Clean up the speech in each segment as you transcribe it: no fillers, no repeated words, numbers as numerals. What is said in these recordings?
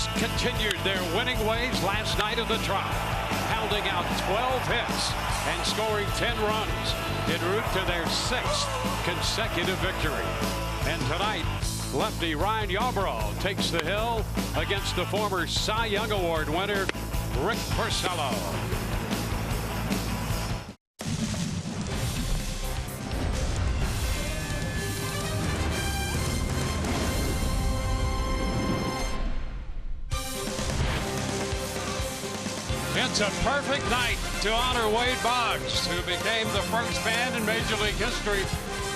Rays continued their winning ways last night at the Trop, pounding out 12 hits and scoring 10 runs en route to their 6th consecutive victory. And tonight, lefty Ryan Yarbrough takes the hill against the former Cy Young Award winner Rick Porcello. It's a perfect night to honor Wade Boggs, who became the first man in Major League history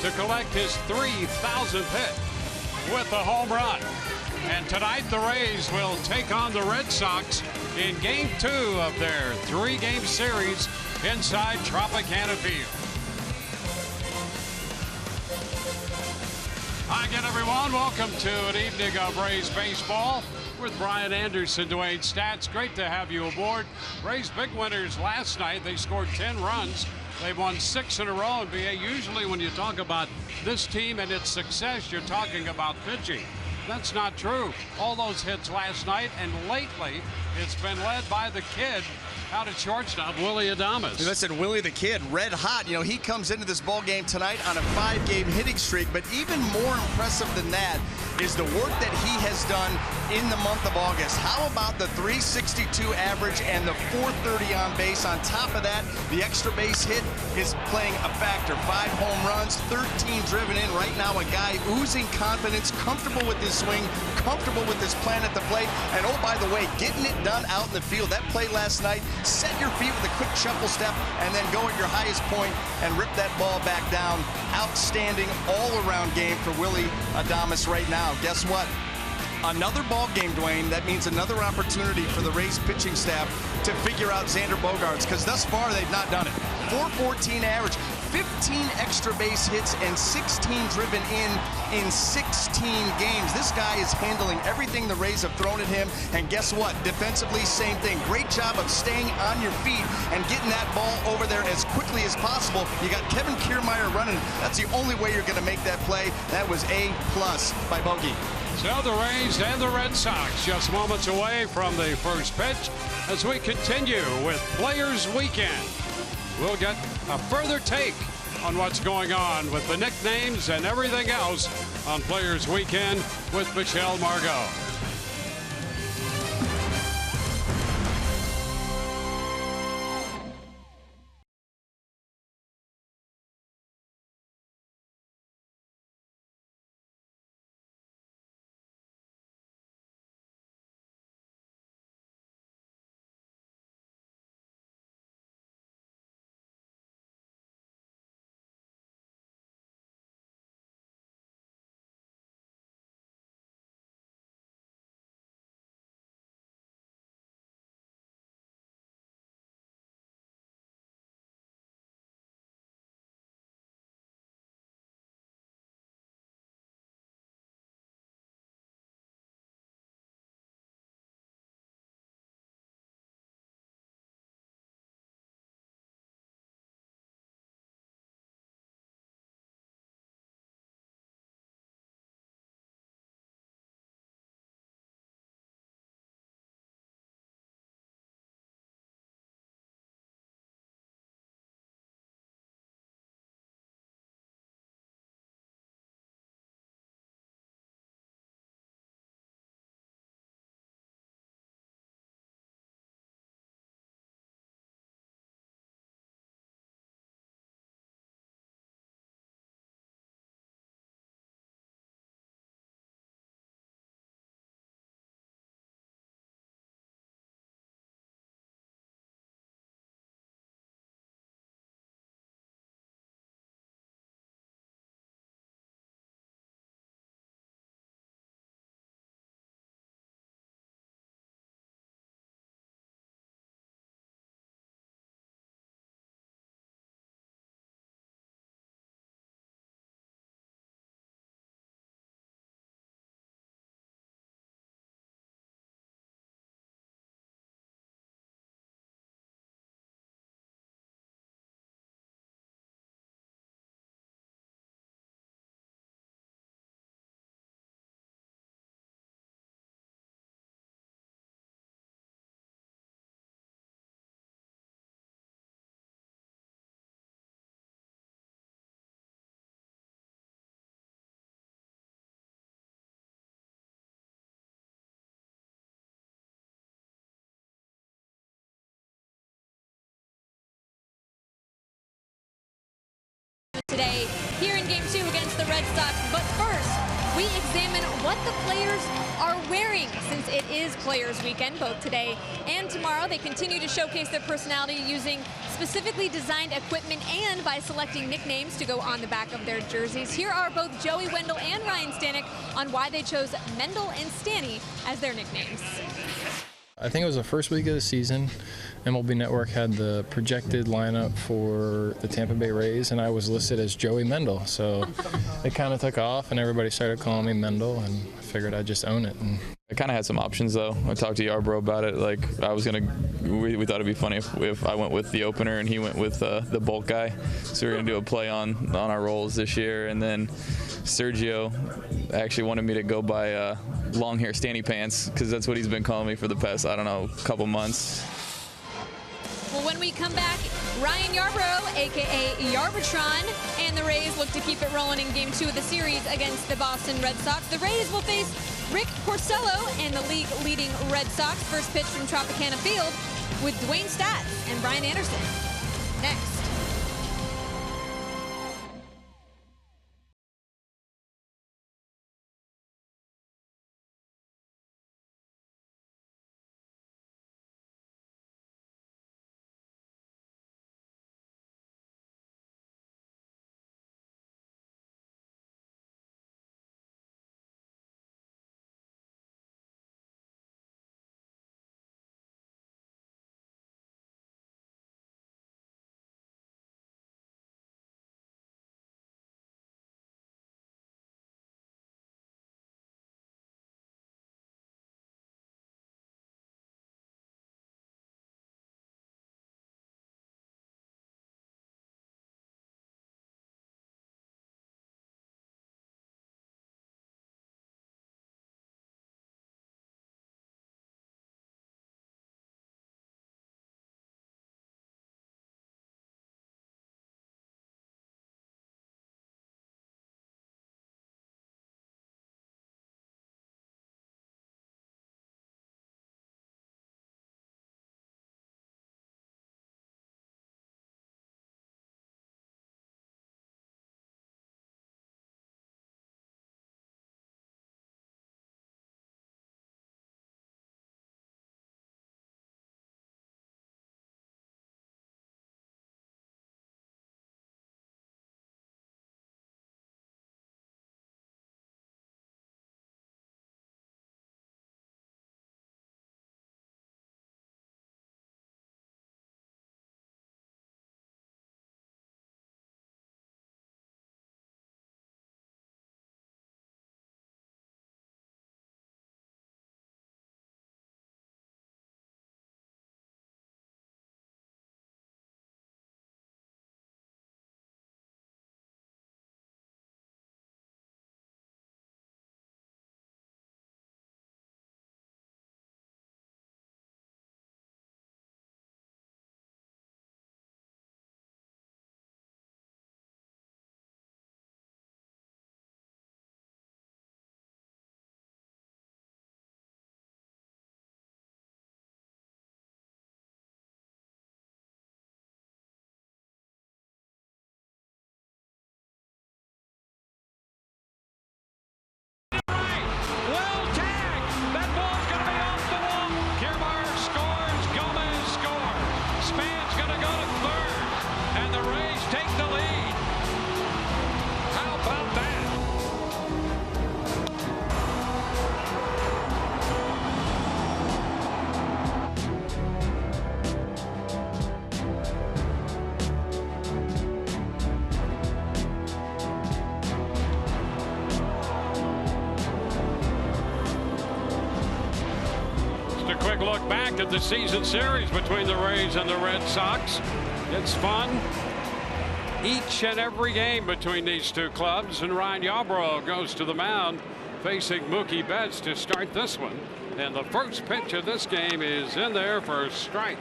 to collect his 3,000th hit with a home run. And tonight the Rays will take on the Red Sox in Game 2 of their 3-game series inside Tropicana Field. Hi again, everyone. Welcome to an evening of Rays baseball with Brian Anderson, Dwayne Stats. Great to have you aboard. Rays big winners last night. They scored 10 runs. They've won 6 in a row. And BA, usually when you talk about this team and its success, you're talking about pitching. That's not true. All those hits last night, and lately it's been led by the kid out at shortstop, Willie Adames. Listen, Willie the Kid, red hot. You know, he comes into this ball game tonight on a 5-game hitting streak, but even more impressive than that is the work that he has done in the month of August. How about the 362 average and the 430 on base? On top of that, the extra base hit is playing a factor. 5 home runs, 13 driven in. Right now, a guy oozing confidence, comfortable with his swing, comfortable with his plan at the plate. And oh, by the way, getting it done out in the field. That play last night, set your feet with a quick shuffle step and then go at your highest point and rip that ball back down. Outstanding all-around game for Willie Adames right now. Guess what? Another ball game, Dwayne. That means another opportunity for the Rays pitching staff to figure out Xander Bogaerts, because thus far they've not done it. 414 average, 15 extra base hits, and 16 driven in 16 games. This guy is handling everything the Rays have thrown at him, and guess what? Defensively, same thing. Great job of staying on your feet and getting that ball over there as quickly as possible. You got Kevin Kiermaier running. That's the only way you're going to make that play. That was A+ by Bogey. So the Rays and the Red Sox just moments away from the first pitch as we continue with Players Weekend. We'll get a further take on what's going on with the nicknames and everything else on Players Weekend with Michelle Margot. today here in Game 2 against the Red Sox. But first, we examine what the players are wearing since it is Players Weekend, both today and tomorrow. They continue to showcase their personality using specifically designed equipment and by selecting nicknames to go on the back of their jerseys. Here are both Joey Wendell and Ryan Stanek on why they chose Mendel and Stanny as their nicknames. I think it was the first week of the season. MLB Network had the projected lineup for the Tampa Bay Rays, and I was listed as Joey Mendel. So it kind of took off, and everybody started calling me Mendel, and I figured I'd just own it. And I kind of had some options, though. I talked to Yarbrough about it. Like, we thought it'd be funny if I went with the opener and he went with the bulk guy. So we were going to do a play on our roles this year. And then Sergio actually wanted me to go by long hair Stanny Pants, because that's what he's been calling me for the past, I don't know, couple months. Well, when we come back, Ryan Yarbrough, a.k.a. Yarbitron, and the Rays look to keep it rolling in Game 2 of the series against the Boston Red Sox. The Rays will face Rick Porcello and the league-leading Red Sox. First pitch from Tropicana Field with Dwayne Stats and Brian Anderson. Next. quick look back at the season series between the Rays and the Red Sox. It's fun each and every game between these two clubs, and Ryan Yarbrough goes to the mound facing Mookie Betts to start this one, and the first pitch of this game is in there for a strike.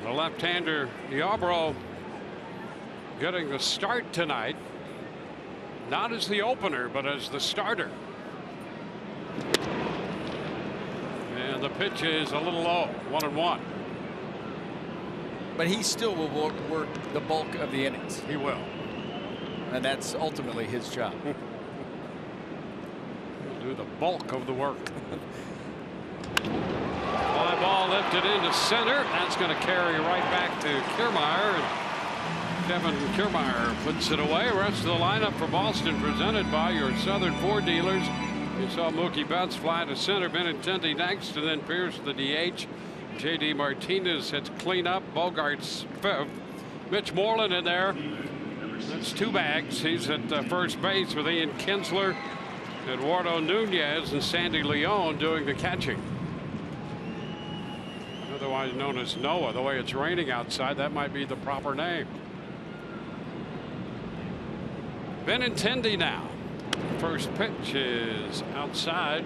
The left-hander Yarbrough getting the start tonight, not as the opener but as the starter. And the pitch is a little low, 1-1. But he still will work the bulk of the innings. He will. and that's ultimately his job. Do the bulk of the work. Fly ball lifted into center. That's going to carry right back to Kiermaier. And Kevin Kiermaier puts it away. Rest of the lineup for Boston presented by your Southern Ford dealers. You saw Mookie Betts fly to center. Benintendi next, and then Pierce the DH. J.D. Martinez hits cleanup. Bogart's fifth. Mitch Moreland in there. That's 2 bags. He's at first base with Ian Kinsler, Eduardo Nunez, and Sandy Leon doing the catching. Otherwise known as Noah. The way it's raining outside, that might be the proper name. Benintendi now. First pitch is outside.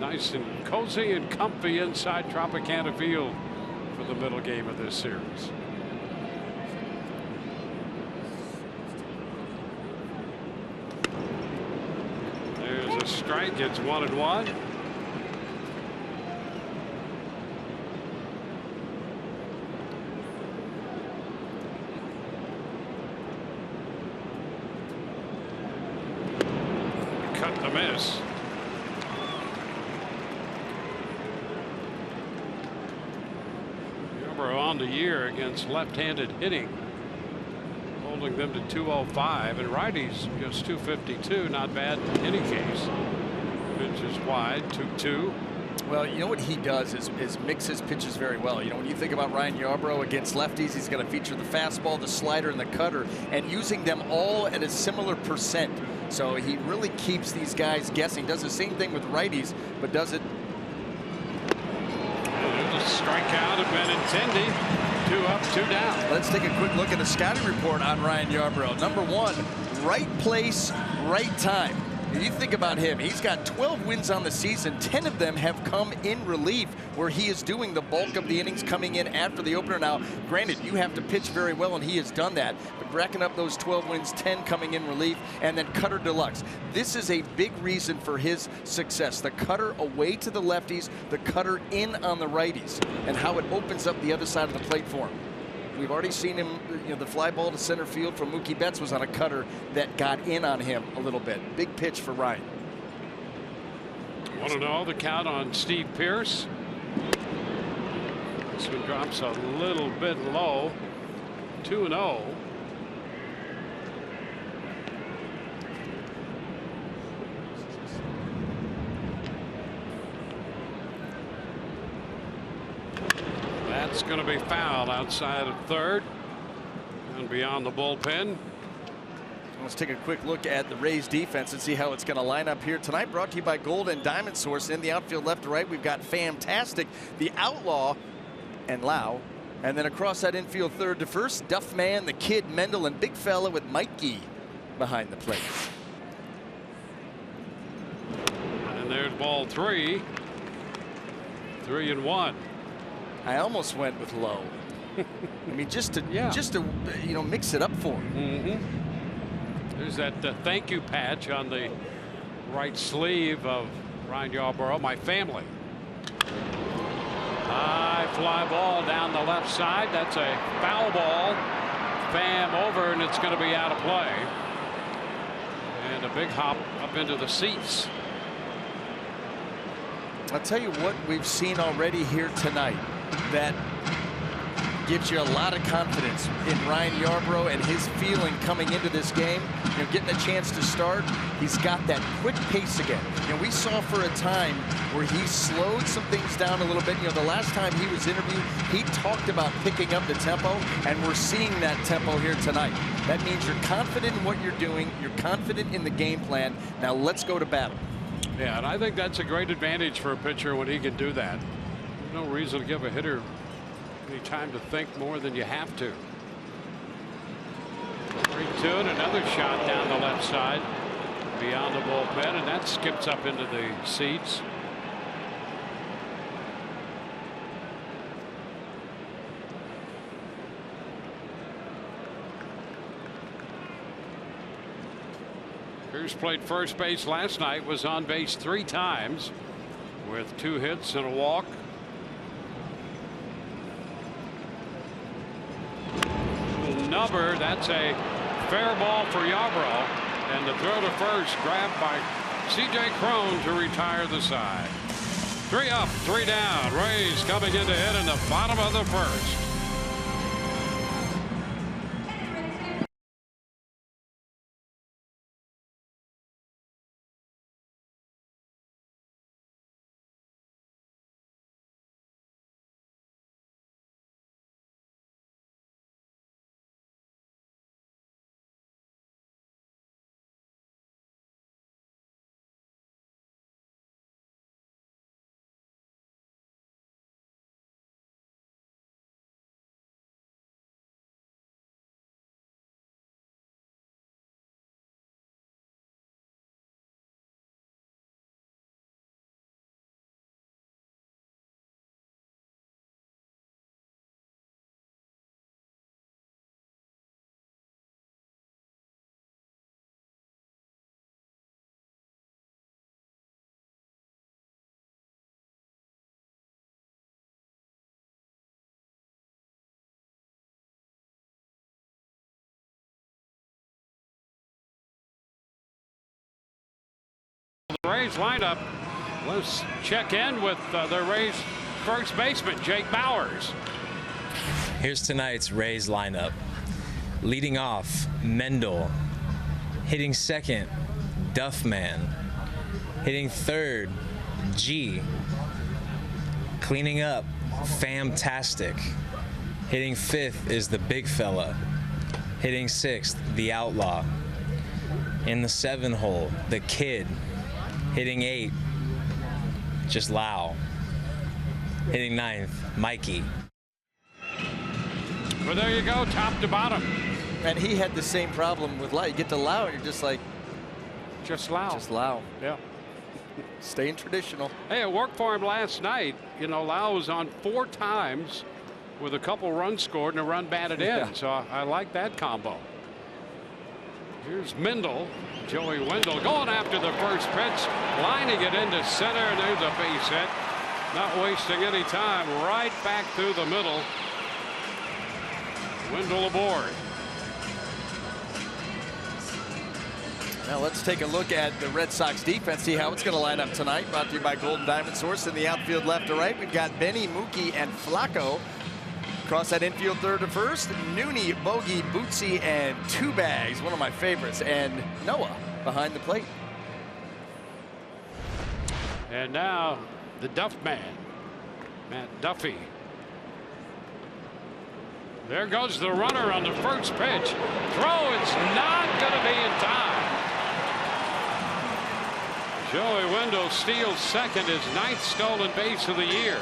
Nice and cozy and comfy inside Tropicana Field for the middle game of this series. There's a strike. It's 1-1. Cut the miss. On the year against left-handed hitting, holding them to 205, and righties just 252. Not bad in any case. Pitch is wide, 2-2. Well, you know what he does is mix his pitches very well. You know, when you think about Ryan Yarbrough against lefties, he's going to feature the fastball, the slider, and the cutter, and using them all at a similar percent. So he really keeps these guys guessing. Does the same thing with righties, but does it. Strikeout of Benintendi. 2 up, 2 down. Let's take a quick look at the scouting report on Ryan Yarbrough. Number 1, right place, right time. If you think about him, he's got 12 wins on the season. 10 of them have come in relief, where he is doing the bulk of the innings coming in after the opener. Now, granted, you have to pitch very well, and he has done that. But racking up those 12 wins, 10 coming in relief, and then cutter deluxe. This is a big reason for his success. The cutter away to the lefties, the cutter in on the righties, and how it opens up the other side of the plate for him. We've already seen him, you know, the fly ball to center field from Mookie Betts was on a cutter that got in on him a little bit. Big pitch for Ryan. Want to know the count on Steve Pierce? This one drops a little bit low. 2-0. That's going to be fouled outside of third and beyond the bullpen. Let's take a quick look at the Rays defense and see how it's going to line up here tonight. Brought to you by Gold and Diamond Source. In the outfield left to right, we've got Fantastic, the Outlaw, and Lau. And then across that infield third to first, Duffman, the Kid, Mendel, and Big Fella with Mikey behind the plate. And there's ball 3. 3-1. I almost went with Low. I mean, just to you know, mix it up for him. There's that thank you patch on the right sleeve of Ryan Yarbrough. My family. High fly ball down the left side. That's a foul ball. Bam over, and it's going to be out of play. And a big hop up into the seats. I'll tell you what we've seen already here tonight that gives you a lot of confidence in Ryan Yarbrough and his feeling coming into this game. You know, getting a chance to start, he's got that quick pace again. You know, we saw for a time where he slowed some things down a little bit. You know, the last time he was interviewed, he talked about picking up the tempo, and we're seeing that tempo here tonight. That means you're confident in what you're doing, you're confident in the game plan. Now let's go to battle. Yeah, and I think that's a great advantage for a pitcher when he can do that. No reason to give a hitter any time to think more than you have to. 3-2, and another shot down the left side beyond the bullpen, and that skips up into the seats. Pierce played first base last night, was on base 3 times with 2 hits and a walk. Number, that's a fair ball for Yarbrough, and the throw to first grabbed by C.J. Crone to retire the side. 3 up, 3 down. Rays coming in to hit in the bottom of the first. The Rays lineup. Let's check in with the Rays first baseman, Jake Bowers. Here's tonight's Rays lineup. Leading off, Mendel. Hitting second, Duffman. Hitting third, G. Cleaning up, Famtastic. Hitting fifth is the big fella. Hitting sixth, the Outlaw. In the 7 hole, the Kid. Hitting 8, just Lau. Hitting 9th, Mikey. Well, there you go, top to bottom. And he had the same problem with Lau. You get to Lau, and you're just like, just Lau. just Lau. Yeah. Staying traditional. Hey, it worked for him last night. You know, Lau was on 4 times with a couple runs scored and a run batted in. So I like that combo. Here's Mendel. Joey Wendell going after the first pitch, lining it into center, and there's a base hit. Not wasting any time, right back through the middle. Wendell aboard. Now let's take a look at the Red Sox defense, see how it's going to line up tonight. Brought to you by Golden Diamond Source. In the outfield left to right, we've got Benny, Mookie, and Flacco. Across that infield third to first, Nooney, Bogey, Bootsy, and 2 Bags, one of my favorites, and Noah behind the plate. And now the Duff Man, Matt Duffy. There goes the runner on the first pitch. Throw is not going to be in time. Joey Wendell steals second, his 9th stolen base of the year.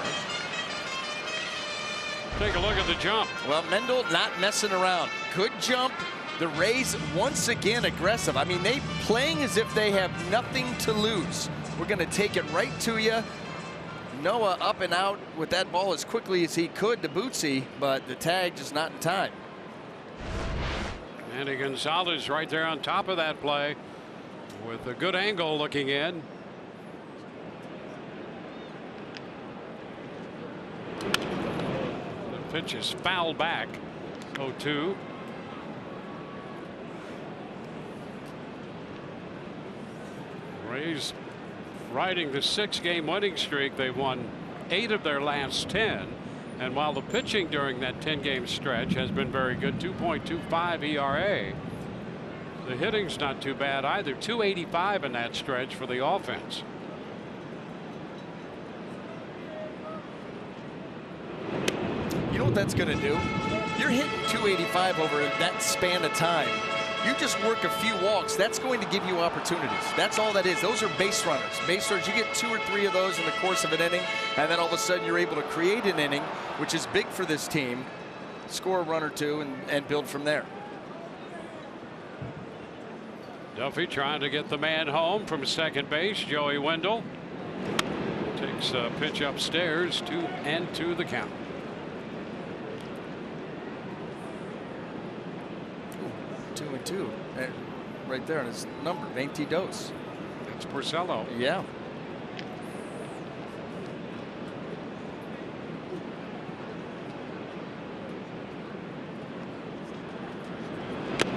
Take a look at the jump. Well, Mendel not messing around. Good jump. The Rays once again aggressive. I mean, they playing as if they have nothing to lose. We're going to take it right to you. Noah up and out with that ball as quickly as he could to Bootsy, but the tag just not in time. Manny Gonzalez right there on top of that play with a good angle looking in. Pitch is fouled back. 0-2. Rays riding the 6-game winning streak. They've won 8 of their last 10. And while the pitching during that 10-game stretch has been very good, 2.25 ERA, the hitting's not too bad either. 285 in that stretch for the offense. You know what that's going to do? You're hitting 285 over that span of time. You just work a few walks. That's going to give you opportunities. That's all that is. Those are base runners. Base runners, you get 2 or 3 of those in the course of an inning, and then all of a sudden you're able to create an inning, which is big for this team. Score a run or 2 and build from there. Duffy trying to get the man home from second base. Joey Wendell takes a pitch upstairs, 2-2 the count. Ooh, 2-2 right there on his number, 22. That's Porcello. Yeah.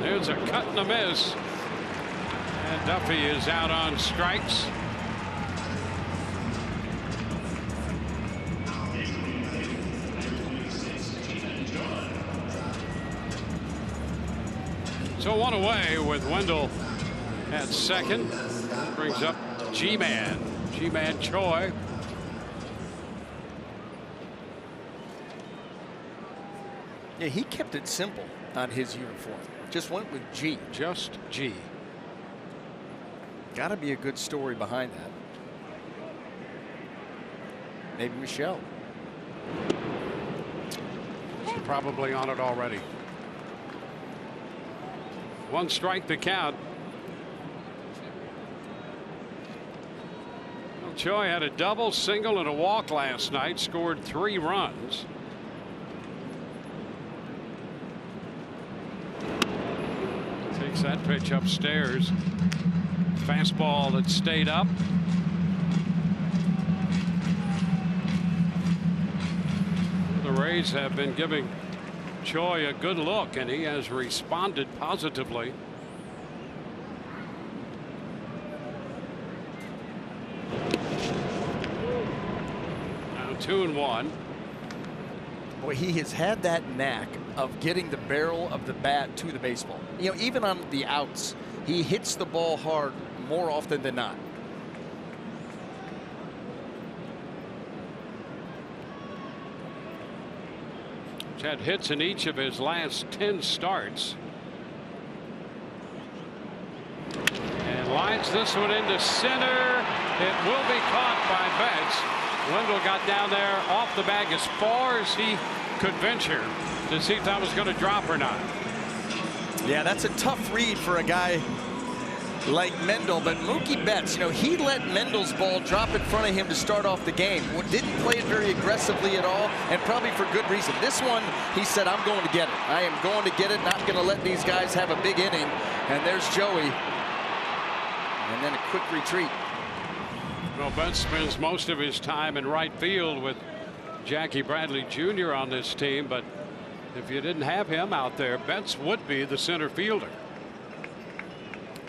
There's Here's a cut and a miss. And Duffy is out on strikes. So one away with Wendell at second. Brings up G-Man Choi. Yeah, he kept it simple on his uniform. Just went with G. Just G. Got to be a good story behind that. Maybe Michelle. She's probably on it already. One strike to count. Well, Choi had a double, single, and a walk last night. Scored 3 runs. Takes that pitch upstairs. Fastball that stayed up. The Rays have been giving Choi a good look, and he has responded positively. Now 2-1. Boy, he has had that knack of getting the barrel of the bat to the baseball. You know, even on the outs, he hits the ball hard more often than not. He's had hits in each of his last 10 starts. And lines this one into center. It will be caught by Betts. Wendell got down there off the bag as far as he could venture to see if that was going to drop or not. Yeah, that's a tough read for a guy like Mendel, but Mookie Betts, you know, he let Mendel's ball drop in front of him to start off the game. Didn't play it very aggressively at all, and probably for good reason. This one, he said, I'm going to get it. I am going to get it, not going to let these guys have a big inning. And there's Joey. And then a quick retreat. Well, Betts spends most of his time in right field with Jackie Bradley Jr. on this team, but if you didn't have him out there, Betts would be the center fielder.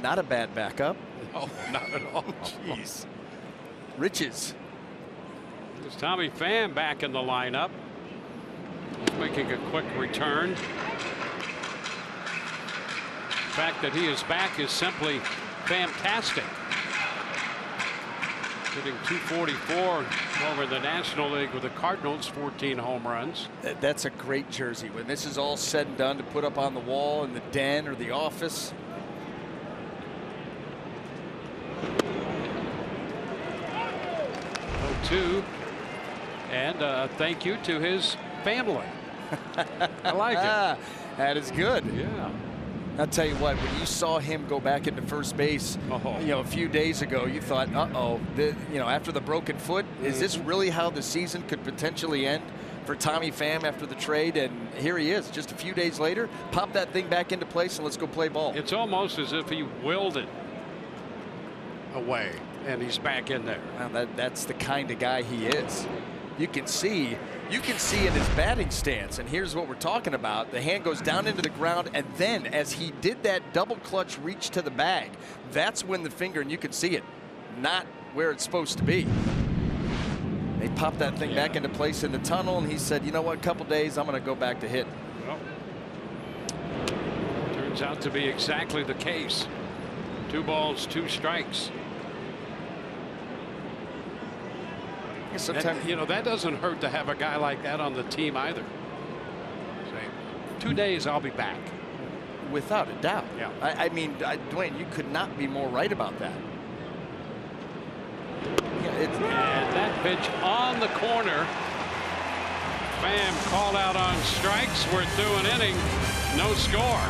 Not a bad backup. No, not at all. Jeez. Riches. There's Tommy Pham back in the lineup. He's making a quick return. The fact that he is back is simply fantastic. Hitting .244 over the National League with the Cardinals, 14 home runs. That's a great jersey. When this is all said and done, to put up on the wall in the den or the office. Two, and thank you to his family. I like it. That is good. Yeah. I'll tell you what, when you saw him go back into first base, you know, a few days ago, you thought, you know, after the broken foot, is this really how the season could potentially end for Tommy Pham after the trade? And here he is, just a few days later, pop that thing back into place and let's go play ball. It's almost as if he willed it away, and he's back in there. Well, that's the kind of guy he is. You can see in his batting stance, and here's what we're talking about. The hand goes down into the ground, and then as he did that double clutch reach to the bag, that's when the finger, and you can see it, not where it's supposed to be. They popped that thing back into place in the tunnel, and he said, you know what, a couple days, I'm going to go back to hitting. Well, turns out to be exactly the case. 2 balls, 2 strikes. Sometimes, you know, that doesn't hurt to have a guy like that on the team either. Say, 2 days, I'll be back. Without a doubt. Yeah. I mean, Dwayne, you could not be more right about that. Yeah, and that pitch on the corner. Pham called out on strikes. We're through an inning. No score.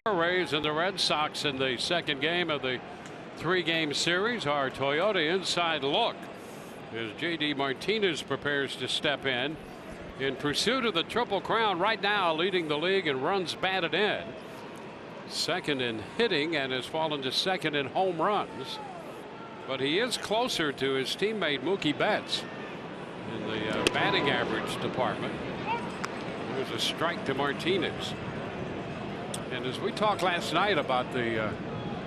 Rays and the Red Sox in the second game of the 3-game series. Our Toyota inside look as J.D. Martinez prepares to step in pursuit of the Triple Crown. Right now leading the league in runs batted in, second in hitting, and has fallen to second in home runs. But he is closer to his teammate Mookie Betts in the batting average department. There's a strike to Martinez. And as we talked last night about the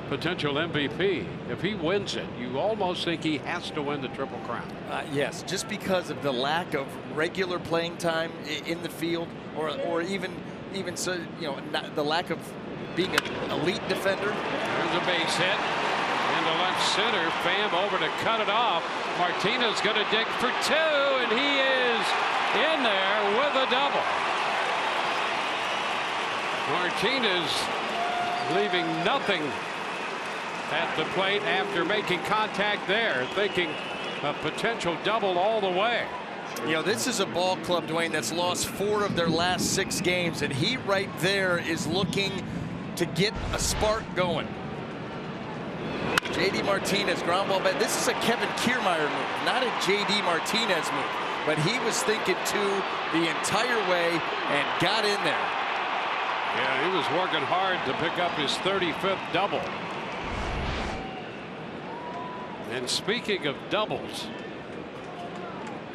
potential MVP, if he wins it, you almost think he has to win the Triple Crown. Yes, just because of the lack of regular playing time in the field, or even so, the lack of being an elite defender. There's a base hit into left center. Pham over to cut it off. Martinez going to dig for 2, and he is in there with a double. Martinez leaving nothing at the plate after making contact there, thinking a potential double all the way. This is a ball club, Dwayne, that's lost 4 of their last 6 games, and he right there is looking to get a spark going. J.D. Martinez, ground ball back. This is a Kevin Kiermaier move, not a J.D. Martinez move. But he was thinking 2 the entire way and got in there. Yeah, he was working hard to pick up his 35th double. And speaking of doubles,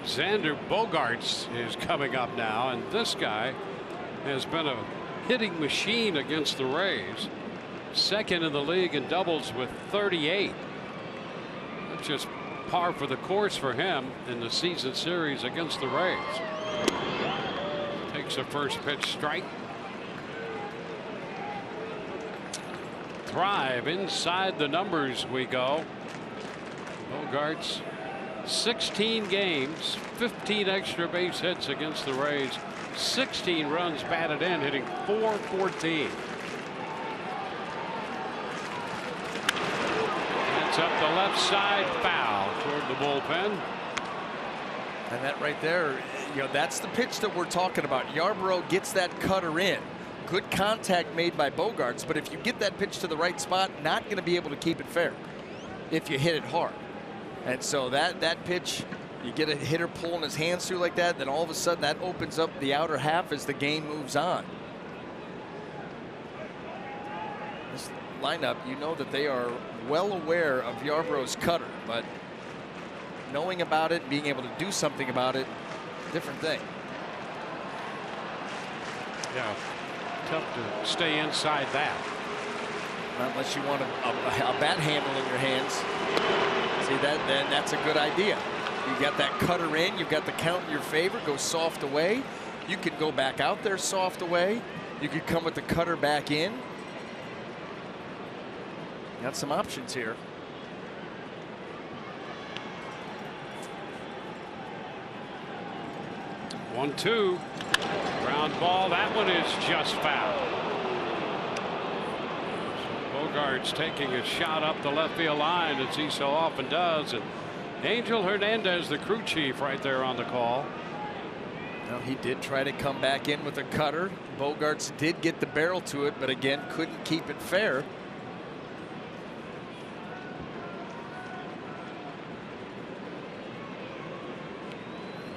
Xander Bogaerts is coming up now, and this guy has been a hitting machine against the Rays. Second in the league in doubles with 38. That's just par for the course for him in the season series against the Rays. Takes a first pitch strike. Thrive inside the numbers we go. Bogaerts 16 games, 15 extra base hits against the Rays, 16 runs batted in, hitting .414. That's up the left side, foul toward the bullpen. And that right there, that's the pitch that we're talking about. Yarbrough gets that cutter in. Good contact made by Bogaerts, but if you get that pitch to the right spot, not going to be able to keep it fair if you hit it hard. And so that pitch, you get a hitter pulling his hands through like that, then all of a sudden that opens up the outer half as the game moves on. This lineup, that they are well aware of Yarbrough's cutter, but knowing about it, being able to do something about it, different thing. Yeah, tough to stay inside that. Not unless you want a bat handle in your hands. See that? Then that's a good idea. You got that cutter in. You've got the count in your favor. Go soft away. You could go back out there soft away. You could come with the cutter back in. Got some options here. One, 2. Ground ball. That one is just foul. Bogaerts taking a shot up the left field line, as he so often does. And Angel Hernandez, the crew chief, right there on the call. Well, he did try to come back in with a cutter. Bogaerts did get the barrel to it, but again, couldn't keep it fair.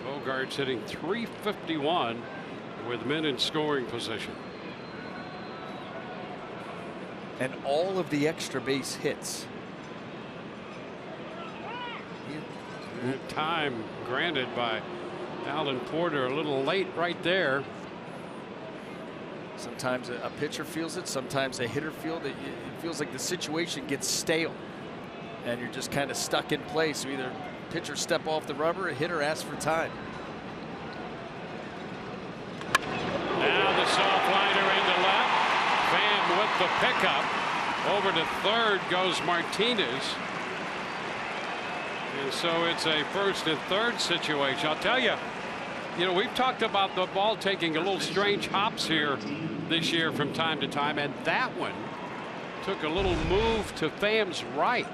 Bogaerts hitting .351 with men in scoring position. And all of the extra base hits. Time granted by Alan Porter, a little late right there. Sometimes a pitcher feels it, sometimes a hitter feels it. It feels like the situation gets stale and you're just kind of stuck in place. So either pitcher step off the rubber, a hitter asks for time. Now the soft liner into left. Pham with the pickup. Over to third goes Martinez. And so it's a first and third situation. I'll tell you, we've talked about the ball taking a little strange hops here this year from time to time, and that one took a little move to Pham's right.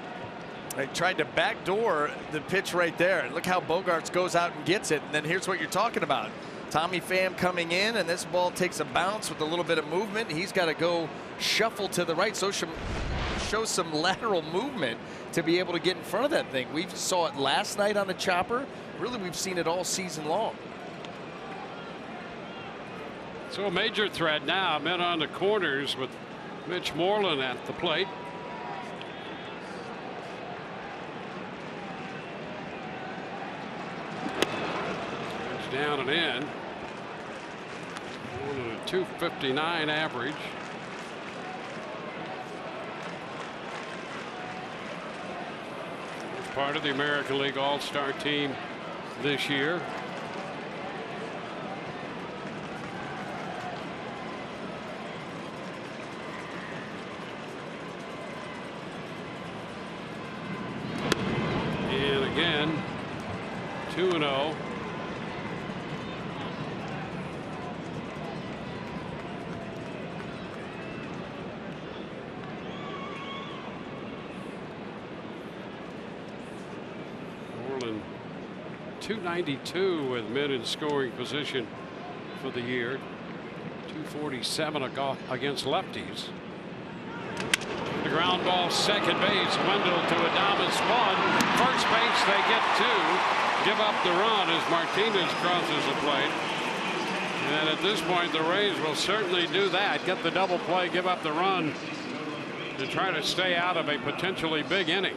They tried to backdoor the pitch right there. Look how Bogaerts goes out and gets it. And then here's what you're talking about. Tommy Pham coming in, and this ball takes a bounce with a little bit of movement. He's got to go shuffle to the right, so show some lateral movement to be able to get in front of that thing. We saw it last night on the chopper. Really, we've seen it all season long. So a major threat now, men on the corners with Mitch Moreland at the plate. It's down and in. On a 259 average. He's part of the American League All-Star team this year. Again, 2-0. Moreland 292 with men in scoring position for the year. 247 against lefties. The ground ball, second base. Wendell to Adames, one. First base, they get two. Give up the run as Martinez crosses the plate. And at this point, the Rays will certainly do that. Get the double play, give up the run to try to stay out of a potentially big inning.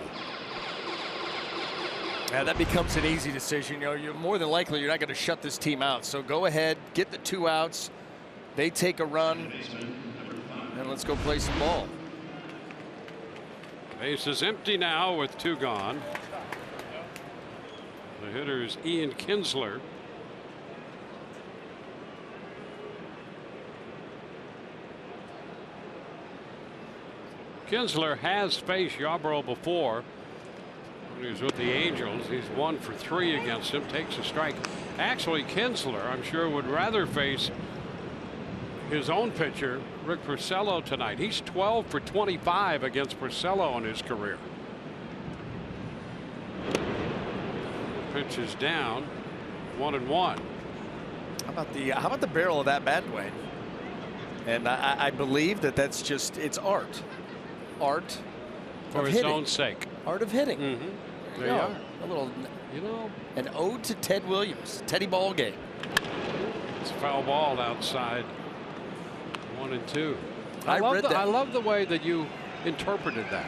Yeah, that becomes an easy decision. You know, you're more than likely you're not going to shut this team out. So go ahead, get the 2 outs. They take a run, and let's go play some ball. Base is empty now with 2 gone. The hitter is Ian Kinsler. Kinsler has faced Yarbrough before. When he was with the Angels, he's 1 for 3 against him. Takes a strike. Actually, Kinsler, I'm sure, would rather face his own pitcher, Rick Porcello, tonight. He's 12 for 25 against Porcello in his career. Pitch is down, 1-1. How about the barrel of that bat, Dwayne? And I believe that's just, it's art. Art for its own sake. Art of hitting. There you are. A little, you know, an ode to Ted Williams. Teddy ball game. It's a foul ball outside. 1-2. I love the way that you interpreted that.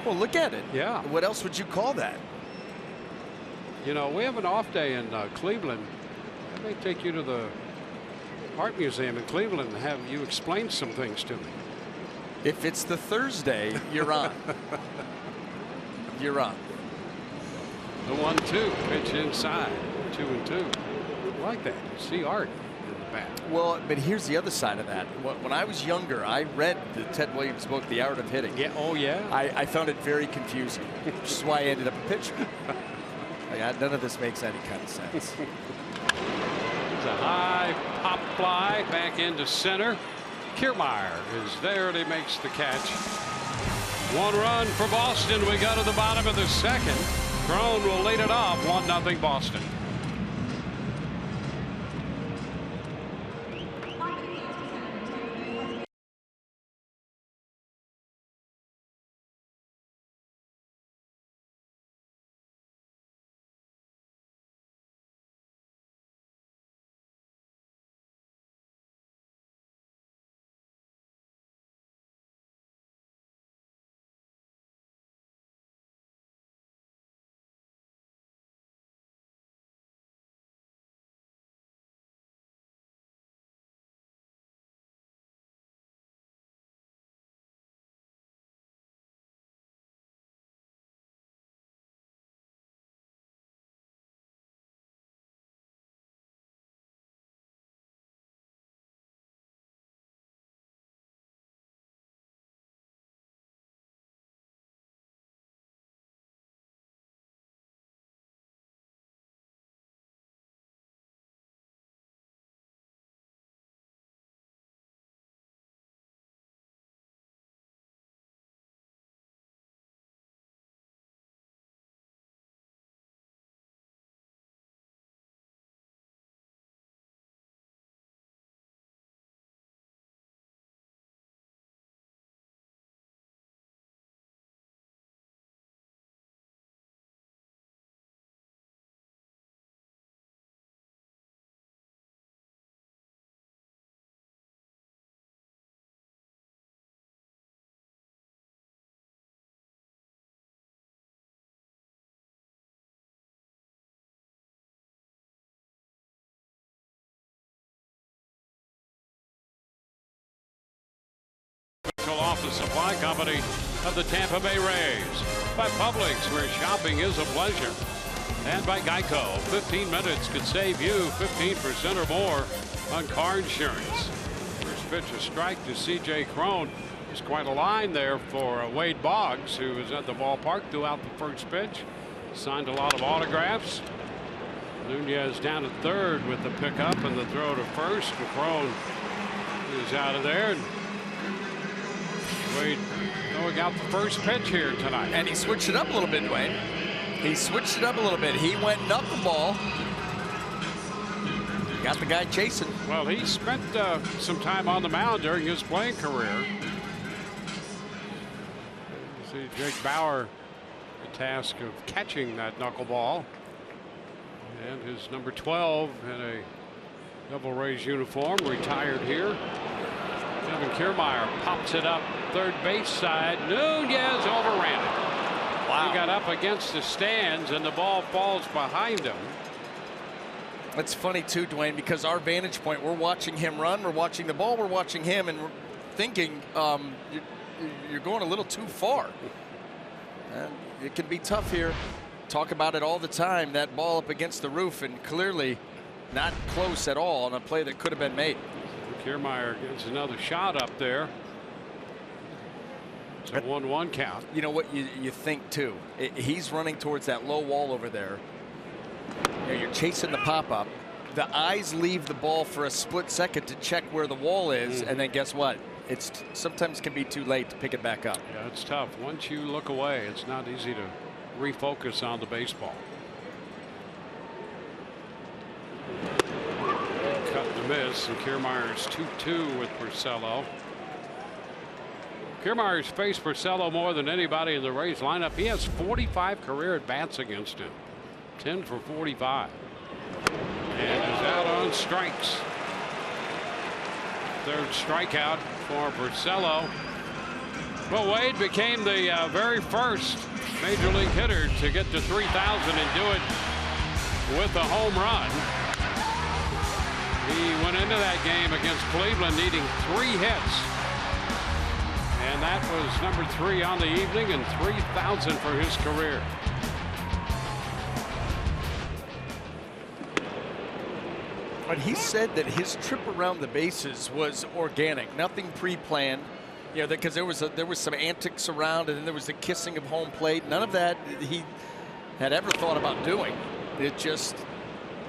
Well, look at it. Yeah. What else would you call that? You know, we have an off day in Cleveland. I may take you to the art museum in Cleveland and have you explain some things to me. If it's the Thursday, you're on. You're on. The 1-2 pitch inside. 2-2. I like that. You see art in the bat. Well, but here's the other side of that. When I was younger, I read the Ted Williams book, The Art of Hitting. Yeah. Oh, yeah. I found it very confusing, which is why I ended up a pitcher. None of this makes any kind of sense. It's a high pop fly back into center. Kiermaier is there and he makes the catch. 1 run for Boston. We go to the bottom of the second. Crone will lead it off. 1-0 Boston. official office supply company of the Tampa Bay Rays. By Publix, where shopping is a pleasure. And by Geico, 15 minutes could save you 15% or more on car insurance. First pitch, a strike to C.J. Cron. There's quite a line there for Wade Boggs, who was at the ballpark throughout the first pitch. Signed a lot of autographs. Nunez down at third with the pickup and the throw to first. Cron is out of there. And Wade going out the first pitch here tonight. And he switched it up a little bit, Dwayne. He switched it up a little bit. He went knuckleball. Got the guy chasing. Well, he spent some time on the mound during his playing career. See Jake Bauer, the task of catching that knuckleball. And his number 12 in a Devil Rays uniform, retired here. Kevin Kiermaier pops it up third base side. Nunez overran it. Wow. He got up against the stands and the ball falls behind him. It's funny too, Dwayne, because our vantage point, we're watching him run, we're watching the ball, we're watching him, and we're thinking you're going a little too far. And it can be tough here. Talk about it all the time, that ball up against the roof, and clearly not close at all on a play that could have been made. Kiermaier gets another shot up there. It's a 1-1 count. You know what you think too, he's running towards that low wall over there. You're chasing the pop-up. The eyes leave the ball for a split second to check where the wall is, and then guess what? It's sometimes can be too late to pick it back up. Yeah, it's tough. Once you look away, it's not easy to refocus on the baseball. Cut and miss, and Kiermaier's 2-2 with Porcello. Kiermaier's faced Porcello more than anybody in the Rays lineup. He has 45 career at-bats against him. 10 for 45. And is out on strikes. Third strikeout for Porcello. Well, Wade became the very first major league hitter to get to 3,000 and do it with a home run. He went into that game against Cleveland needing 3 hits. And that was number 3 on the evening and 3,000 for his career. But he said that his trip around the bases was organic, nothing pre-planned. You know, because there was some antics around, and then there was the kissing of home plate. None of that he had ever thought about doing. It just,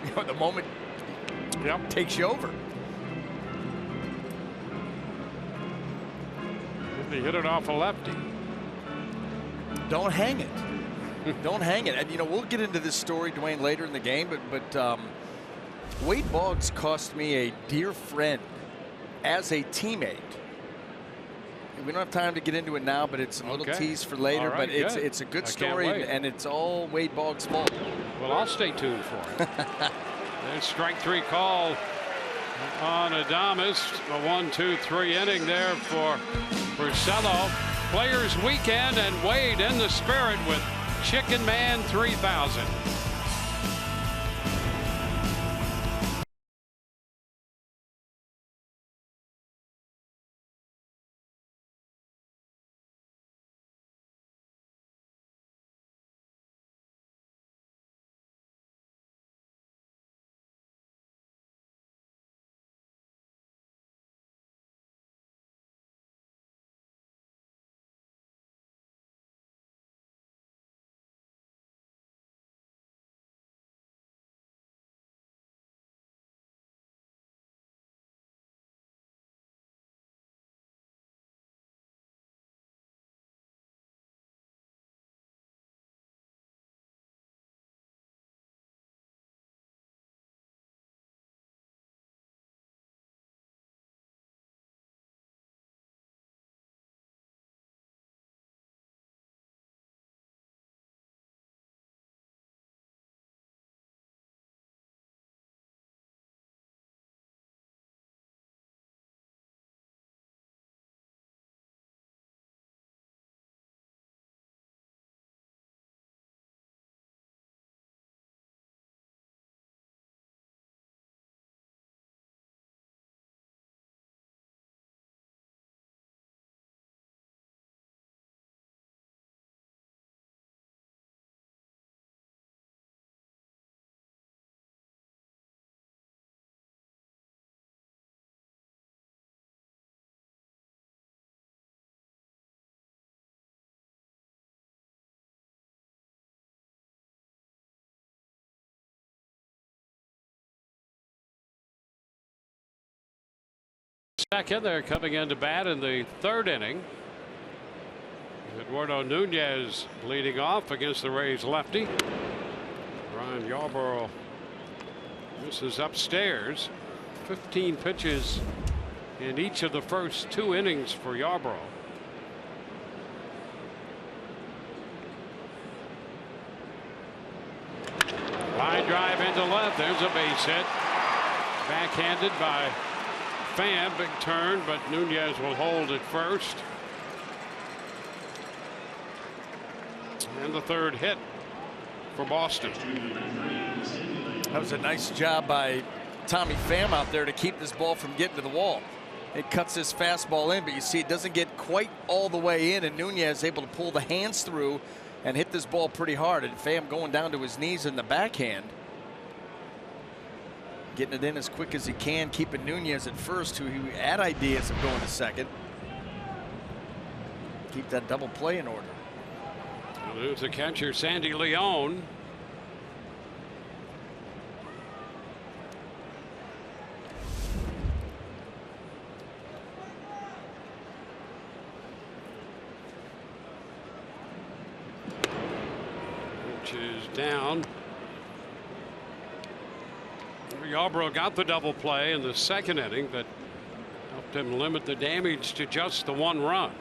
you know, the moment takes you over. He hit it off a lefty. Don't hang it. Don't hang it. And you know, we'll get into this story, Dwayne, later in the game. But Wade Boggs cost me a dear friend as a teammate. We don't have time to get into it now, but it's a little tease for later. Right, but it's a good story, and it's all Wade Boggs' fault. Well, I'll stay tuned for it. There's strike 3 call on Adames. A 1-2-3 inning there for Porcello. Players weekend, and Wade in the spirit with Chicken Man 3000. Second, they're coming into bat in the third inning. Eduardo Nunez leading off against the Rays lefty. Ryan Yarborough misses upstairs. 15 pitches in each of the first 2 innings for Yarborough. Line drive into left. There's a base hit. Backhanded by Pham. Big turn, but Nunez will hold at first. And the third hit for Boston. That was a nice job by Tommy Pham out there to keep this ball from getting to the wall. It cuts this fastball in, but you see it doesn't get quite all the way in, and Nunez is able to pull the hands through and hit this ball pretty hard. And Pham going down to his knees in the backhand, getting it in as quick as he can, keeping Nunez at first, who he had ideas of going to second. Keep that double play in order. Well, there's the catcher, Sandy Leon. Which is down. Yarborough got the double play in the second inning that helped him limit the damage to just the 1 run.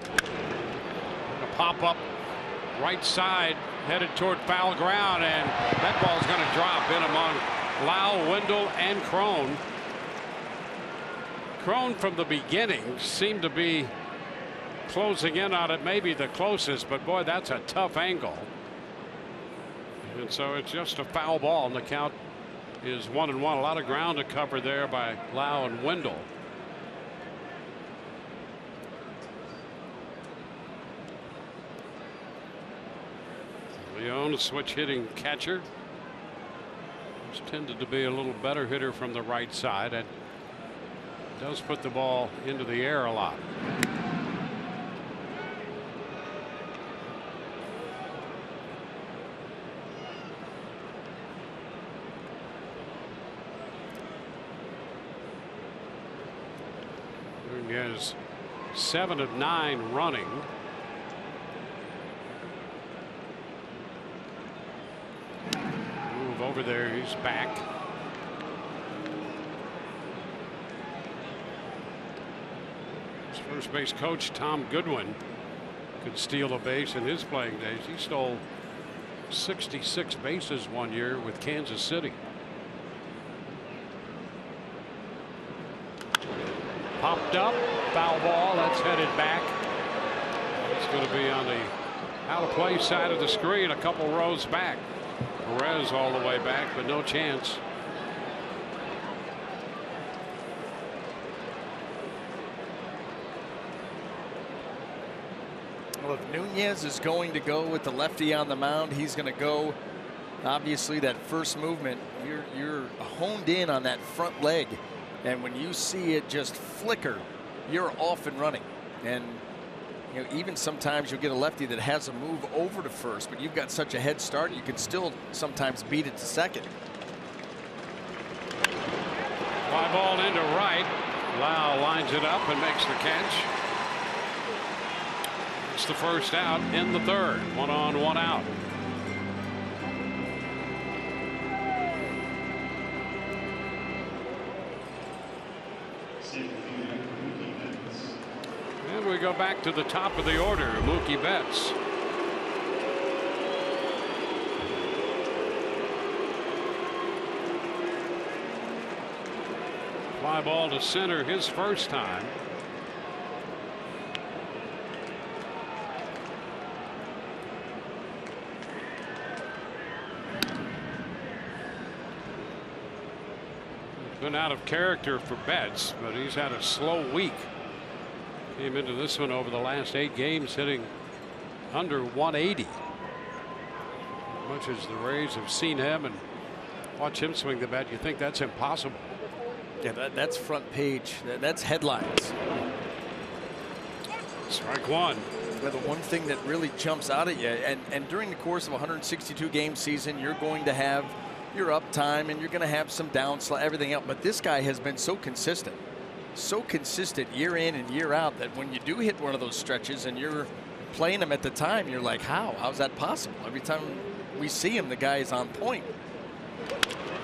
A pop up right side headed toward foul ground, and that ball's going to drop in among Lau, Wendell, and Crone. Crone from the beginning seemed to be closing in on it, maybe the closest, but boy, that's a tough angle. And so it's just a foul ball, and the count is 1-1. A lot of ground to cover there by Lau and Wendell. Leon, a switch hitting catcher, who's tended to be a little better hitter from the right side, and does put the ball into the air a lot. Nunez 7 of 9 running. Move over there, he's back. His first base coach, Tom Goodwin, could steal a base in his playing days. He stole 66 bases one year with Kansas City. Popped up, foul ball, that's headed back. It's going to be on the out of play side of the screen, a couple rows back. Perez all the way back, but no chance. Well, if Nunez is going to go with the lefty on the mound, he's going to go. Obviously, that first movement, you're honed in on that front leg, and when you see it just flicker, you're off and running. And you know, even sometimes you'll get a lefty that has a move over to first, but you've got such a head start, you can still sometimes beat it to second. Fly ball into right. Lau lines it up and makes the catch. It's the first out in the third. 1 on, 1 out. And we go back to the top of the order. Mookie Betts. Fly ball to center his first time. Been out of character for Betts, but he's had a slow week. Came into this one over the last 8 games hitting under 180. As much as the Rays have seen him and watch him swing the bat, you think that's impossible. Yeah, that's front page. That's headlines. Strike one. Well, the one thing that really jumps out at you, and during the course of a 162 game season, you're going to have your uptime and you're going to have some downslide, everything else. But this guy has been so consistent year in and year out, that when you do hit one of those stretches and you're playing him at the time, you're like, how's that possible? Every time we see him, the guy is on point.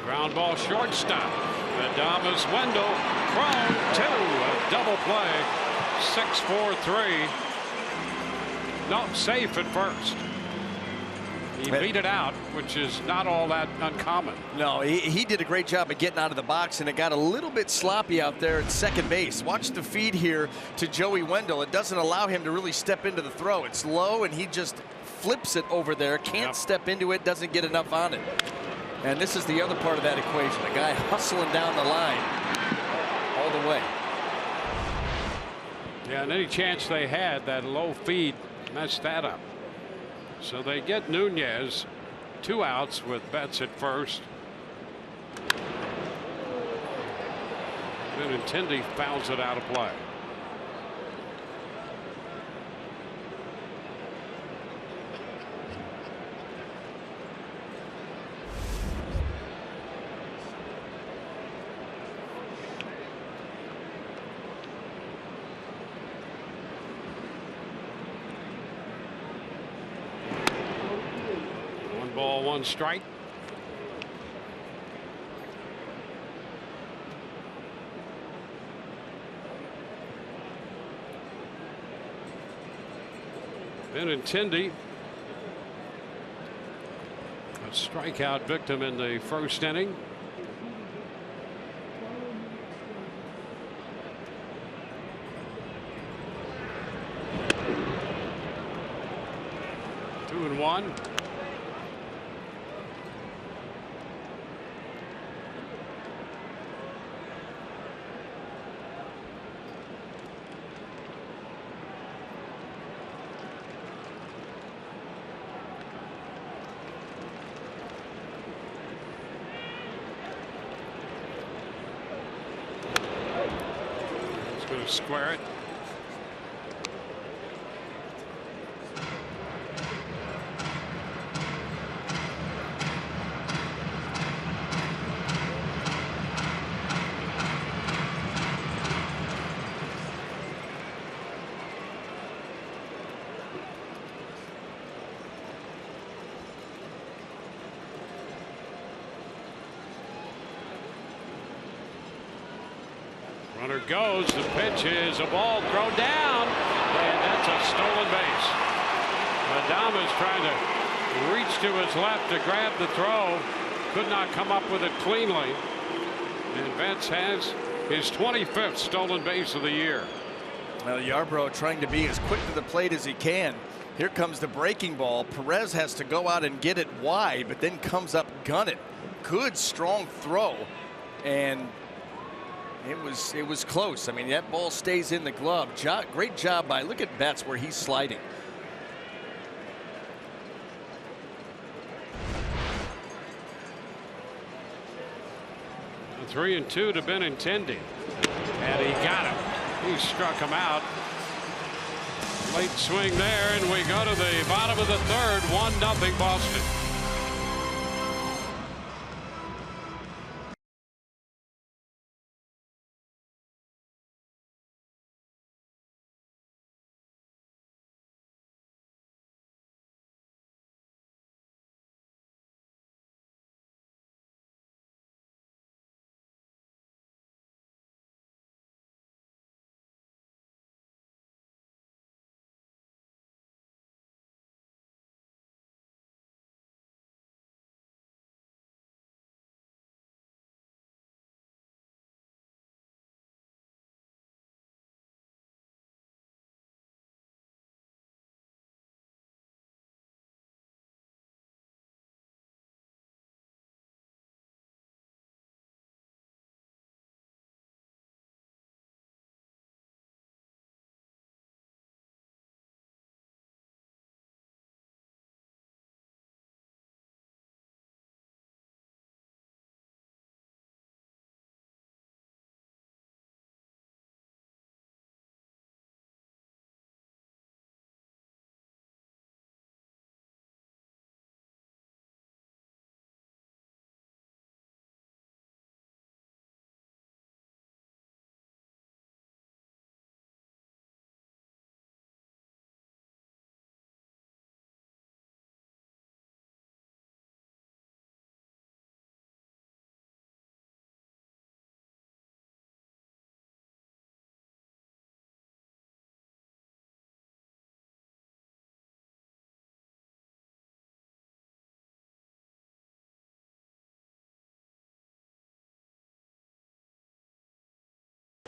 Ground ball shortstop. Adamas Wendell prone to a double play. 6-4-3. No, safe at first. He beat it out, which is not all that uncommon. No, he did a great job of getting out of the box, and it got a little bit sloppy out there at second base. Watch the feed here to Joey Wendell. It doesn't allow him to really step into the throw. It's low, and he just flips it over there. Can't step into it, doesn't get enough on it. And this is the other part of that equation. The guy hustling down the line all the way. Yeah, and any chance they had, that low feed messed that up. So they get Nunez, 2 outs with Betts at first. Benintendi fouls it out of play. Ball, 1 strike. Benintendi, a strikeout victim in the first inning. Two and one. Going to square it. Runner goes. The pitch is a ball thrown down, and that's a stolen base. Adamas trying to reach to his left to grab the throw. Could not come up with it cleanly. And Betts has his 25th stolen base of the year. Well, Yarbrough trying to be as quick to the plate as he can. Here comes the breaking ball. Perez has to go out and get it wide, but then comes up gunning. Good strong throw, and it was close. I mean, that ball stays in the glove. Great job by, look at Betts where he's sliding. A 3-2 to Benintendi, and he got him. He struck him out. Late swing there, and we go to the bottom of the third. 1-0 Boston.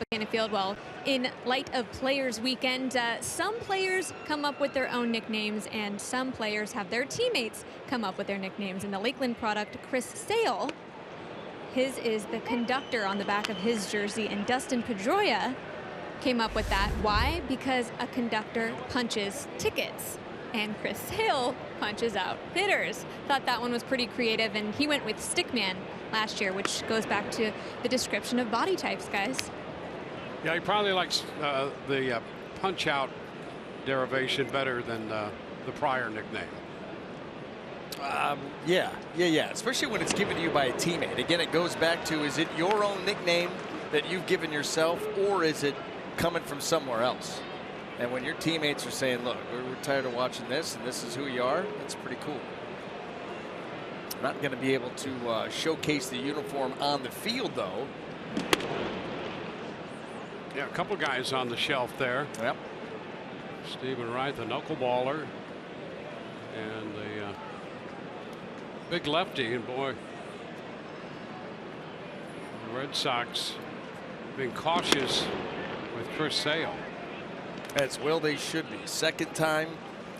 Buchanan Field. Well, in light of Players Weekend, some players come up with their own nicknames, and some players have their teammates come up with their nicknames. And the Lakeland product, Chris Sale, his is the conductor on the back of his jersey, and Dustin Pedroia came up with that. Why? Because a conductor punches tickets, and Chris Sale punches out hitters. Thought that one was pretty creative, and he went with Stickman last year, which goes back to the description of body types, guys. Yeah, he probably likes the punch-out derivation better than the prior nickname. Yeah. Especially when it's given to you by a teammate. Again, it goes back to, is it your own nickname that you've given yourself, or is it coming from somewhere else? And when your teammates are saying, look, we're tired of watching this, and this is who you are, that's pretty cool. Not going to be able to showcase the uniform on the field, though. Yeah, a couple guys on the shelf there. Yep. Stephen Wright, the knuckleballer, and the big lefty. And boy, the Red Sox being cautious with Chris Sale. As well they should be. Second time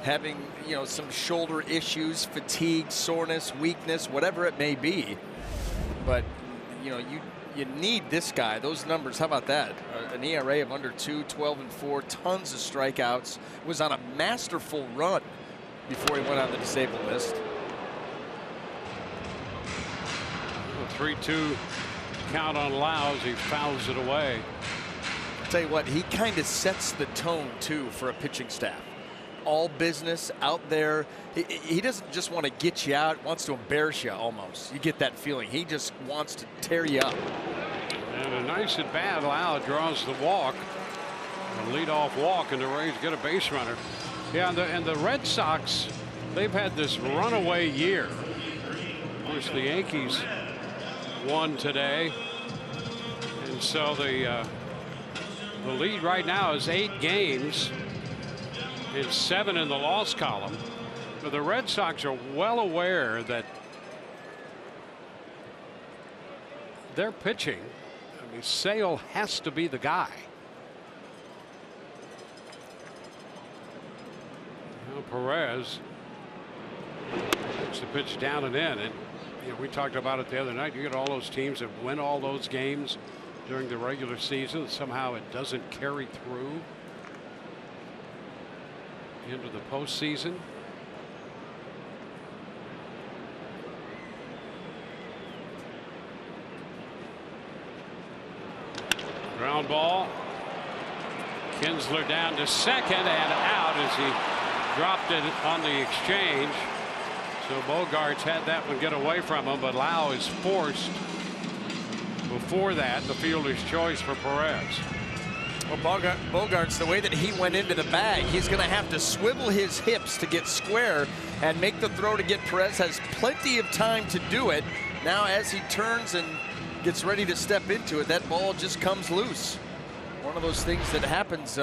having, some shoulder issues, fatigue, soreness, weakness, whatever it may be. But, you need this guy. Those numbers, how about that? An ERA of under 2, 12-4, tons of strikeouts. Was on a masterful run before he went on the disabled list. A 3-2 count on Lau as he fouls it away. I'll tell you what, he kind of sets the tone, too, for a pitching staff. All business out there. He doesn't just want to get you out, wants to embarrass you almost. You get that feeling. He just wants to tear you up. And a nice at bat. Lau draws the walk. A leadoff walk, and the Rays get a base runner. Yeah, and the Red Sox, they've had this runaway year. Of course, the Yankees won today. And so the lead right now is 8 games. It's 7 in the loss column. But the Red Sox are well aware that they're pitching. I mean, Sale has to be the guy. Now Perez puts the pitch down and in. And we talked about it the other night. You get all those teams that win all those games during the regular season. Somehow it doesn't carry through into the postseason. Ground ball. Kinsler down to second and out as he dropped it on the exchange. So Bogarts had that one get away from him, but Lau is forced. Before that, the fielder's choice for Perez. Well, Bogarts, the way that he went into the bag, he's going to have to swivel his hips to get square and make the throw to get Perez. Has plenty of time to do it. Now as he turns and gets ready to step into it, that ball just comes loose. One of those things that happens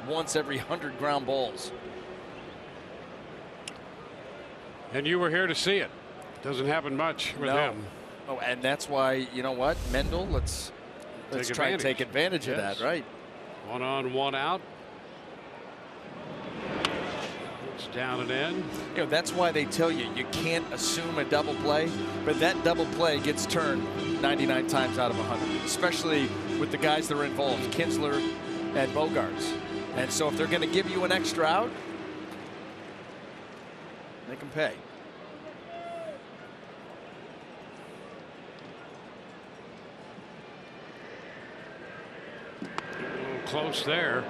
once every 100 ground balls. And you were here to see it. Doesn't happen much with him. Oh, and that's why, you know what, Mendel, let's try and take advantage of that, right? 1 on, 1 out. It's down and in. That's why they tell you can't assume a double play, but that double play gets turned 99 times out of 100, especially with the guys that are involved, Kinsler and Bogarts. And so if they're going to give you an extra out, make them pay. Close there.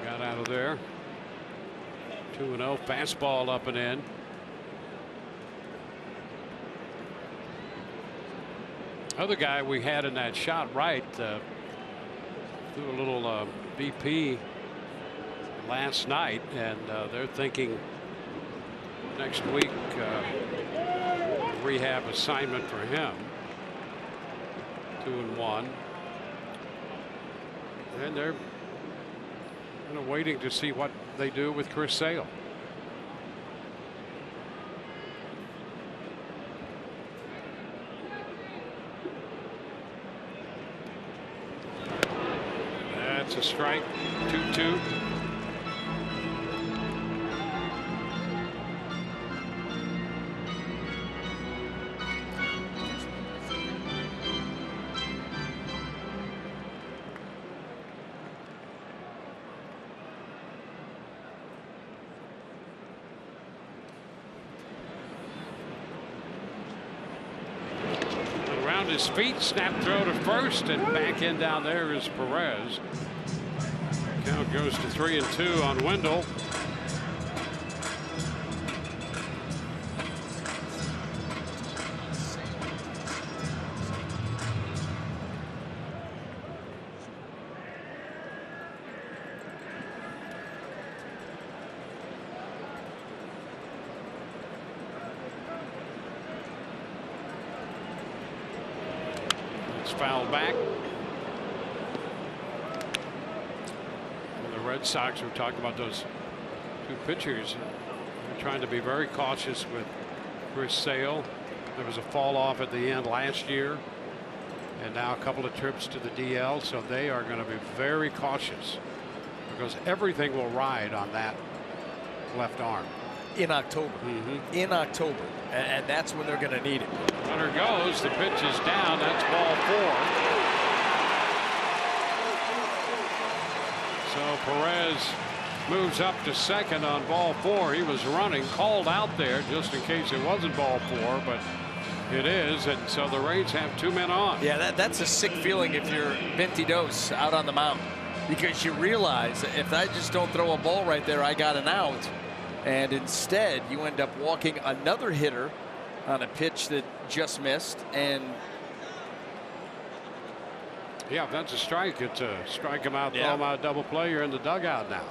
Got out of there. 2-0. Fastball up and in. Other guy we had in that shot right threw a little BP last night, and they're thinking next week rehab assignment for him. 2-1. And they're kind of waiting to see what they do with Chris Sale. That's a strike. 2-2. Around his feet, snap throw to first, and back in down there is Perez. Count goes to 3-2 on Wendell. Foul back. And the Red Sox were talking about those two pitchers. They're trying to be very cautious with Chris Sale. There was a fall off at the end last year, and now a couple of trips to the DL, so they are going to be very cautious because everything will ride on that left arm. In October. In October. And that's when they're going to need it. Runner goes. The pitch is down. That's ball 4. So Perez moves up to second on ball 4. He was running, called out there just in case it wasn't ball 4, but it is. And so the Rays have 2 men on. Yeah, that's a sick feeling if you're Ventidos out on the mound, because you realize if I just don't throw a ball right there, I got an out. And instead, you end up walking another hitter on a pitch that just missed. And yeah, if that's a strike, it's a strike him out, throw him out, double play. You're in the dugout now.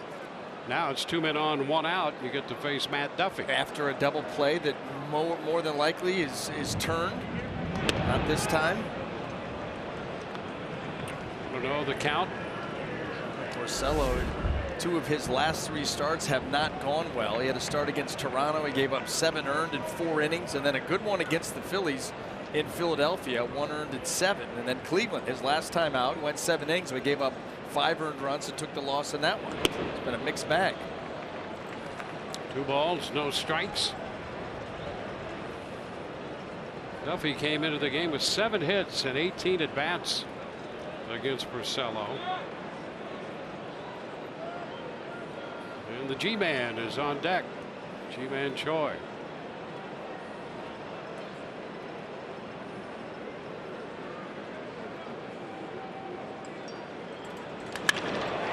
Now it's 2 men on, 1 out. You get to face Matt Duffy after a double play that more than likely is turned. Not this time. I don't know the count. Porcello, 2 of his last 3 starts have not gone well. He had a start against Toronto. He gave up 7 earned in 4 innings, and then a good one against the Phillies in Philadelphia, 1 earned in 7. And then Cleveland, his last time out, went 7 innings, but gave up 5 earned runs and took the loss in that one. It's been a mixed bag. 2 balls, no strikes. Duffy came into the game with 7 hits and 18 at bats against Porcello. And the G-Man is on deck. G-Man Choi.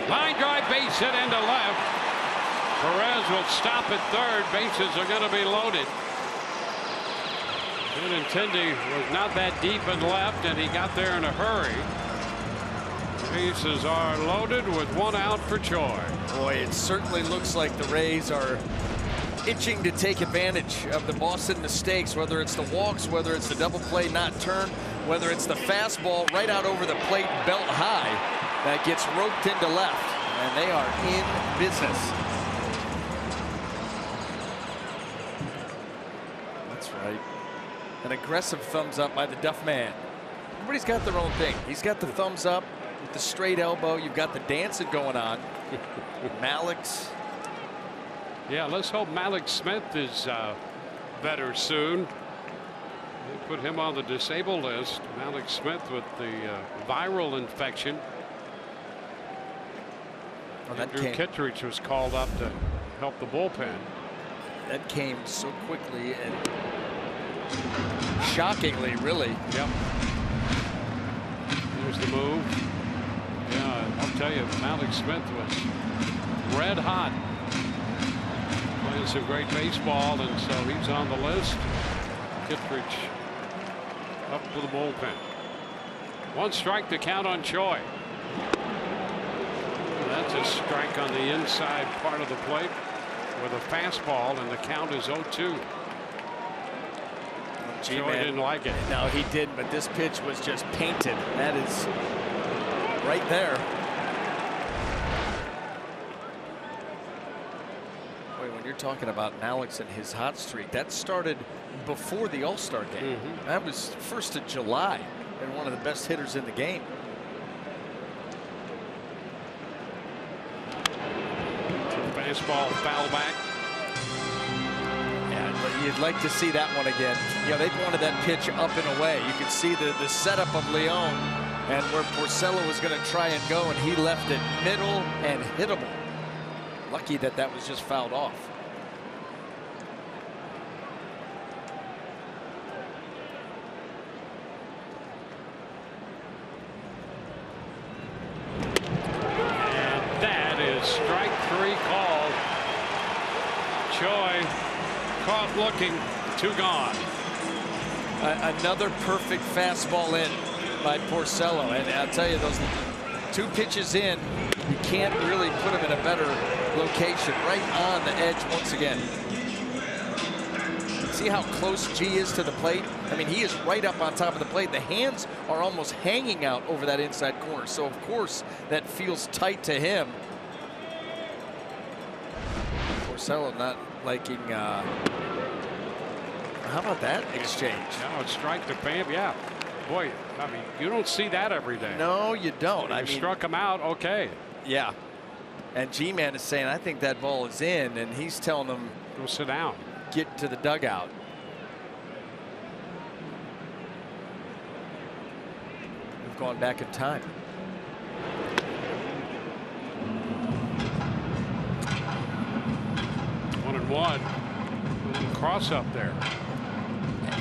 Line drive, base hit into left. Perez will stop at third. Bases are going to be loaded. Benintendi was not that deep in left, and he got there in a hurry. Bases are loaded with 1 out for Choi. Boy, it certainly looks like the Rays are itching to take advantage of the Boston mistakes, whether it's the walks, whether it's the double play not turned, whether it's the fastball right out over the plate belt high that gets roped into left, and they are in business. That's right. An aggressive thumbs up by the Duff man. Everybody's got their own thing. He's got the thumbs up with the straight elbow. You've got the dancing going on. Malik's. Yeah, let's hope Malik Smith is better soon. They put him on the disabled list. Malik Smith with the viral infection. Well, Andrew Kittredge was called up to help the bullpen. That came so quickly and shockingly, really. Yep. Here's the move. Yeah, I'll tell you, Malik Smith was red hot. Playing some great baseball, and so he's on the list. Kittredge up to the bullpen. 1 strike to count on Choi. That's a strike on the inside part of the plate with a fastball, and the count is 0-2. Choi didn't like it. No, he didn't, but this pitch was just painted. That is right there. Boy, when you're talking about Alex and his hot streak, that started before the All-Star game. That was 1st of July, and one of the best hitters in the game. Fastball foul back. Yeah, you'd like to see that one again. You know, they wanted that pitch up and away. You could see the setup of Leon and where Porcello was going to try and go, and he left it middle and hittable. Lucky that that was just fouled off. And that is strike 3 called. Choi caught looking, 2 gone. Another perfect fastball in by Porcello, and I'll tell you, those 2 pitches in, you can't really put him in a better location, right on the edge once again. See how close G is to the plate? I mean, he is right up on top of the plate. The hands are almost hanging out over that inside corner, so of course that feels tight to him. Porcello not liking, how about that exchange? Now it's strike to Bam, yeah. Boy, I mean, you don't see that every day. No, you don't. I mean, struck him out, okay. Yeah. And G-Man is saying, I think that ball is in, and he's telling him, go sit down. Get to the dugout. We've gone back in time. One and one. Cross up there.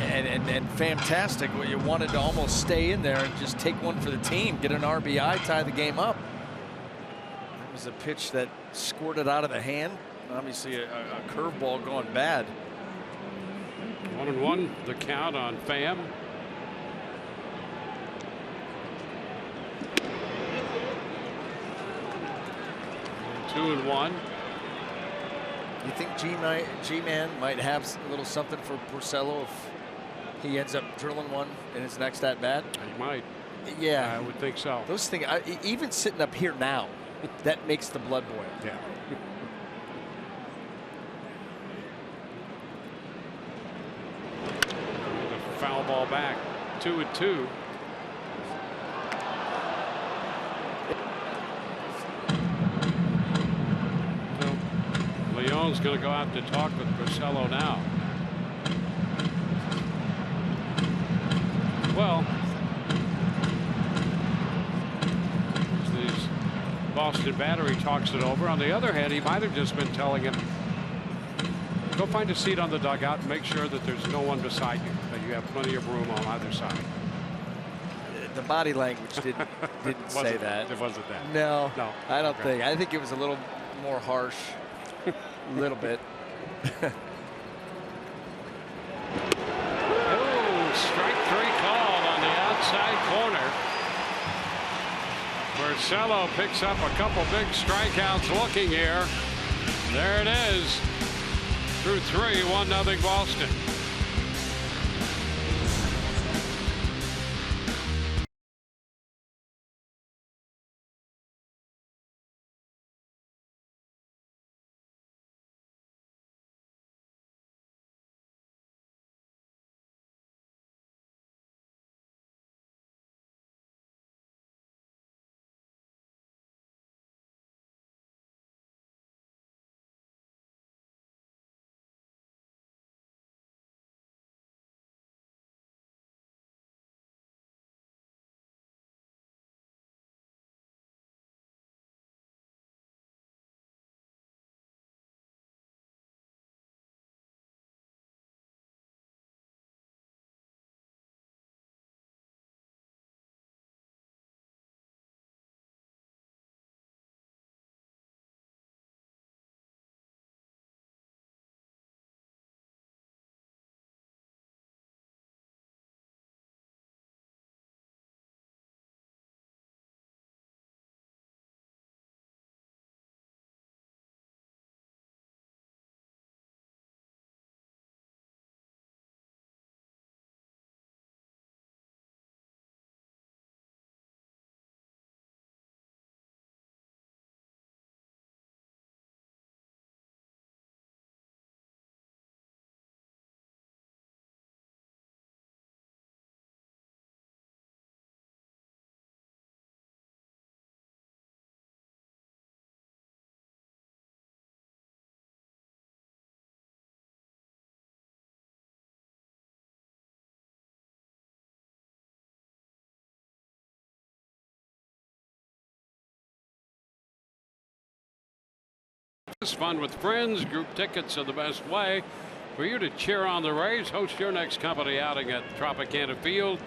And fantastic. Well, you wanted to almost stay in there and just take one for the team, get an RBI, tie the game up. That was a pitch that squirted out of the hand. Obviously a curveball going bad. 1 and 1 the count on Pham. And 2 and 1. You think G-Man might have a little something for Porcello if he ends up drilling one in his next at bat? He might. Yeah, I would think so. Those things, even sitting up here now, that makes the blood boil. Yeah. The foul ball back. 2 and 2. Leon's going to go out to talk with Porcello now. Well, these Boston Battery talks it over. On the other hand, he might have just been telling him, go find a seat on the dugout and make sure that there's no one beside you, that you have plenty of room on either side. The body language didn't say that. It wasn't that. No, no, I don't think. I think it was a little more harsh. A little bit. Oh, strike 3 called on the outside corner. Porcello picks up a couple big strikeouts looking here. There it is. Through 3, 1-0 Boston. It's fun with friends. Group tickets are the best way for you to cheer on the Rays. Host your next company outing at Tropicana Field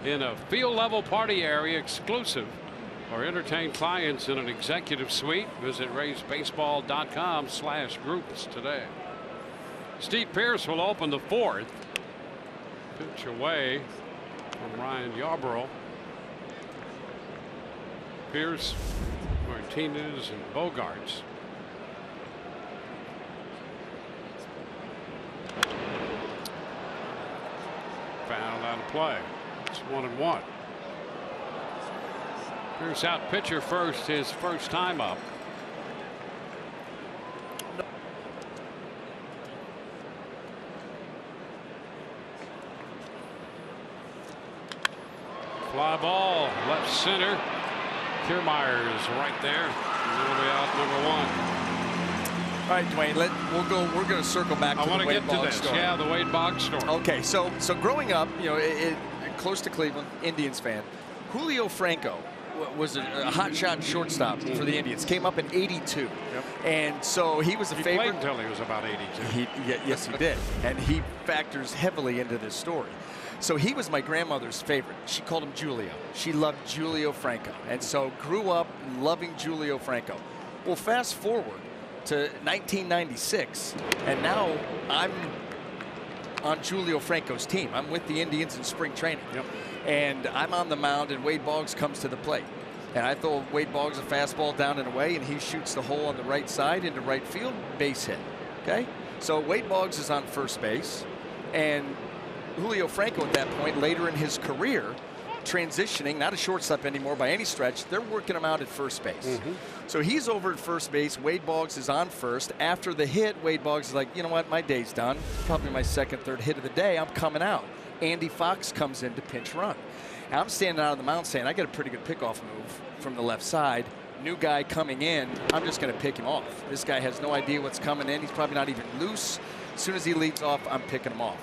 in a field level party area exclusive, or entertain clients in an executive suite. Visit raysbaseball.com/groups today. Steve Pearce will open the fourth. Pitch away from Ryan Yarbrough. Pearce, Martinez, and Bogaerts. Foul out of play. It's 1-1. Pearce out pitcher first, his first time up. Fly ball, left center. Kiermaier's right there. He'll be out number 1. All right, Dwayne, we're going to circle back to the Wade Boggs story. I want to get to this. Story. Yeah, the Wade Boggs story. Okay, so growing up, you know, close to Cleveland, Indians fan, Julio Franco was a hot-shot shortstop for the Indians. Came up in '82, and so he was a favorite. He played until he was about 82. Yes, he did, and he factors heavily into this story. So he was my grandmother's favorite. She called him Julio. She loved Julio Franco, and so grew up loving Julio Franco. Well, fast forward to 1996, and now I'm on Julio Franco's team. I'm with the Indians in spring training. And I'm on the mound, and Wade Boggs comes to the plate. And I throw Wade Boggs a fastball down and away, and he shoots the hole on the right side into right field, base hit. Okay? So Wade Boggs is on first base, and Julio Franco at that point, later in his career, transitioning, not a shortstop anymore by any stretch, they're working him out at first base. So he's over at first base. Wade Boggs is on first. After the hit, Wade Boggs is like, you know what, my day's done. Probably my second, third hit of the day. I'm coming out. Andy Fox comes in to pinch run. And I'm standing out on the mound saying, I got a pretty good pickoff move from the left side. New guy coming in, I'm just going to pick him off. This guy has no idea what's coming in. He's probably not even loose. As soon as he leads off, I'm picking him off.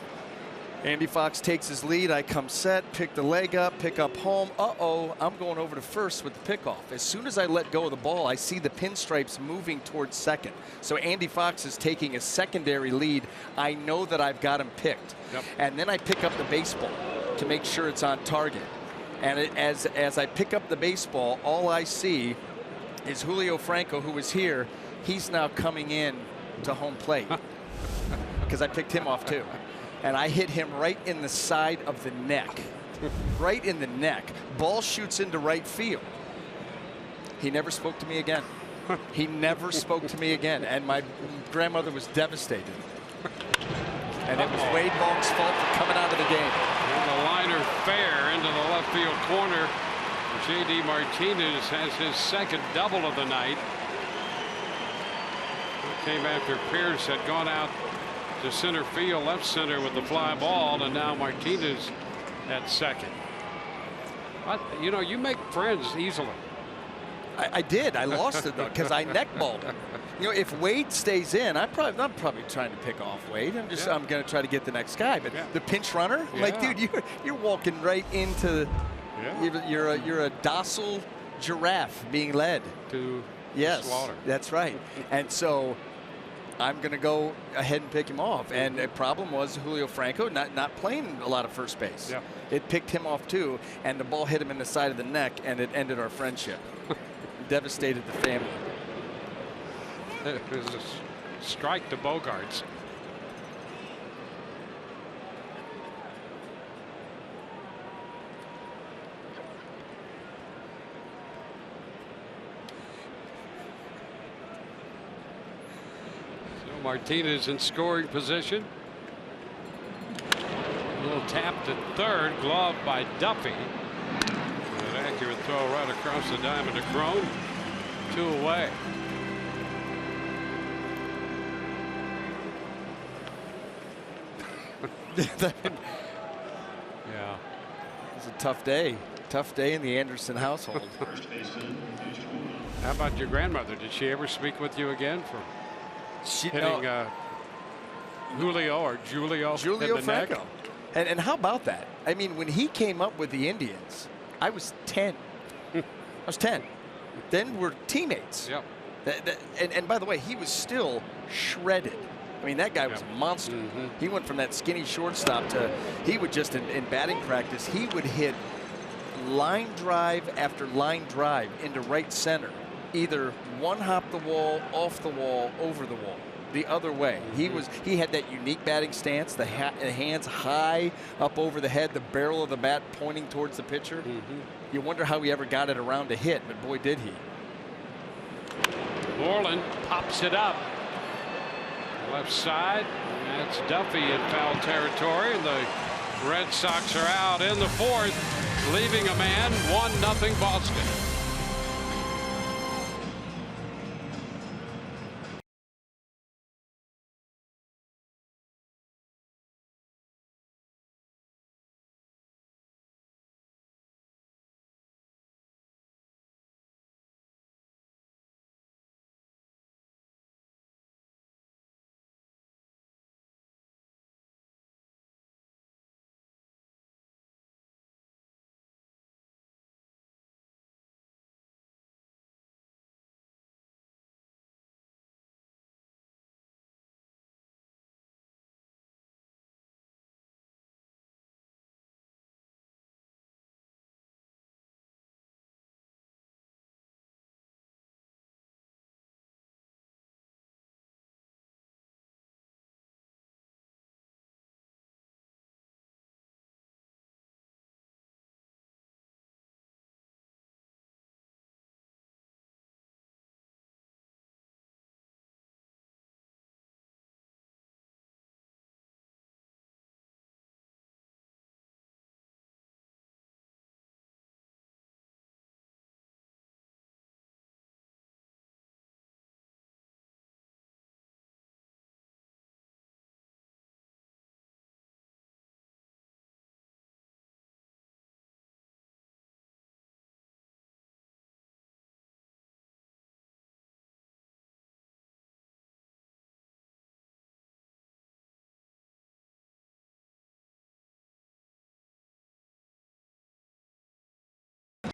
Andy Fox takes his lead. I come set, pick the leg up, pick up home. Uh-oh, I'm going over to first with the pickoff. As soon as I let go of the ball, I see the pinstripes moving towards second. So Andy Fox is taking a secondary lead. I know that I've got him picked. And then I pick up the baseball to make sure it's on target. And as I pick up the baseball, all I see is Julio Franco, who was here. He's now coming in to home plate because I picked him off too. And I hit him right in the side of the neck. Right in the neck. Ball shoots into right field. He never spoke to me again. He never spoke to me again. And my grandmother was devastated. And it was Wade Boggs' fault for coming out of the game. And the liner fair into the left field corner. J.D. Martinez has his second double of the night. It came after Pearce had gone out to center field, left center with the fly ball, and now Martinez at second. You know, you make friends easily. I did. I lost it though because I neckballed him. You know, if Wade stays in, I'm probably trying to pick off Wade. I'm going to try to get the next guy. But the pinch runner, like, dude, you're walking right into. You're a docile giraffe being led to slaughter. That's right. And so I'm going to go ahead and pick him off. And the problem was Julio Franco not playing a lot of first base. It picked him off too, and the ball hit him in the side of the neck, and it ended our friendship. Devastated the family. It was a strike to Bogaerts. Martinez in scoring position. A little tap to third, glove by Duffy. An accurate throw right across the diamond to Crone. 2 away. Yeah. It's a tough day. Tough day in the Anderson household. How about your grandmother? Did she ever speak with you again for hitting Julio or Julio in the Franco. neck? And how about that? I mean, when he came up with the Indians, I was 10. I was 10. Then we're teammates. And by the way, he was still shredded. I mean, that guy was a monster. He went from that skinny shortstop to, he would just, in batting practice, he would hit line drive after line drive into right center, either one hop the wall, off the wall, over the wall, the other way. He had that unique batting stance, the hands high up over the head, the barrel of the bat pointing towards the pitcher. You wonder how he ever got it around to hit, but boy, did he. Moreland pops it up. Left side. That's Duffy in foul territory. The Red Sox are out in the fourth, leaving a man. 1-0 Boston.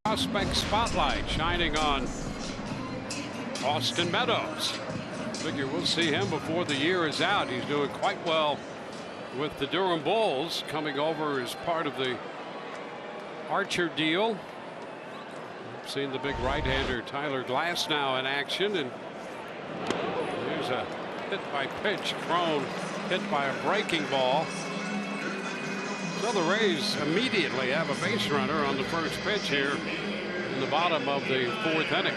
Prospect spotlight shining on Austin Meadows. Figure we'll see him before the year is out. He's doing quite well with the Durham Bulls, coming over as part of the Archer deal. I've seen the big right-hander Tyler Glass now in action, and there's a hit by pitch. Crone hit by a breaking ball. So the Rays immediately have a base runner on the first pitch here in the bottom of the fourth inning.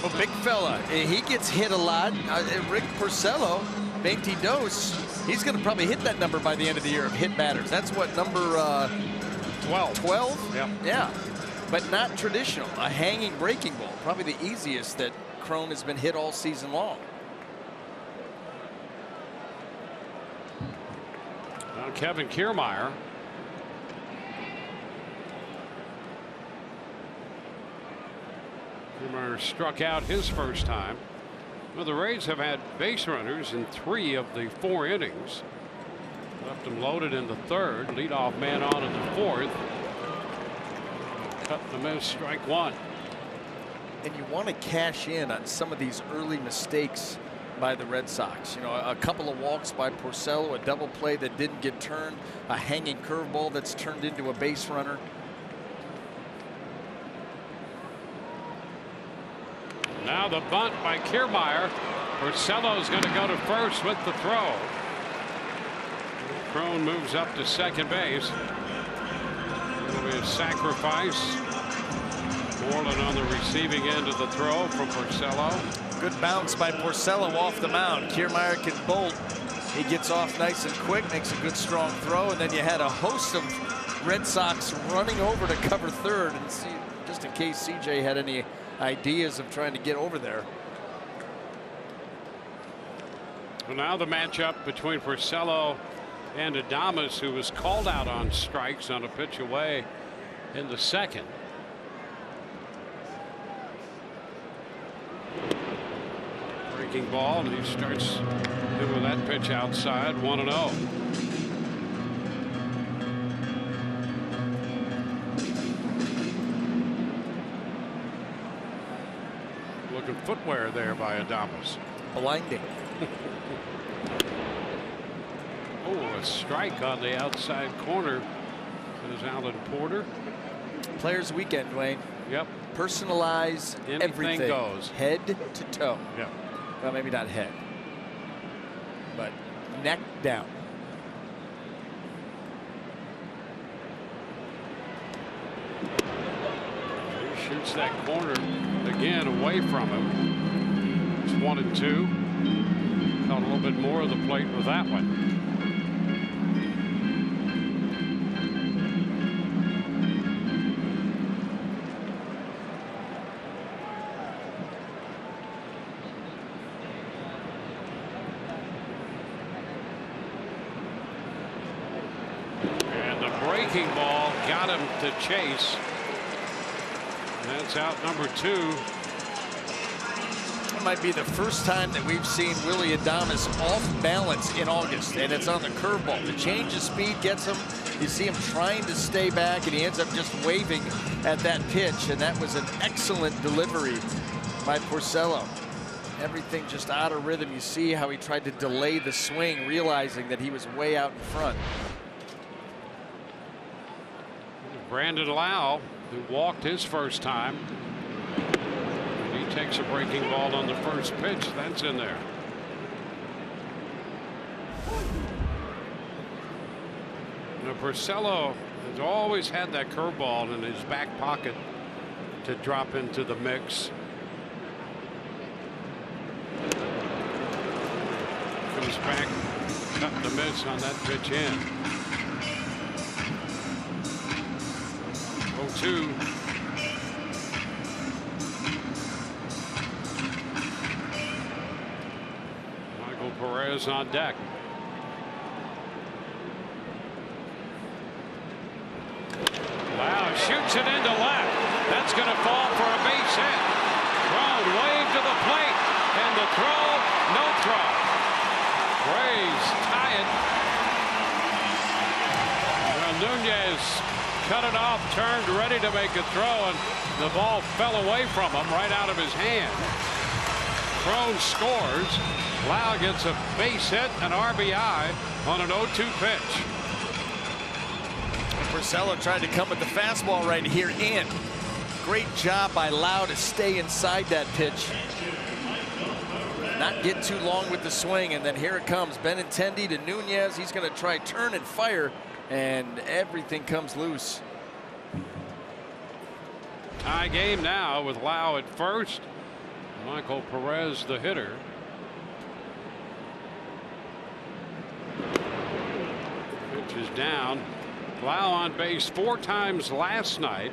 Well, big fella, he gets hit a lot. Rick Porcello, 22, he's going to probably hit that number by the end of the year of hit batters. That's what, number 12? 12? Yep. Yeah, but not traditional. A hanging breaking ball, probably the easiest that Crone has been hit all season long. Now Kevin Kiermaier. Kiermaier struck out his first time. Well, the Rays have had base runners in 3 of the 4 innings. Left them loaded in the third. Leadoff man on in the fourth. Cut and a miss, strike one. And you want to cash in on some of these early mistakes by the Red Sox. You know, a couple of walks by Porcello, a double play that didn't get turned, a hanging curveball that's turned into a base runner. Now the bunt by Kiermaier. Porcello's going to go to first with the throw. Crone moves up to second base. It'll be a sacrifice. Moreland on the receiving end of the throw from Porcello. Good bounce by Porcello off the mound. Kiermaier can bolt. He gets off nice and quick, makes a good strong throw, and then you had a host of Red Sox running over to cover third, and see, just in case CJ had any ideas of trying to get over there. Well, now the matchup between Porcello and Adames, who was called out on strikes on a pitch away in the second. Breaking ball, and he starts doing that pitch outside. 1-0. Looking footwear there by Adames. Blinding. Oh, a strike on the outside corner. Is Alan Porter. Players Weekend, Dwayne. Yep. Personalize Anything everything. goes. Head to toe. Yep. Well, maybe not head, but neck down. He shoots that corner again away from him. It's 1-2. Caught a little bit more of the plate with that one. Breaking ball got him to chase. That's out number 2. It might be the first time that we've seen Willy Adames off balance in August, and it's on the curveball. The change of speed gets him. You see him trying to stay back, and he ends up just waving at that pitch, and that was an excellent delivery by Porcello. Everything just out of rhythm. You see how he tried to delay the swing, realizing that he was way out in front. Brandon Lau, who walked his first time. And he takes a breaking ball on the first pitch. That's in there. Now, Porcello has always had that curveball in his back pocket to drop into the mix. Comes back, cutting the miss on that pitch in. 0-2. Michael Perez on deck. Wow, shoots it into left. That's going to fall for a base hit. Crone wave to the plate, and the throw, no throw. Rays tie it. Well, Nunez cut it off, turned ready to make a throw, and the ball fell away from him right out of his hand. Crone scores. Lau gets a base hit, an RBI on an 0-2 pitch. Porcello tried to come with the fastball right here in. Great job by Lau to stay inside that pitch. Not get too long with the swing, and then here it comes. Benintendi to Nunez. He's going to try turn and fire, and everything comes loose. Tie game now with Lau at first. Michael Perez the hitter. Pitch is down. Lau on base 4 times last night.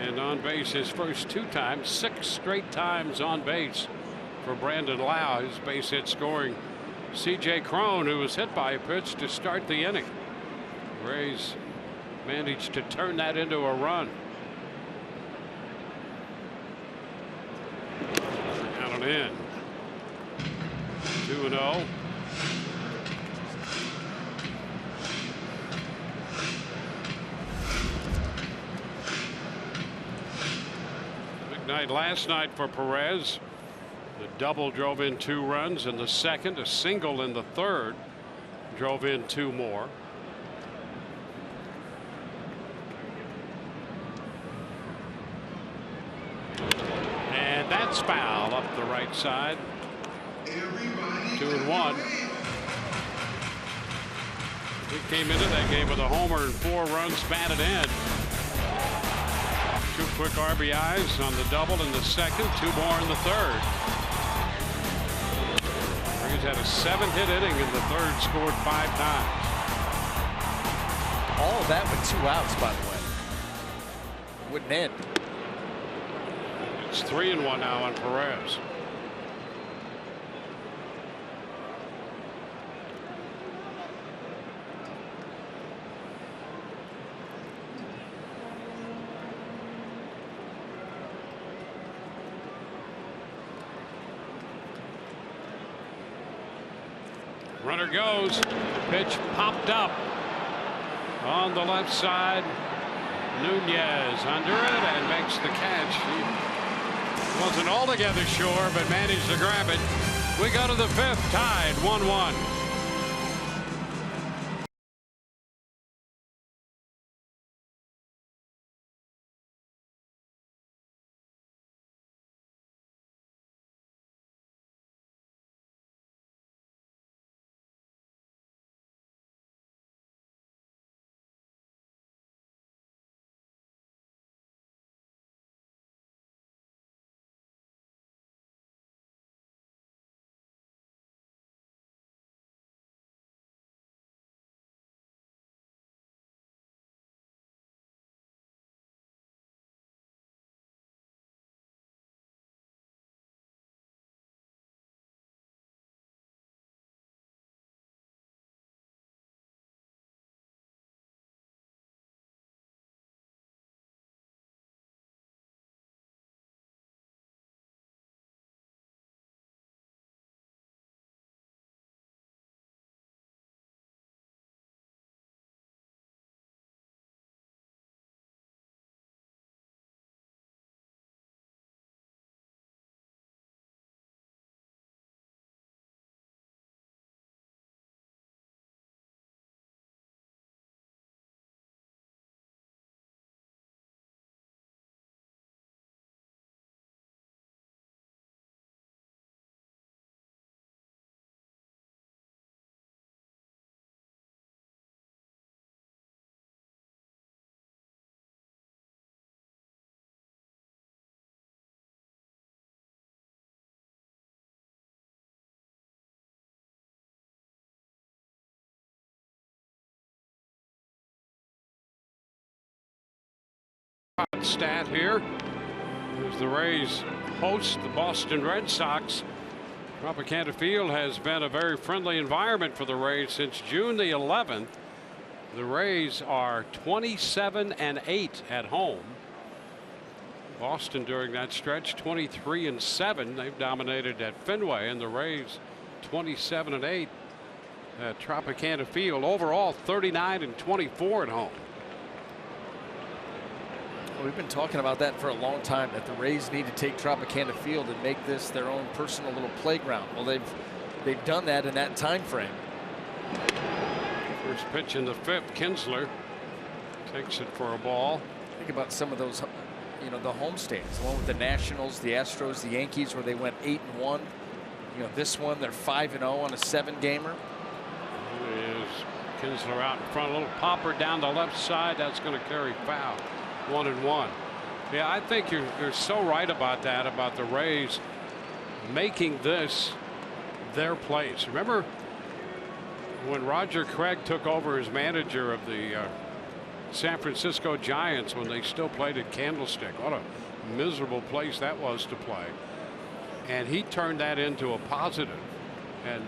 And on base his first 2 times. 6 straight times on base for Brandon Lau. His base hit scoring C.J. Crone, who was hit by a pitch to start the inning. Rays managed to turn that into a run. Out and in. 2-0. Big night last night for Perez. The double drove in 2 runs in the second. A single in the third drove in 2 more. And that's foul up the right side. 2-1. He came into that game with a homer and 4 runs batted in. 2 quick RBIs on the double in the second, 2 more in the third. He's had a 7-hit inning in the third, scored 5 times. All of that with 2 outs, by the way. Wouldn't end. It's 3-1 now on Perez. Runner goes. Pitch popped up on the left side. Nunez under it and makes makes the catch. He wasn't altogether sure, but managed to grab it. We go to the fifth, tied 1-1. Stat here as the Rays host the Boston Red Sox. Tropicana Field has been a very friendly environment for the Rays since June the 11th. The Rays are 27-8 at home. Boston during that stretch 23-7. They've dominated at Fenway, and the Rays 27-8 at Tropicana Field. Overall 39-24 at home. We've been talking about that for a long time, that the Rays need to take Tropicana Field and make this their own personal little playground. Well, they've done that in that time frame. First pitch in the fifth, Kinsler takes it for a ball. Think about some of those, you know, the homestands, the one with the Nationals, the Astros, the Yankees, where they went 8-1. You know, this one they're 5-0 on a 7-gamer. Is Kinsler out in front, a little popper down the left side. That's going to carry foul. 1-1. Yeah, I think you're so right about that, about the Rays making this their place. Remember when Roger Craig took over as manager of the San Francisco Giants, when they still played at Candlestick? What a miserable place that was to play. And he turned that into a positive and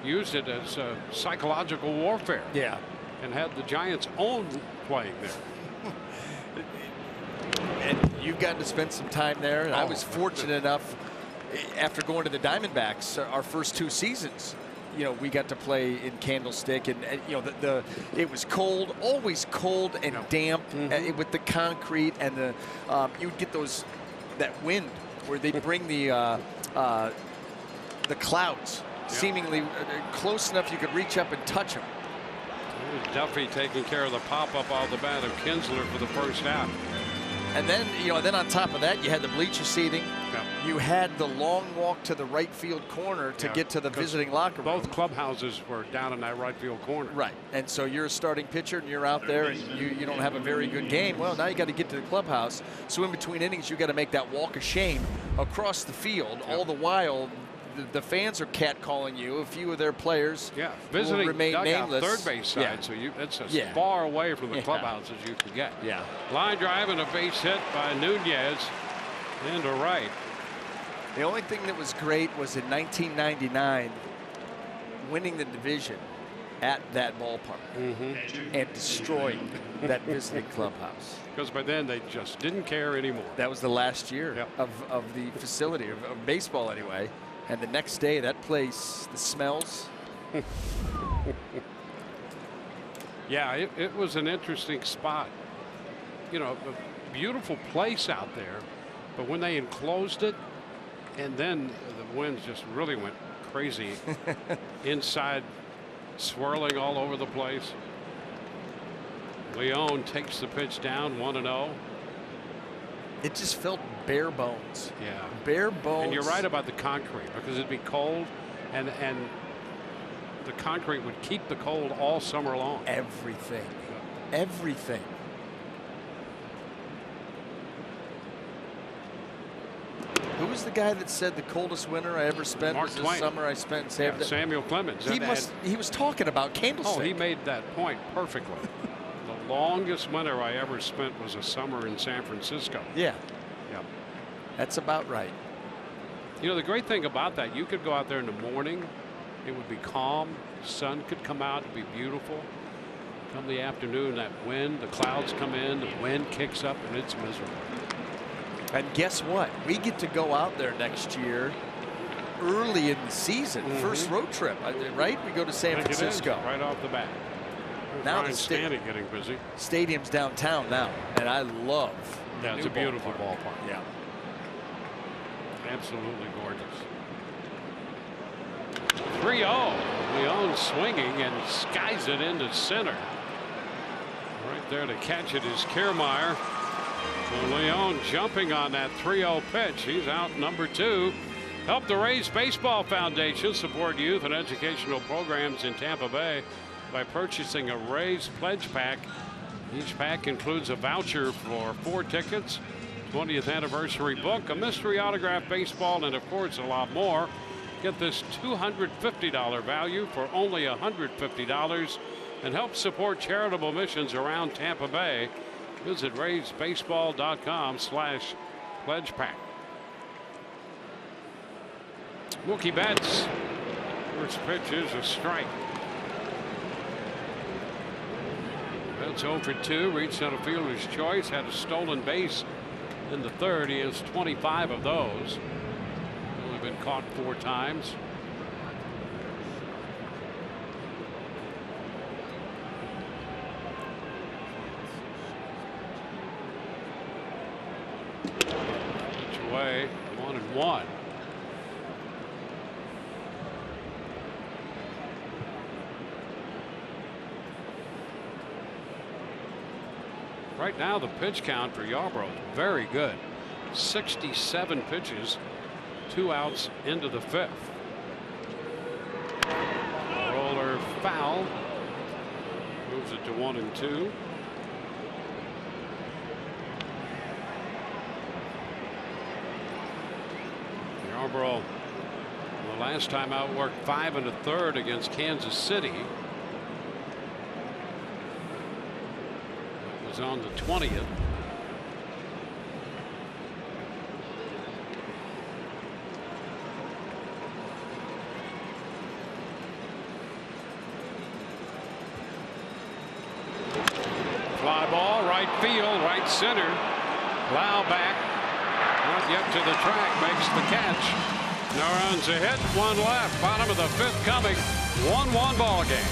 used it as psychological warfare. Yeah. And had the Giants own playing there. And you've gotten to spend some time there. And I was fortunate enough, after going to the Diamondbacks our first 2 seasons, you know, we got to play in Candlestick, and you know, it was cold, always cold and damp with the concrete, and the you'd get that wind where they bring the clouds seemingly close enough you could reach up and touch them. Duffy taking care of the pop-up off the bat of Kinsler for the first half. And then, you know, then on top of that, you had the bleacher seating. Yeah. You had the long walk to the right field corner to get to the visiting locker room. Both clubhouses were down in that right field corner. Right. And so you're a starting pitcher and you're out there and you don't have a very good game. Well, now you got to get to the clubhouse. So in between innings, you got to make that walk of shame across the field. All the while, the fans are catcalling you. A few of their players visiting will remain nameless. Third base side, so it's as far away from the clubhouse as you can get. Yeah. Line drive and a base hit by Nunez into right. The only thing that was great was in 1999, winning the division at that ballpark and destroying that visiting clubhouse. Because by then they just didn't care anymore. That was the last year of the facility, of baseball anyway. And the next day, that place, the smells. Yeah, it was an interesting spot. You know, beautiful place out there, but when they enclosed it, and then the winds just really went crazy inside, swirling all over the place. Leon takes the pitch down, 1-0. It just felt bare bones. Yeah, bare bones. And you're right about the concrete, because it'd be cold, and the concrete would keep the cold all summer long. Everything. Everything. Who was the guy that said the coldest winter I ever spent Mark was the Twain. summer I spent in San Francisco? Samuel Clemens. He was talking about candlestick. Oh, he made that point perfectly. The longest winter I ever spent was a summer in San Francisco. Yeah. Yeah. That's about right. You know, the great thing about that, you could go out there in the morning, it would be calm, the sun could come out, it'd be beautiful. Come the afternoon, that wind, the clouds come in, the wind kicks up, and it's miserable. And guess what? We get to go out there next year early in the season. First road trip, right? We go to San Francisco. Right off the bat. Now Ryan Stanley getting busy. Stadium's downtown now, and I love the Yeah, it's new a beautiful ballpark. ballpark. Yeah. Absolutely gorgeous. 3-0. Leon swinging and skies it into center. Right there to catch it is Kiermaier. So Leon jumping on that 3-0 pitch. He's out number 2. Help the Rays Baseball Foundation support youth and educational programs in Tampa Bay by purchasing a Rays pledge pack. Each pack includes a voucher for 4 tickets, 20th anniversary book, a mystery autographed baseball, and of course a lot more. Get this $250 value for only $150 and help support charitable missions around Tampa Bay. Visit raysbaseball.com/pledgepack. Mookie Betts. First pitch is a strike. Betts 0 for 2, reached out a fielder's choice, had a stolen base in the third. He has 25 of those. Only been caught 4 times. Pitch away, 1-1. Right now, the pitch count for Yarbrough is very good. 67 pitches, 2 outs into the 5th. Roller foul. Moves it to 1-2. Yarbrough, the last time out, worked 5 1/3 against Kansas City. Was on the 20th. Fly ball, right field, right center. Lau back. Not yet to the track, makes the catch. No runs, a hit, 1 left. Bottom of the 5th coming. 1-1 ball game.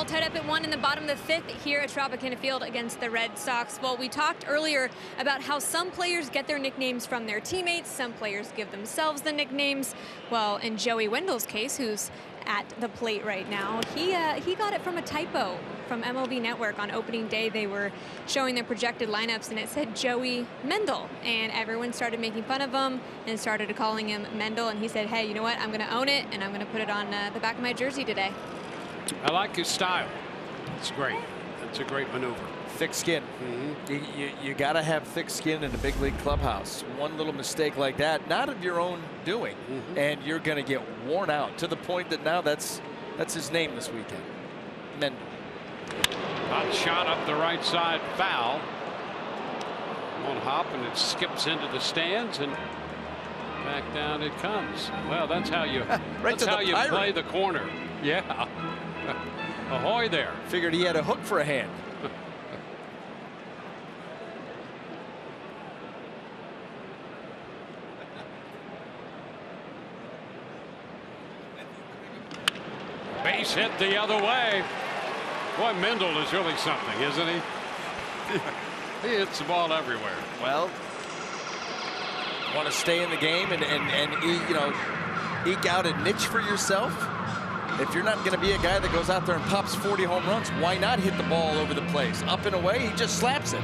all tied up at 1 in the bottom of the 5th here at Tropicana Field against the Red Sox. Well, we talked earlier about how some players get their nicknames from their teammates, some players give themselves the nicknames. Well, in Joey Wendell's case, who's at the plate right now, he got it from a typo from MLB Network. On opening day, they were showing their projected lineups, and it said Joey Mendel, and everyone started making fun of him and started calling him Mendel, and he said, hey, you know what, I'm going to own it, and I'm going to put it on the back of my jersey today. I like his style. It's great. It's a great maneuver. Thick skin. You got to have thick skin in a big league clubhouse. One little mistake like that, not of your own doing, and you're going to get worn out to the point that now that's his name this weekend. Mendel. Hot shot up the right side, foul. One hop and it skips into the stands and back down it comes. Well, that's how you play the corner. Yeah. Ahoy there. Figured he had a hook for a hand. Base hit the other way. Boy, Mendel is really something, isn't he? He hits the ball everywhere. Well, want to stay in the game and eke out a niche for yourself. If you're not going to be a guy that goes out there and pops 40 home runs, why not hit the ball all over the place? Up and away, he just slaps it.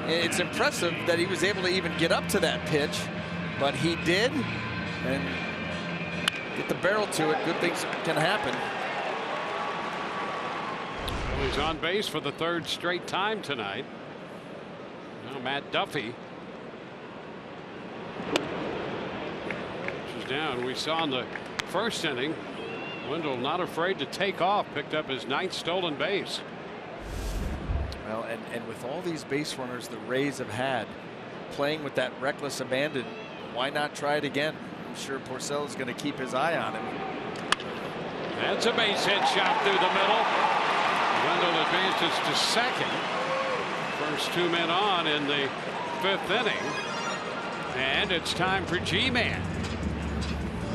It's impressive that he was able to even get up to that pitch, but he did, and get the barrel to it. Good things can happen. Well, he's on base for the 3rd straight time tonight. Now Matt Duffy. She's down. We saw in the 1st inning, Wendell not afraid to take off, picked up his 9th stolen base. Well, and with all these base runners the Rays have had, playing with that reckless abandon, why not try it again? I'm sure Porcello's going to keep his eye on him. That's a base hit shot through the middle. Wendell advances to 2nd. First 2 men on in the 5th inning. And it's time for G-Man.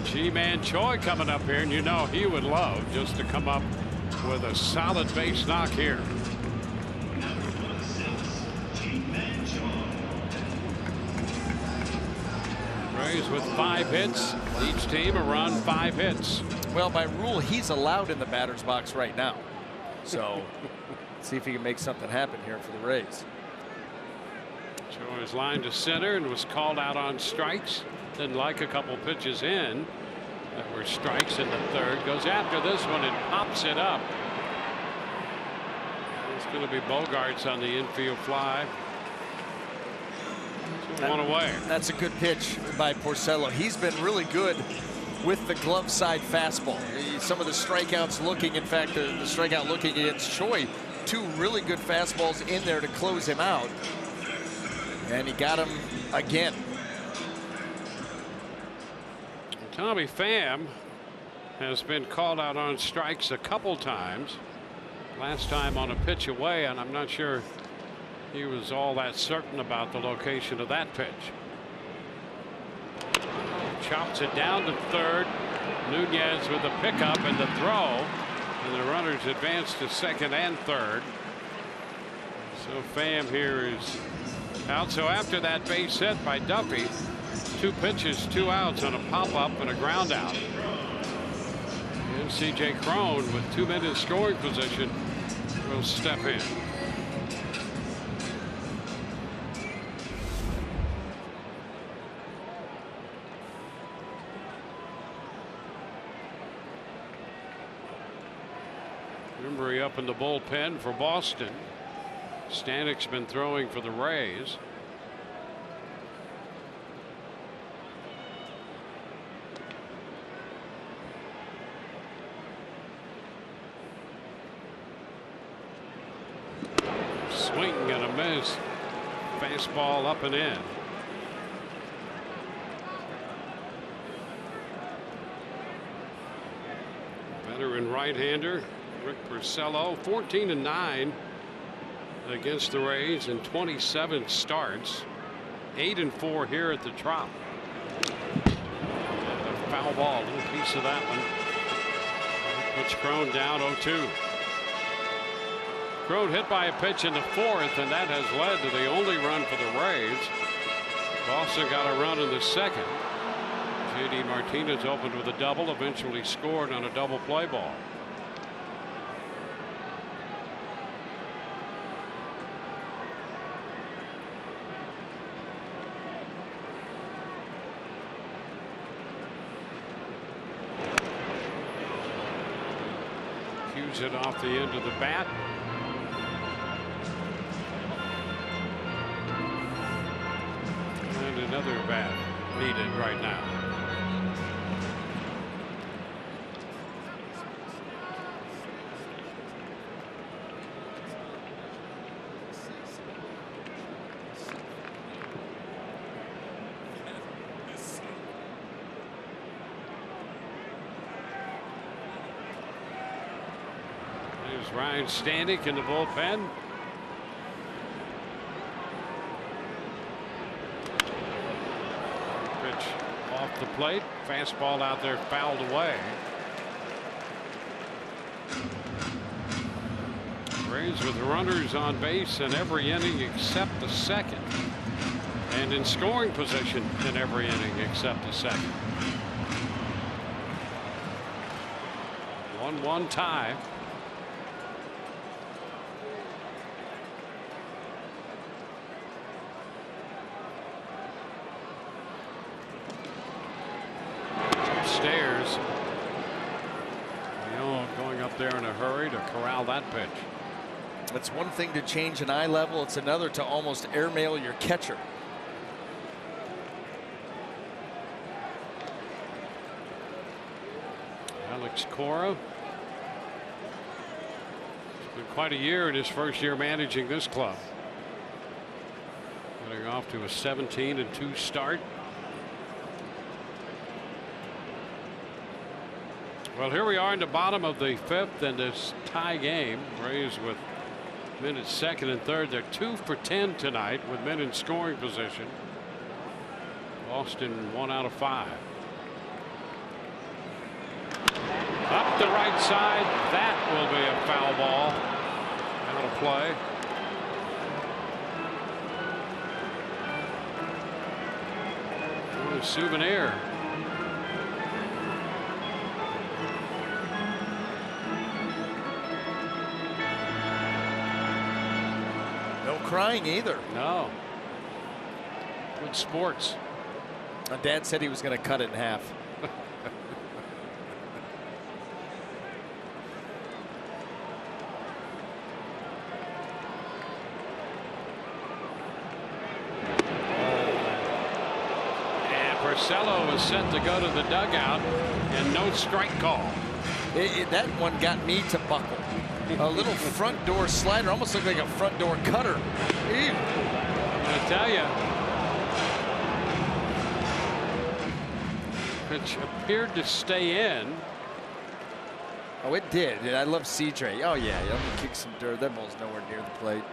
G-Man Choi coming up here, and you know he would love just to come up with a solid base knock here. Rays with 5 hits. Each team around 5 hits. Well, by rule, he's allowed in the batter's box right now. So, see if he can make something happen here for the Rays. Choi's line to center and was called out on strikes. Didn't like a couple pitches in that were strikes in the 3rd. Goes after this one and pops it up. It's going to be Bogarts on the infield fly. 1 away. That's a good pitch by Porcello. He's been really good with the glove side fastball. Some of the strikeouts looking, in fact, the strikeout looking against Choi, 2 really good fastballs in there to close him out. And he got him again. Tommy Pham has been called out on strikes a couple times. Last time on a pitch away, and I'm not sure he was all that certain about the location of that pitch. Chops it down to 3rd. Nunez with a pickup and the throw, and the runners advance to 2nd and 3rd. So Pham here is out. So after that base hit by Duffy, 2 pitches, 2 outs on a pop-up and a ground out. And C.J. Cron with 2 men in scoring position will step in. Embry up in the bullpen for Boston. Stanek's been throwing for the Rays. Swing and a miss. Fastball up and in. Veteran right-hander Rick Porcello, 14-9 against the Rays in 27 starts. 8-4 here at the Trop. A foul ball, a little piece of that one. Puts Crone down 0-2. Crone hit by a pitch in the fourth, and that has led to the only run for the Rays. Boston got a run in the second. J.D. Martinez opened with a double, eventually scored on a double play ball. Cues it off the end of the bat. And another bat needed right now. There's Ryan Stanek in the bullpen. Pitch off the plate. Fastball out there fouled away. Rays with runners on base in every inning except the second. And in scoring position in every inning except the second. 1-1 tie. Upstairs. Leon going up there in a hurry to corral that pitch. It's one thing to change an eye level. It's another to almost airmail your catcher. Alex Cora. It's been quite a year in his first year managing this club. Getting off to a 17-2 start. Well, here we are in the bottom of the fifth in this tie game. Rays with men at second and third. They're 2 for 10 tonight with men in scoring position. Boston 1 out of 5. Up the right side. That will be a foul ball. Out of play. A souvenir. No crying either. No. Good sports. Dad said he was going to cut it in half. Porcello is set to go to the dugout, and no strike call. That one got me to buckle. A little front door slider, almost looked like a front door cutter. Ew. I tell you, pitch appeared to stay in. Oh, it did. I love CJ. Oh yeah, let me kick some dirt. That ball's nowhere near the plate.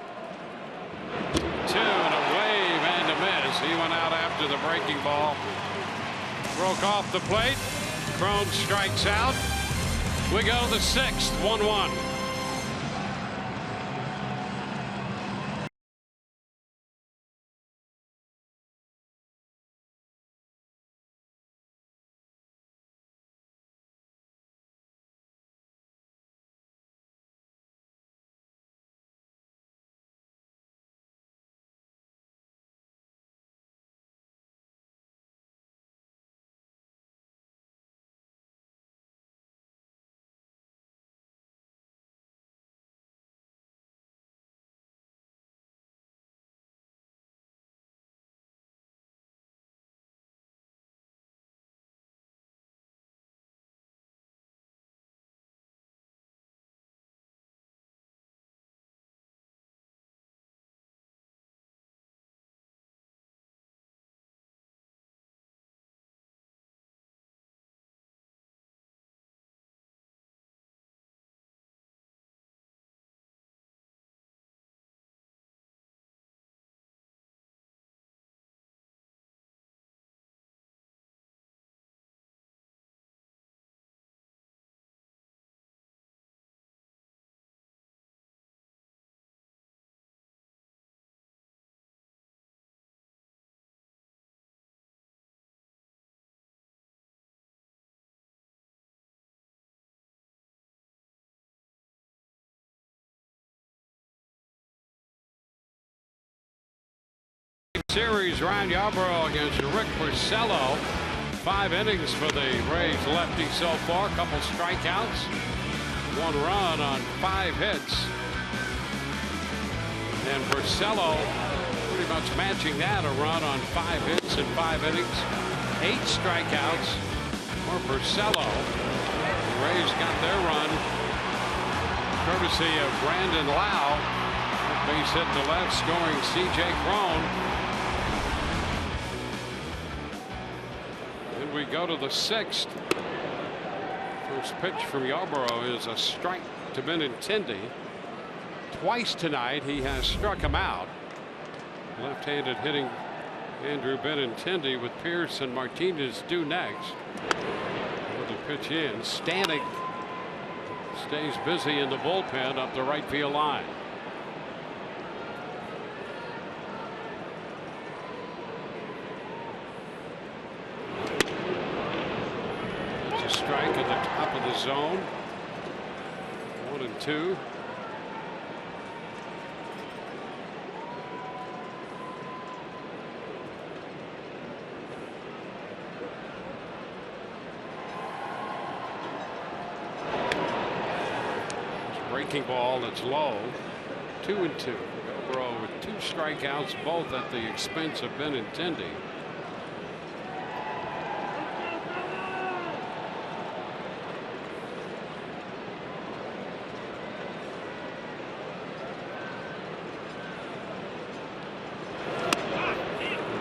2 and a wave and a miss. He went out after the breaking ball. Broke off the plate. Crone strikes out. We go to the 6th, 1-1. series. Ryan Yarbrough against Rick Porcello. 5 innings for the Rays lefty so far. Couple strikeouts. 1 run on 5 hits. And Porcello pretty much matching that. A run on 5 hits in 5 innings. 8 strikeouts for Porcello. The Rays got their run courtesy of Brandon Lau. Base hit to left, scoring C.J. Cron. Then we go to the 6th. First pitch from Yarbrough is a strike to Benintendi. Twice tonight he has struck him out. Left-handed hitting Andrew Benintendi with Pierce and Martinez due next. With the pitch in, Stanek stays busy in the bullpen up the right field line. It's a strike at the top of the zone. 1-2. Breaking ball that's low. 2-2. Yarbrough with 2 strikeouts, both at the expense of Benintendi.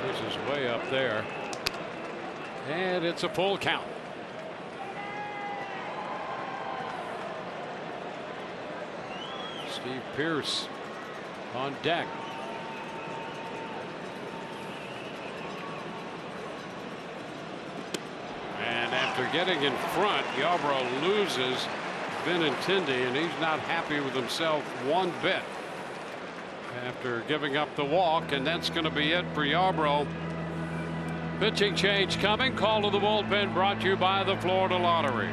This is way up there. And it's a full count. Steve Pierce on deck. And after getting in front, Yarbrough loses Benintendi, and he's not happy with himself one bit after giving up the walk, and that's going to be it for Yarbrough. Pitching change coming. Call to the bullpen brought to you by the Florida Lottery.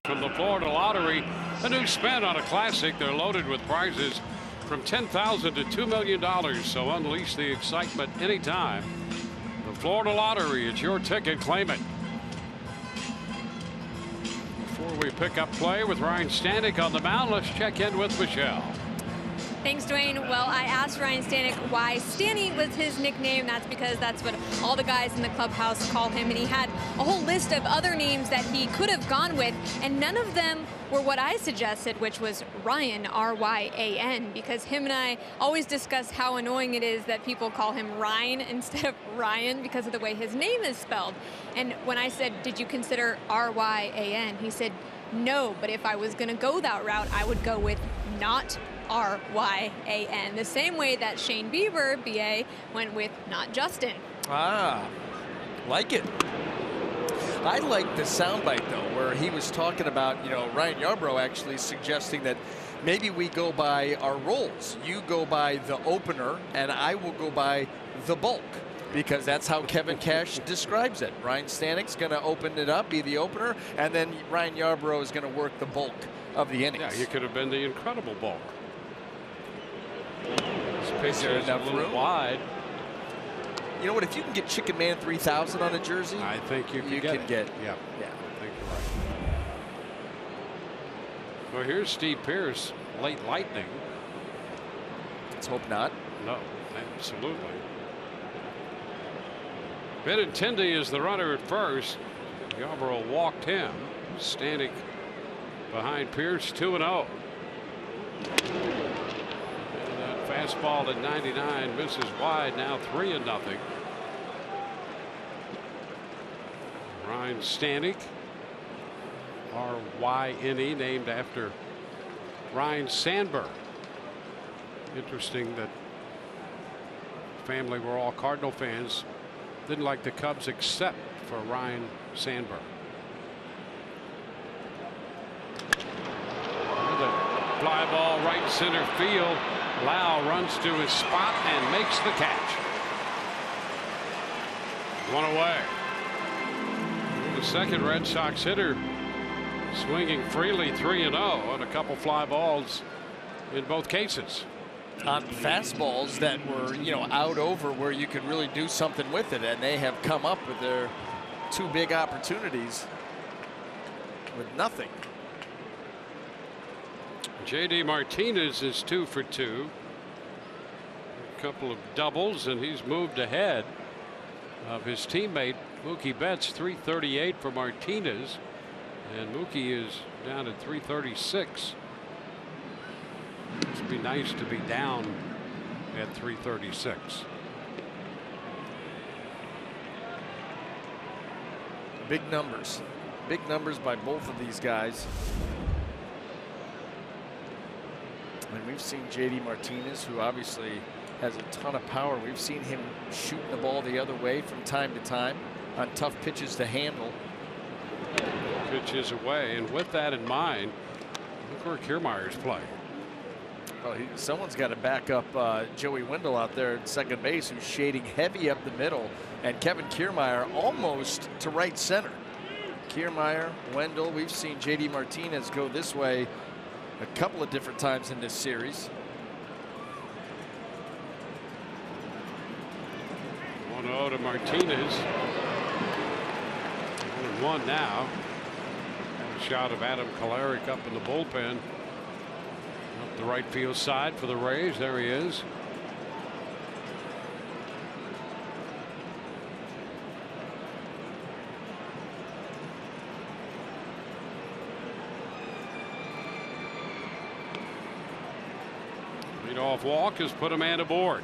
From the Florida Lottery, a new spin on a classic. They're loaded with prizes from $10,000 to $2 million. So unleash the excitement anytime. The Florida Lottery, it's your ticket. Claim it. Before we pick up play with Ryan Stanek on the mound, let's check in with Michelle. Thanks, Dwayne. Well, I asked Ryan Stanek why Stanny was his nickname. That's because that's what all the guys in the clubhouse call him. And he had a whole list of other names that he could have gone with, and none of them were what I suggested, which was Ryan, R-Y-A-N, because him and I always discuss how annoying it is that people call him Ryan instead of Ryan because of the way his name is spelled. And when I said, did you consider R-Y-A-N? He said, no, but if I was going to go that route, I would go with not R-Y-A-N, the same way that Shane Bieber, B-A, went with not Justin. Ah, like it. I like the soundbite, though, where he was talking about, Ryan Yarbrough actually suggesting that maybe we go by our roles. You go by the opener, and I will go by the bulk. because that's how Kevin Cash describes it. Ryan Stanek's going to open it up, be the opener, and then Ryan Yarbrough is going to work the bulk of the innings. Yeah, he could have been the incredible bulk. This pitch Is there is enough a little room? wide. You know what? If you can get Chicken Man 3000 on a jersey, I think you can you get can it. get. Yeah. Yeah. I think you're right. Well, here's Steve Pearce, late lightning. Let's hope not. No, absolutely. Benintendi is the runner at first. Yarbrough walked him. Stanek behind Pearce, 2-0. And that fastball at 99 misses wide. Now 3-0. Ryan Stanek, R-Y-N-E, named after Ryan Sandberg. Interesting that family were all Cardinal fans. Didn't like the Cubs except for Ryan Sandberg. The fly ball right center field. Lau runs to his spot and makes the catch. One away. The second Red Sox hitter swinging freely, 3-0 on a couple fly balls in both cases. On fastballs that were, out over where you could really do something with it, and they have come up with their two big opportunities with nothing. J.D. Martinez is 2 for 2. A couple of doubles, and he's moved ahead of his teammate Mookie Betts. 338 for Martinez, and Mookie is down at 336. It'd be nice to be down at 336. Big numbers by both of these guys. And we've seen J.D. Martinez, who obviously has a ton of power. We've seen him shooting the ball the other way from time to time on tough pitches to handle. Pitches away, and with that in mind, look where Kiermaier's playing. Well, someone's got to back up Joey Wendell out there at second base, who's shading heavy up the middle, and Kevin Kiermaier almost to right center. Kiermaier, Wendell, we've seen J.D. Martinez go this way a couple of different times in this series. 1-0 to Martinez. 1-1 now. A shot of Adam Kolarek up in the bullpen. Up the right field side for the Rays. There he is. Leadoff walk has put a man aboard.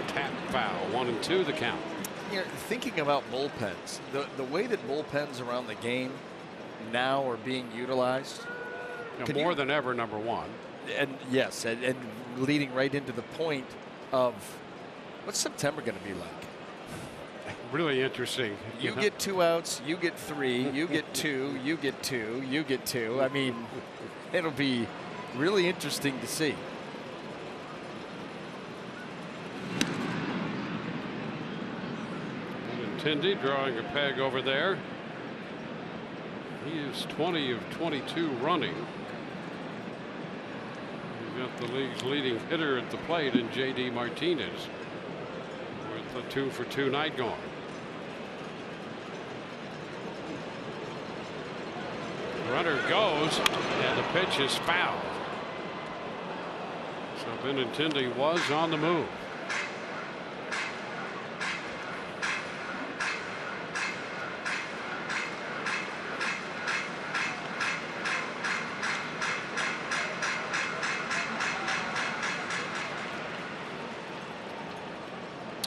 Tap foul. 1-2 the count. Thinking about bullpens, the way that bullpens around the game now are being utilized. More than ever, number one. And yes, and leading right into the point of what's September going to be like? Really interesting. You get 2 outs, you get 3, you get 2, you get 2, you get 2. I mean, it'll be really interesting to see. Benintendi drawing a peg over there. He is 20 of 22 running. He's got the league's leading hitter at the plate in J.D. Martinez with a 2 for 2 night going. Runner goes, and the pitch is fouled. So Benintendi was on the move.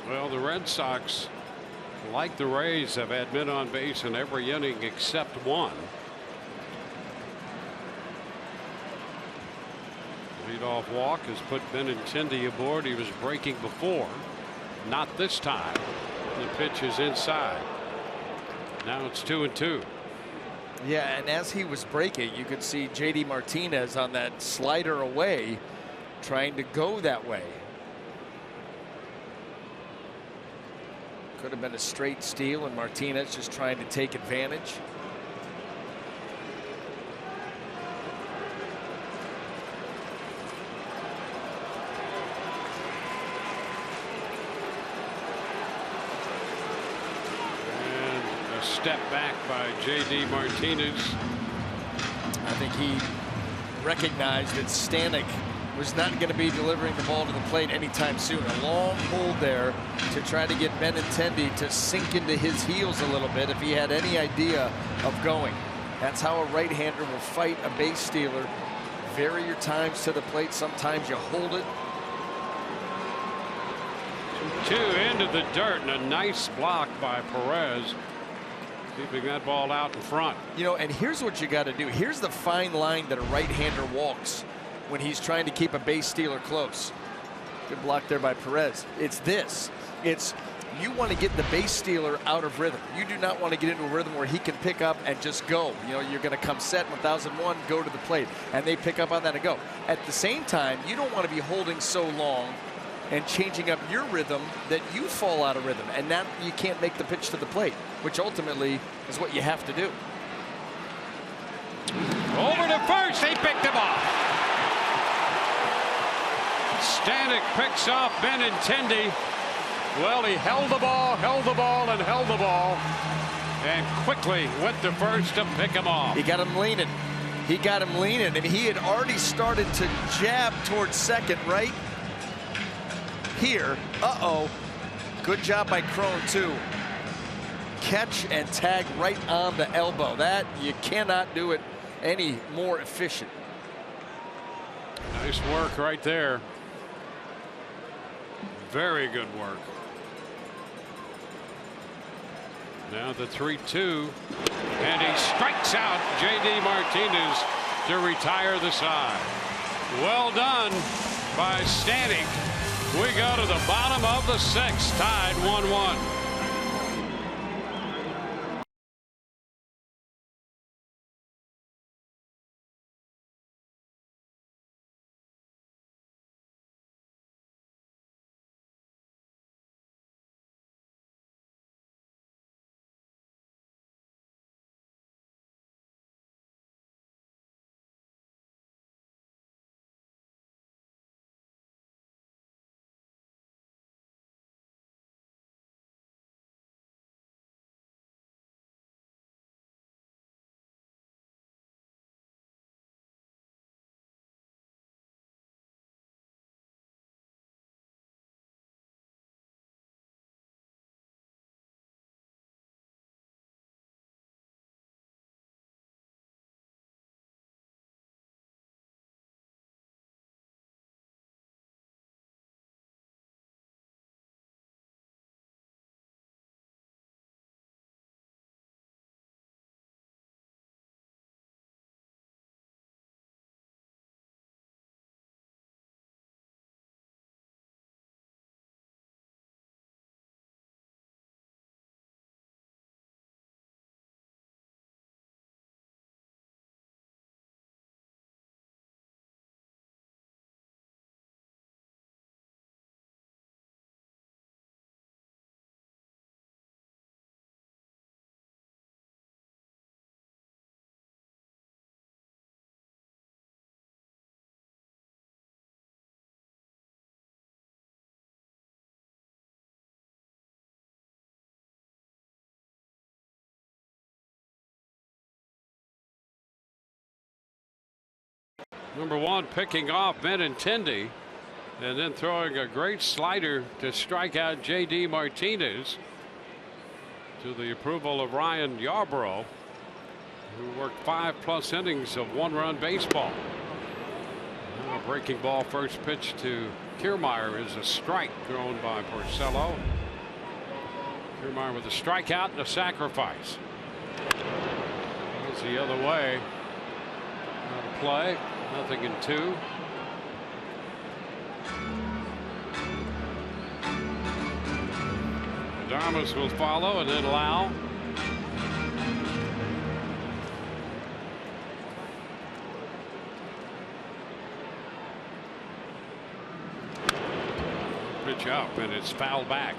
Well, the Red Sox, like the Rays, have had men on base in every inning except one. Leadoff walk has put Benintendi aboard. He was breaking before. Not this time. The pitch is inside. Now it's 2-2. Yeah, and as he was breaking, you could see J.D. Martinez on that slider away, trying to go that way. Could have been a straight steal, and Martinez just trying to take advantage. And a step back by J.D. Martinez. I think he recognized that Stanek was not going to be delivering the ball to the plate anytime soon. A long hold there to try to get Benintendi to sink into his heels a little bit if he had any idea of going. That's how a right-hander will fight a base stealer. Vary your times to the plate. Sometimes you hold it. 2 into the dirt, and a nice block by Perez, keeping that ball out in front. You know, and here's what you got to do. Here's the fine line that a right-hander walks when he's trying to keep a base stealer close. Good block there by Perez. It's this. It's you want to get the base stealer out of rhythm. You do not want to get into a rhythm where he can pick up and just go. You know, you're going to come set 1001, go to the plate, and they pick up on that and go. At the same time, you don't want to be holding so long and changing up your rhythm that you fall out of rhythm, and now you can't make the pitch to the plate, which ultimately is what you have to do. Over to first, they picked him off. Stanek picks off Benintendi. Well, he held the ball, and held the ball, and quickly went to first to pick him off. He got him leaning. He got him leaning. I mean, he had already started to jab towards second, right here. Uh-oh. Good job by Crone, too. Catch and tag right on the elbow. That, you cannot do it any more efficient. Nice work right there. Very good work. Now the 3-2, and he strikes out J.D. Martinez to retire the side. Well done by Stanek. We go to the bottom of the 6th, tied 1-1. Number 1 picking off Benintendi and then throwing a great slider to strike out J.D. Martinez, to the approval of Ryan Yarbrough, who worked 5+ innings of 1-run baseball. Now a breaking ball, first pitch to Kiermaier is a strike thrown by Porcello. Kiermaier with a strikeout and a sacrifice. It's the other way. Out of play. 0-2. Darmus will follow, and then Lau. Pitch up, and it's fouled back.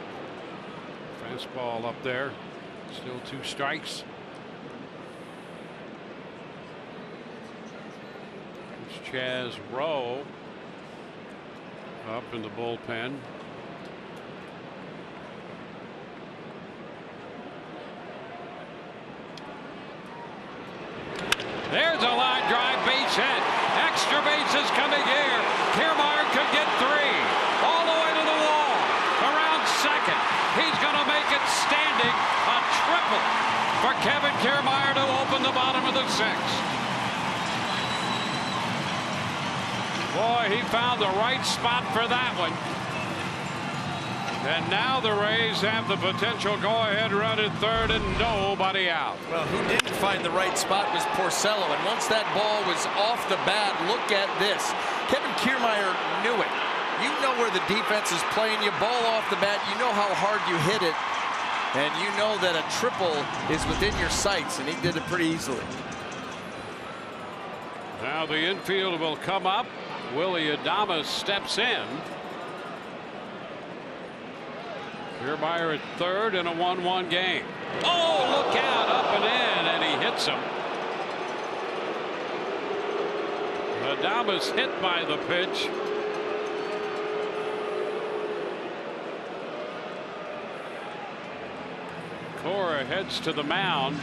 Fastball up there. Still 2 strikes. It's Chaz Rowe up in the bullpen. There's a line drive, base hit. Extra bases coming here. Kiermaier could get 3. All the way to the wall. Around second. He's going to make it standing. A triple for Kevin Kiermaier to open the bottom of the 6th. Boy, he found the right spot for that one. And now the Rays have the potential go-ahead run at 3rd and nobody out. Well, who didn't find the right spot was Porcello, and once that ball was off the bat, look at this. Kevin Kiermaier knew it. You know where the defense is playing you. Ball off the bat, you know how hard you hit it, and you know that a triple is within your sights, and he did it pretty easily. Now the infield will come up. Willie Adames steps in. Kiermaier at 3rd in a 1-1 game. Oh, look out, up and in, and he hits him. Adames hit by the pitch. Cora heads to the mound.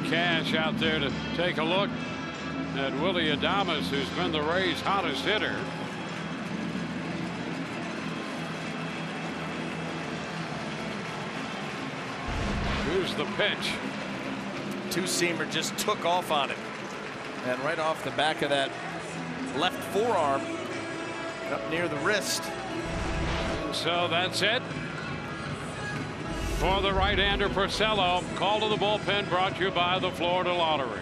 Cash out there to take a look at Willie Adames, who's been the Rays' hottest hitter. Here's the pitch. 2-seamer just took off on it, and right off the back of that left forearm up near the wrist. And so that's it for the right-hander Porcello. Call to the bullpen brought to you by the Florida Lottery.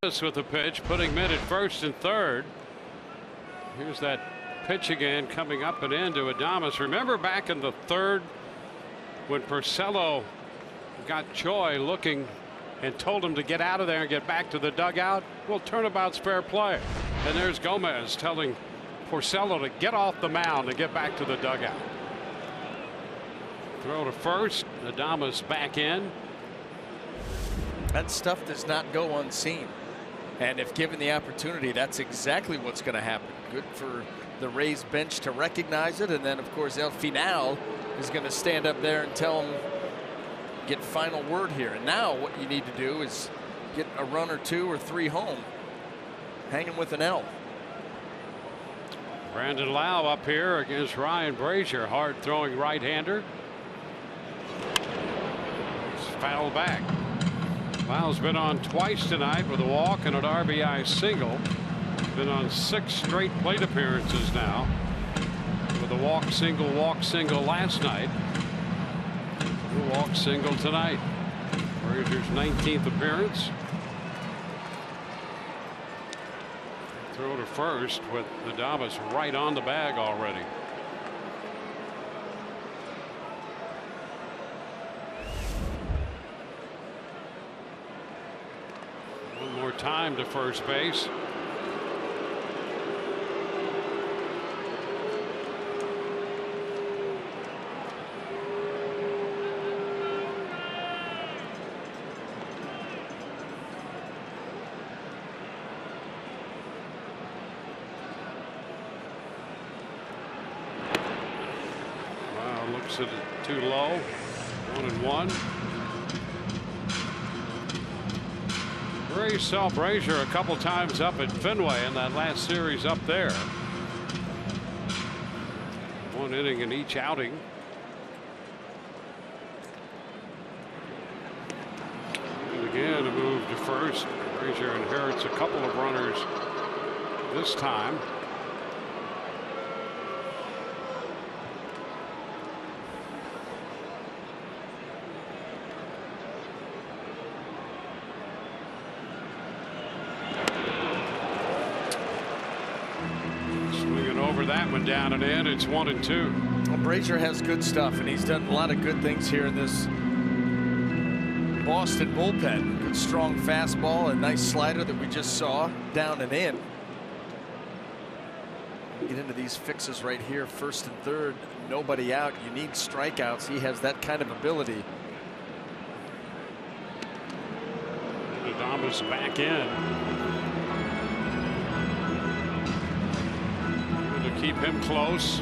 Thomas with the pitch, putting men at 1st and 3rd. Here's that pitch again, coming up and into Adames. Remember back in the 3rd when Porcello got Choi looking and told him to get out of there and get back to the dugout? Well, turnabout's fair play. And there's Gomez telling Porcello to get off the mound and get back to the dugout. Throw to 1st. Adames back in. That stuff does not go unseen, and if given the opportunity, that's exactly what's going to happen. Good for the Rays bench to recognize it, and then of course El Final is going to stand up there and tell him, get final word here. And now what you need to do is get a run or 2 or 3 home, hanging with an L. Brandon Lau up here against Ryan Brazier, hard throwing right-hander. Foul back. Lau's been on twice tonight with a walk and an RBI single. Been on 6 straight plate appearances now. the walk single last night. The walk single tonight. Frazier's 19th appearance. Throw to first with Adames right on the bag already. One more time to first base. Looks at it too low. 1-1. Rays saw Brazier a couple times up at Fenway in that last series up there. 1 inning in each outing. And again, a move to first. Brazier inherits a couple of runners this time. That one down and in. It's 1-2. Well, Brazier has good stuff, and he's done a lot of good things here in this Boston bullpen. Good strong fastball, a nice slider that we just saw down and in. Get into these fixes right here, first and third, nobody out. You need strikeouts. He has that kind of ability. Adames back in. Keep him close.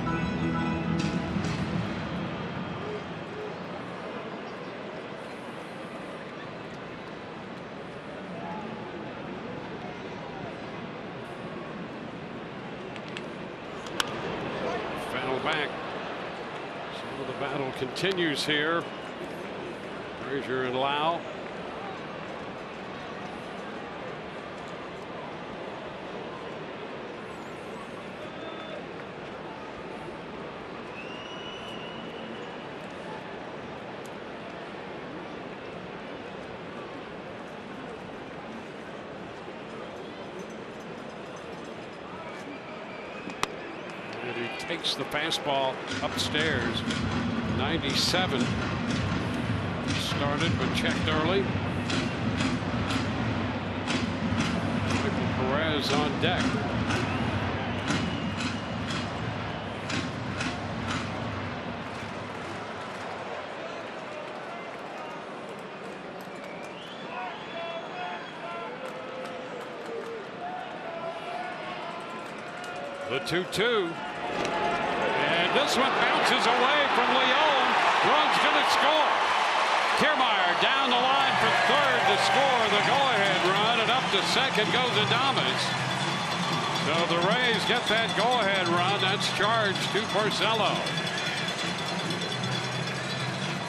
Foul back. So the battle continues here. Brazier and Lau. Takes the fastball upstairs. 97. Started but checked early. Michael Perez on deck. The 2-2. This one bounces away from Leon. Run's going to score. Kiermaier down the line for third to score the go-ahead run, and up to second goes Adames. So the Rays get that go-ahead run. That's charged to Porcello.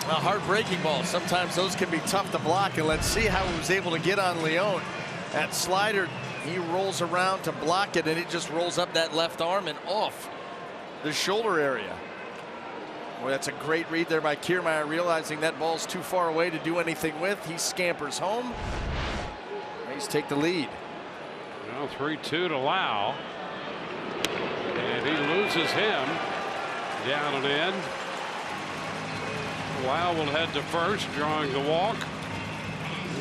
A hard breaking ball. Sometimes those can be tough to block, and let's see how he was able to get on Leon. That slider, he rolls around to block it, and it just rolls up that left arm and off the shoulder area. Well, that's a great read there by Kiermaier, realizing that ball's too far away to do anything with. He scampers home. Rays take the lead. Now 3-2 to Lau. And he loses him. Down and in. Lau will head to first, drawing the walk.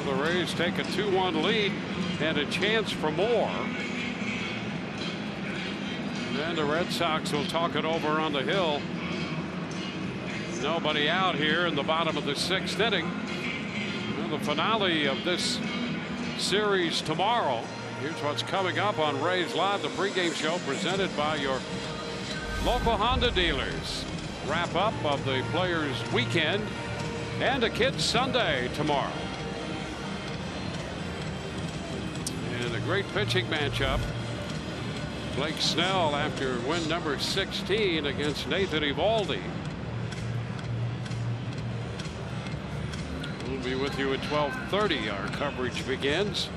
Well, the Rays take a 2-1 lead and a chance for more. And the Red Sox will talk it over on the hill. Nobody out here in the bottom of the 6th inning. Well, the finale of this series tomorrow. Here's what's coming up on Rays Live, the pregame show presented by your local Honda dealers. Wrap up of the Players Weekend and a Kids Sunday tomorrow. And a great pitching matchup. Blake Snell after win number 16 against Nathan Eovaldi. We'll be with you at 12:30. Our coverage begins.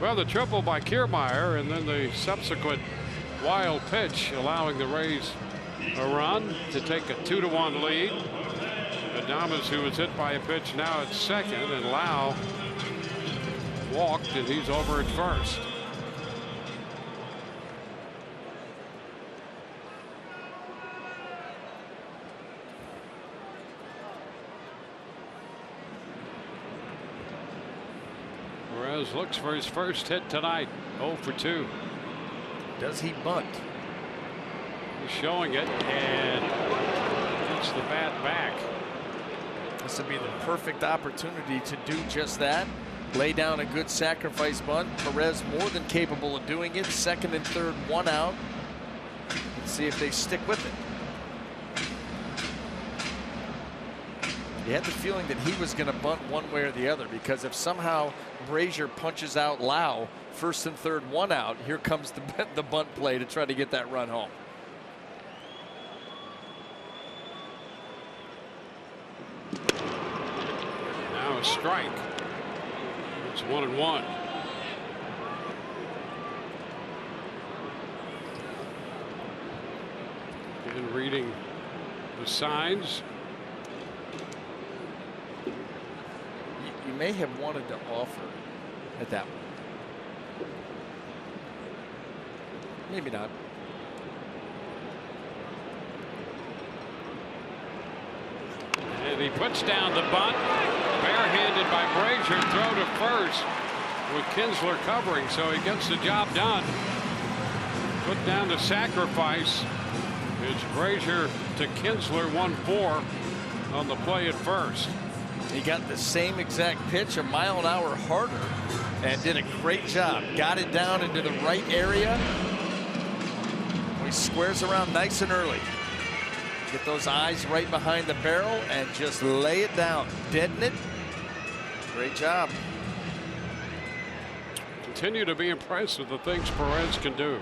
Well, the triple by Kiermaier and then the subsequent wild pitch, allowing the Rays a run to take a 2-1 lead. Adames, who was hit by a pitch, now at second, and Lau walked, and he's over at first. Perez looks for his first hit tonight. 0 for 2. Does he bunt? He's showing it, and gets the bat back. This would be the perfect opportunity to do just that. Lay down a good sacrifice bunt. Perez more than capable of doing it. Second and third, 1 out. Let's see if they stick with it. You had the feeling that he was going to bunt one way or the other, because if somehow Brazier punches out Lau, first and third, 1 out, here comes the bunt play to try to get that run home. Now a strike. It's 1-1. And reading the signs. You may have wanted to offer at that one. Maybe not. And he puts down the bunt. Barehanded by Brazier. Throw to first with Kinsler covering, so he gets the job done. Put down the sacrifice. It's Brazier to Kinsler, 1-4 on the play at first. He got the same exact pitch, a mile an hour harder, and did a great job. Got it down into the right area. He squares around nice and early. Get those eyes right behind the barrel and just lay it down. Deaden it. Great job. Continue to be impressed with the things Perez can do.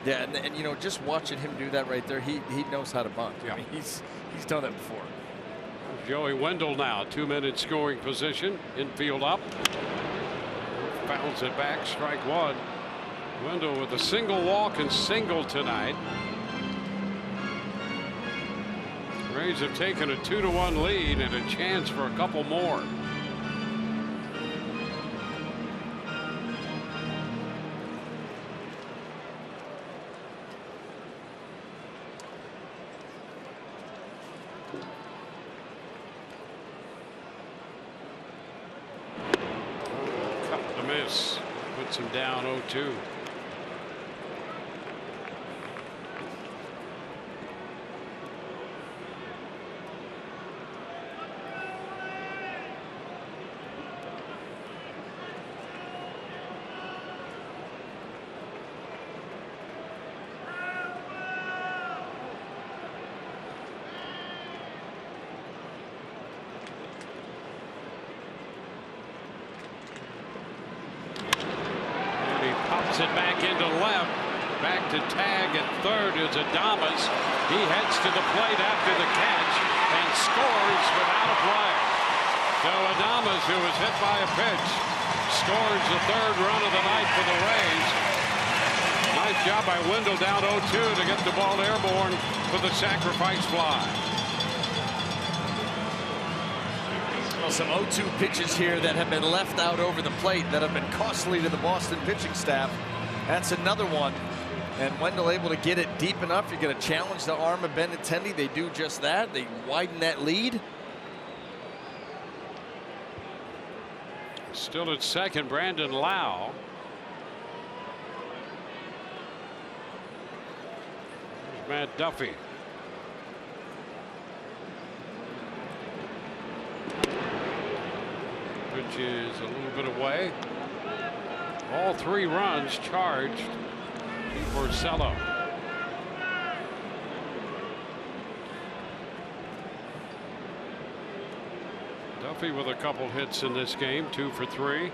Yeah, and you know, just watching him do that right there, he knows how to bunt. Yeah. I mean, he's done that before. Joey Wendell now, 2-minute scoring position. Infield up. Fouls it back, strike 1. Wendell with a single walk and single tonight. Rays have taken a 2-1 lead and a chance for a couple more. Puts him down 0-2. It back into left. Back to tag at third is Adames. He heads to the plate after the catch and scores without a play. So Adames, who was hit by a pitch, scores the third run of the night for the Rays. Nice job by Wendell, down 0-2 to get the ball airborne for the sacrifice fly. Well, some 0-2 pitches here that have been left out over the plate that have been costly to the Boston pitching staff. That's another one. And Wendell able to get it deep enough. You're going to challenge the arm of Benintendi. They do just that. They widen that lead. Still at second, Brandon Lau. There's Matt Duffy. Which is a little bit away. All 3 runs charged for Porcello. Duffy with a couple hits in this game, 2 for 3.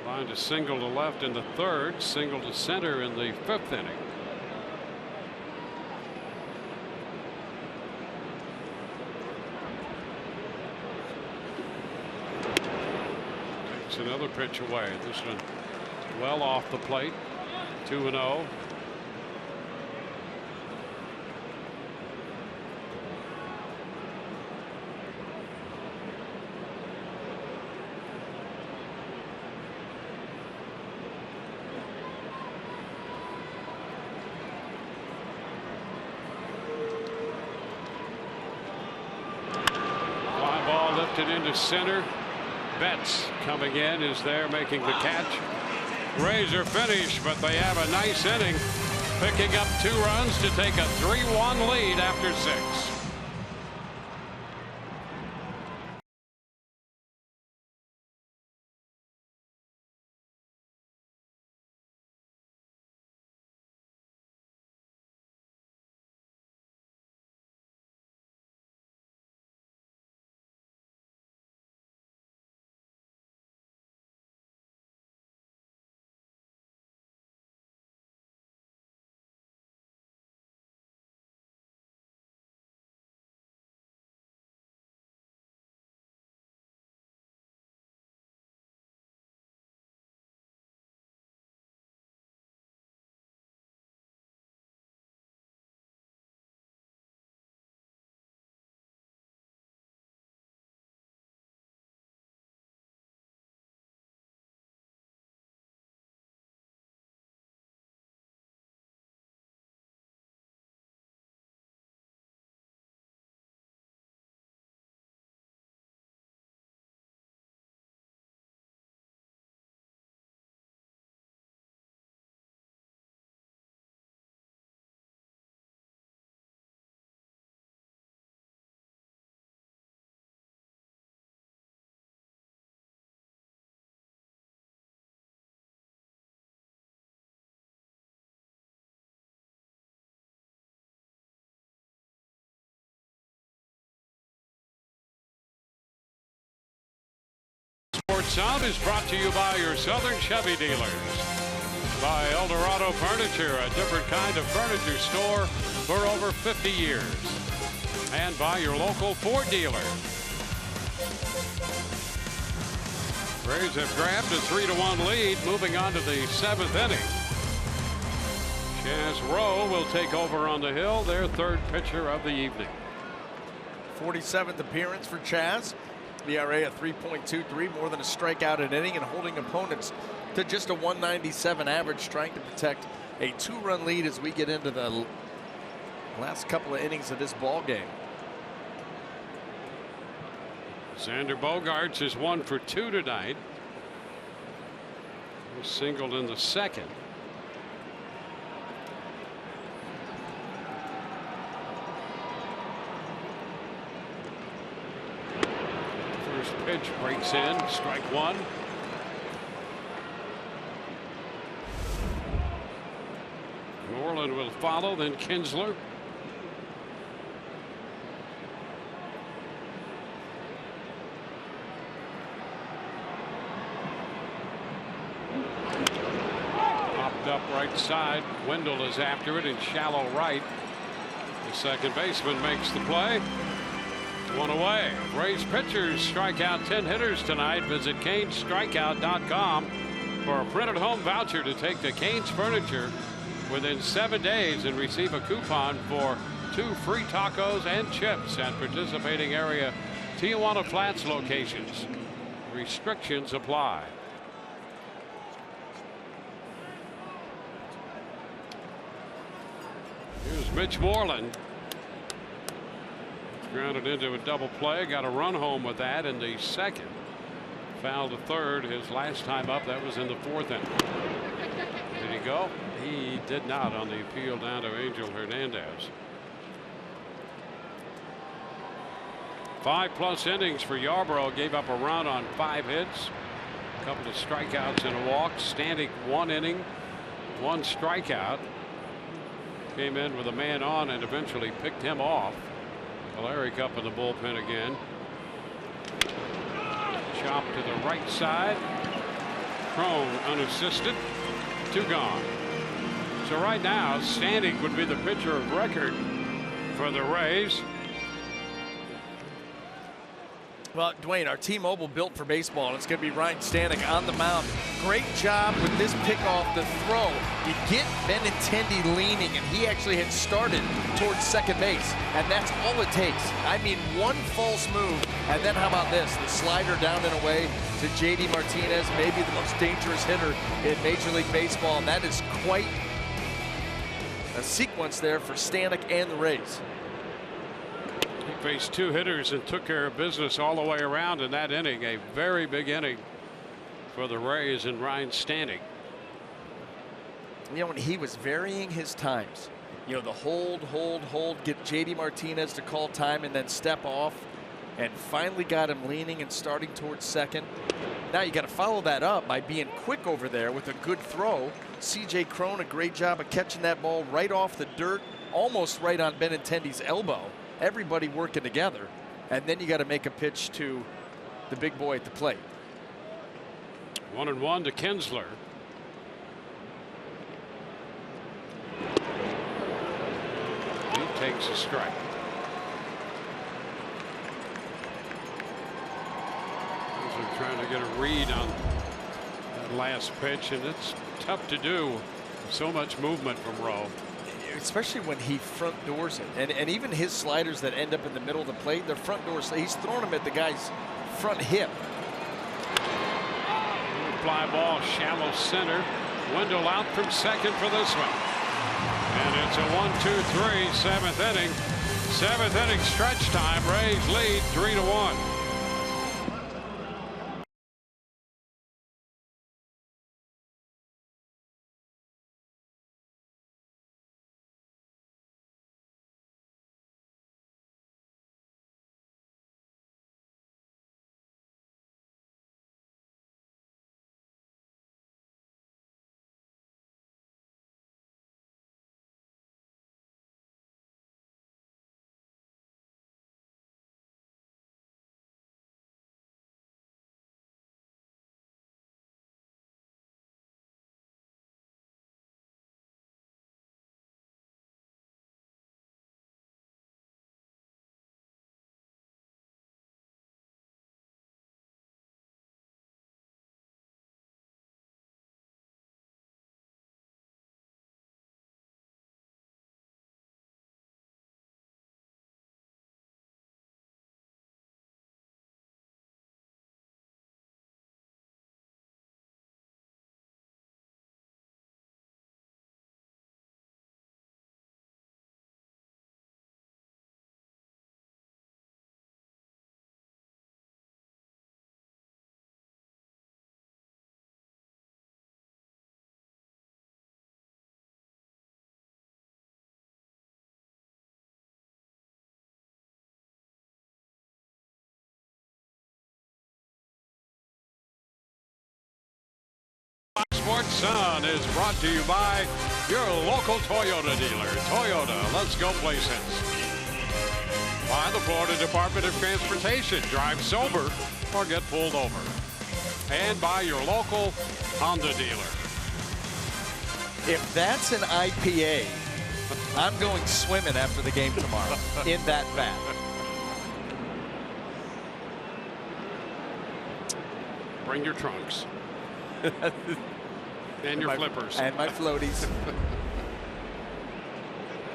Lined a single to left in the third, single to center in the 5th inning. Takes another pitch away. This one well off the plate. 2-0. Fly ball lifted into center. Betts coming in is there making the catch. Rays are finished, but they have a nice inning, picking up 2 runs to take a 3-1 lead after 6. Sports Sound is brought to you by your Southern Chevy dealers. By Eldorado Furniture, a different kind of furniture store for over 50 years. And by your local Ford dealer. Rays have grabbed a 3-1 lead, moving on to the 7th inning. Chaz Rowe will take over on the hill, their 3rd pitcher of the evening. 47th appearance for Chaz. ERA at 3.23, more than a strikeout an inning, and holding opponents to just a 197 average, trying to protect a 2-run lead as we get into the last couple of innings of this ball game. Xander Bogaerts is 1 for 2 tonight. He singled in the 2nd. First pitch breaks in, strike 1. Moreland will follow, then Kinsler. Popped up right side. Wendell is after it in shallow right. The second baseman makes the play. 1 away. Rays pitchers strike out 10 hitters tonight. Visit CanesStrikeout.com for a printed home voucher to take to Canes Furniture within 7 days and receive a coupon for 2 free tacos and chips at participating area Tijuana Flats locations. Restrictions apply. Here's Mitch Moreland. Grounded into a double play. Got a run home with that in the 2nd. Fouled to 3rd his last time up. That was in the 4th inning. Did he go? He did not on the appeal down to Angel Hernandez. 5+ innings for Yarbrough. Gave up a run on 5 hits. A couple of strikeouts and a walk. Stanek 1 inning, 1 strikeout. Came in with a man on and eventually picked him off. Larry up in the bullpen again. Chop to the right side. Crone unassisted. 2 gone. So right now Stanek would be the pitcher of record for the Rays. Well, Dwayne, our T-Mobile built for baseball, and it's going to be Ryan Stanek on the mound. Great job with this pickoff, the throw. You get Benintendi leaning, and he actually had started towards second base, and that's all it takes. I mean, one false move, and then how about this? The slider down and away to J.D. Martinez, maybe the most dangerous hitter in Major League Baseball, and that is quite a sequence there for Stanek and the Rays. He faced 2 hitters and took care of business all the way around in that inning. A very big inning for the Rays and Ryan Stanek. You know, when he was varying his times, you know, the hold, get J.D. Martinez to call time and then step off, and finally got him leaning and starting towards second. Now you got to follow that up by being quick over there with a good throw. C.J. Cron, a great job of catching that ball right off the dirt, almost right on Benintendi's elbow. Everybody working together, and then you got to make a pitch to the big boy at the plate. 1-1 to Kinsler. He takes a strike. They're trying to get a read on that last pitch, and it's tough to do. So much movement from Rowe. Especially when he front doors it. And even his sliders that end up in the middle of the plate, they're front doors. He's throwing them at the guy's front hip. Fly ball, shallow center. Wendell out from second for this one. And it's a 1-2-3, 7th inning. 7th inning stretch time. Rays lead 3-1. Sports Sun is brought to you by your local Toyota dealer. Toyota, let's go places. By the Florida Department of Transportation, drive sober or get pulled over. And by your local Honda dealer. If that's an IPA, I'm going swimming after the game tomorrow in that vat. Bring your trunks. And your flippers. And my floaties.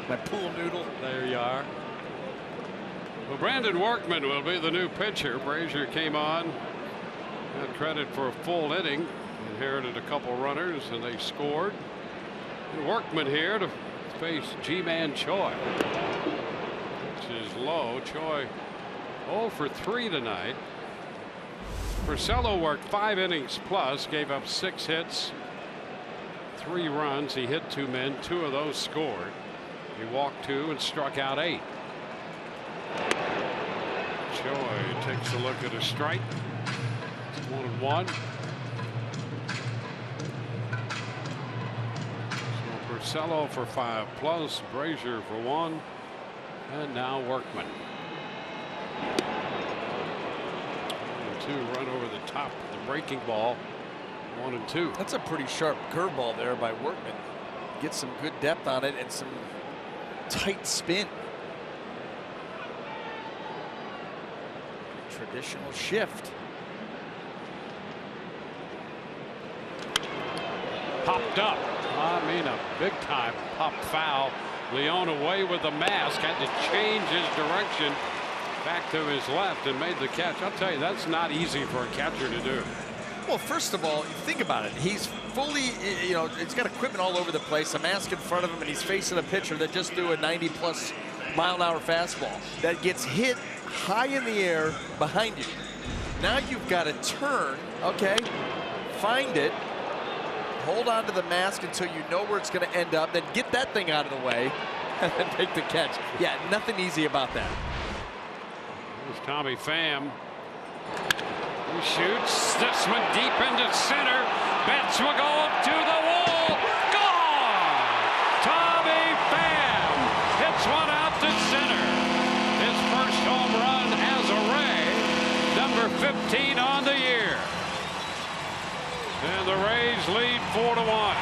My pool noodle. There you are. Well, Brandon Workman will be the new pitcher. Brazier came on, got credit for a full inning, inherited a couple runners, and they scored. And Workman here to face G-Man Choi, which is low. Choi 0 for 3 tonight. Porcello worked 5 innings plus, gave up 6 hits, 3 runs. He hit 2 men, 2 of those scored. He walked 2 and struck out 8. Choi takes a look at a strike. It's 1-1. So Porcello for 5 plus, Brazier for 1, and now Workman. 1-2 run over the top of the breaking ball. 1-2. That's a pretty sharp curveball there by Workman. Get some good depth on it and some tight spin. Traditional shift. Popped up. I mean, a big-time pop foul. Leon away with the mask, had to change his direction back to his left and made the catch. I'll tell you, that's not easy for a catcher to do. Well, first of all, think about it. He's fully, you know, he's got equipment all over the place, a mask in front of him, and he's facing a pitcher that just threw a 90-plus mile-an-hour fastball that gets hit high in the air behind you. Now you've got to turn, okay, find it, hold on to the mask until you know where it's going to end up, then get that thing out of the way, and then make the catch. Yeah, nothing easy about that. Here's Tommy Pham. He shoots this one deep into center. Betts will go up to the wall. Gone! Tommy Pham hits one out to center. His first home run as a Ray. Number 15 on the year. And the Rays lead 4-1.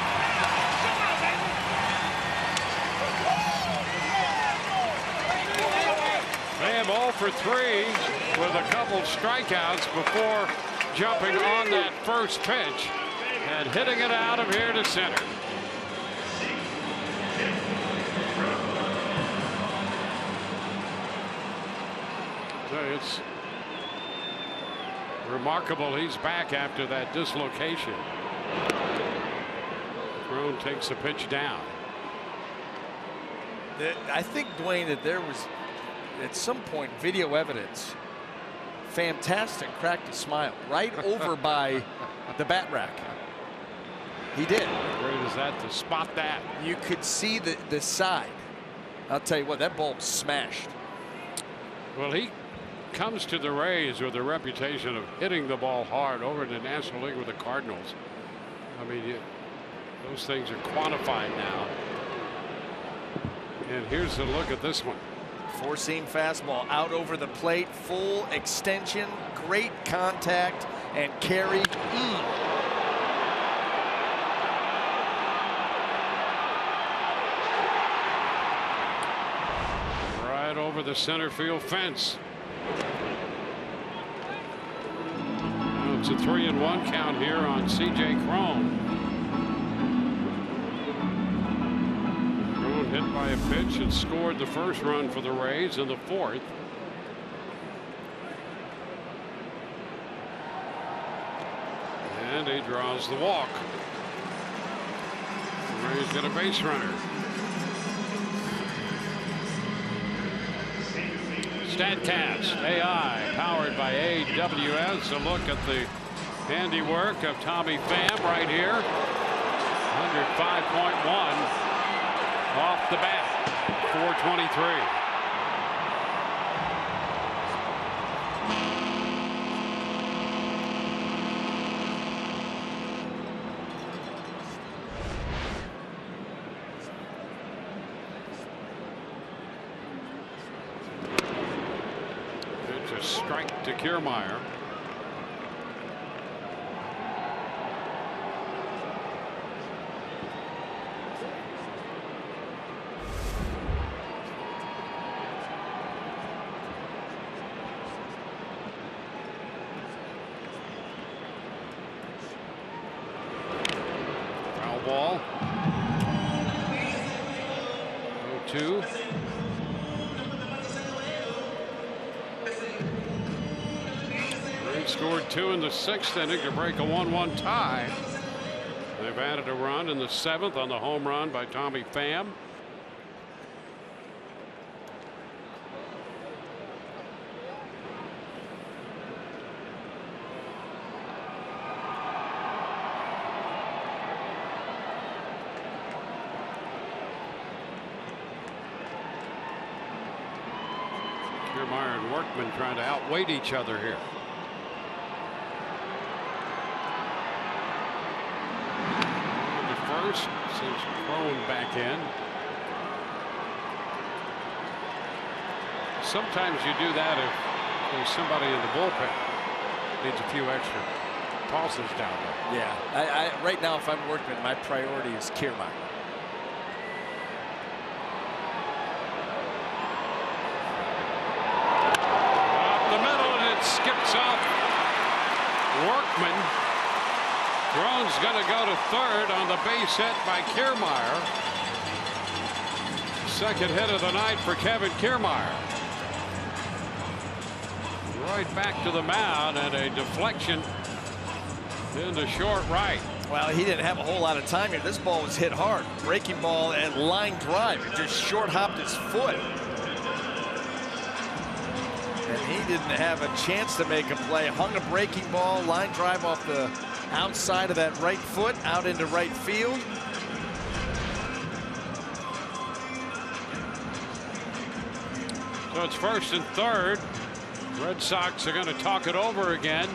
Pham 0 for 3 with a couple strikeouts before jumping on that first pitch and hitting it out of here to center. So it's remarkable he's back after that dislocation. Crone takes the pitch down. I think, Dwayne, that there was at some point video evidence. Fantastic, cracked a smile right over by the bat rack. He did. How great is that to spot that? You could see the side. I'll tell you what, that ball smashed. Well, he comes to the Rays with a reputation of hitting the ball hard over in the National League with the Cardinals. I mean, those things are quantified now. And here's a look at this one. Four-seam fastball out over the plate, full extension, great contact, and carry. Right over the center field fence. Now it's a 3-1 count here on C.J. Crone. Hit by a pitch and scored the first run for the Rays in the fourth. And he draws the walk. The Rays get a base runner. StatCast AI powered by AWS. A look at the handiwork of Tommy Pham right here. 105.1. Off the bat, 423. It's a strike to Kiermaier. Ball. 0-2. Rays scored 2 in the 6th inning to break a 1-1 tie. They've added a run in the 7th on the home run by Tommy Pham. Kiermaier and Workman trying to outweight each other here. To first, sends Crone back in. Sometimes you do that if there's somebody in the bullpen needs a few extra tosses down there. Yeah, right now, if I'm Workman, my priority is Kiermaier. Skip Workman. Throne's going to go to third on the base hit by Kiermaier. Second hit of the night for Kevin Kiermaier. Right back to the mound, and a deflection into short right. Well, he didn't have a whole lot of time here. This ball was hit hard. Breaking ball and line drive. It just short hopped his foot. And he didn't have a chance to make a play. Hung a breaking ball, line drive off the outside of that right foot, out into right field. So it's first and third. Red Sox are going to talk it over again.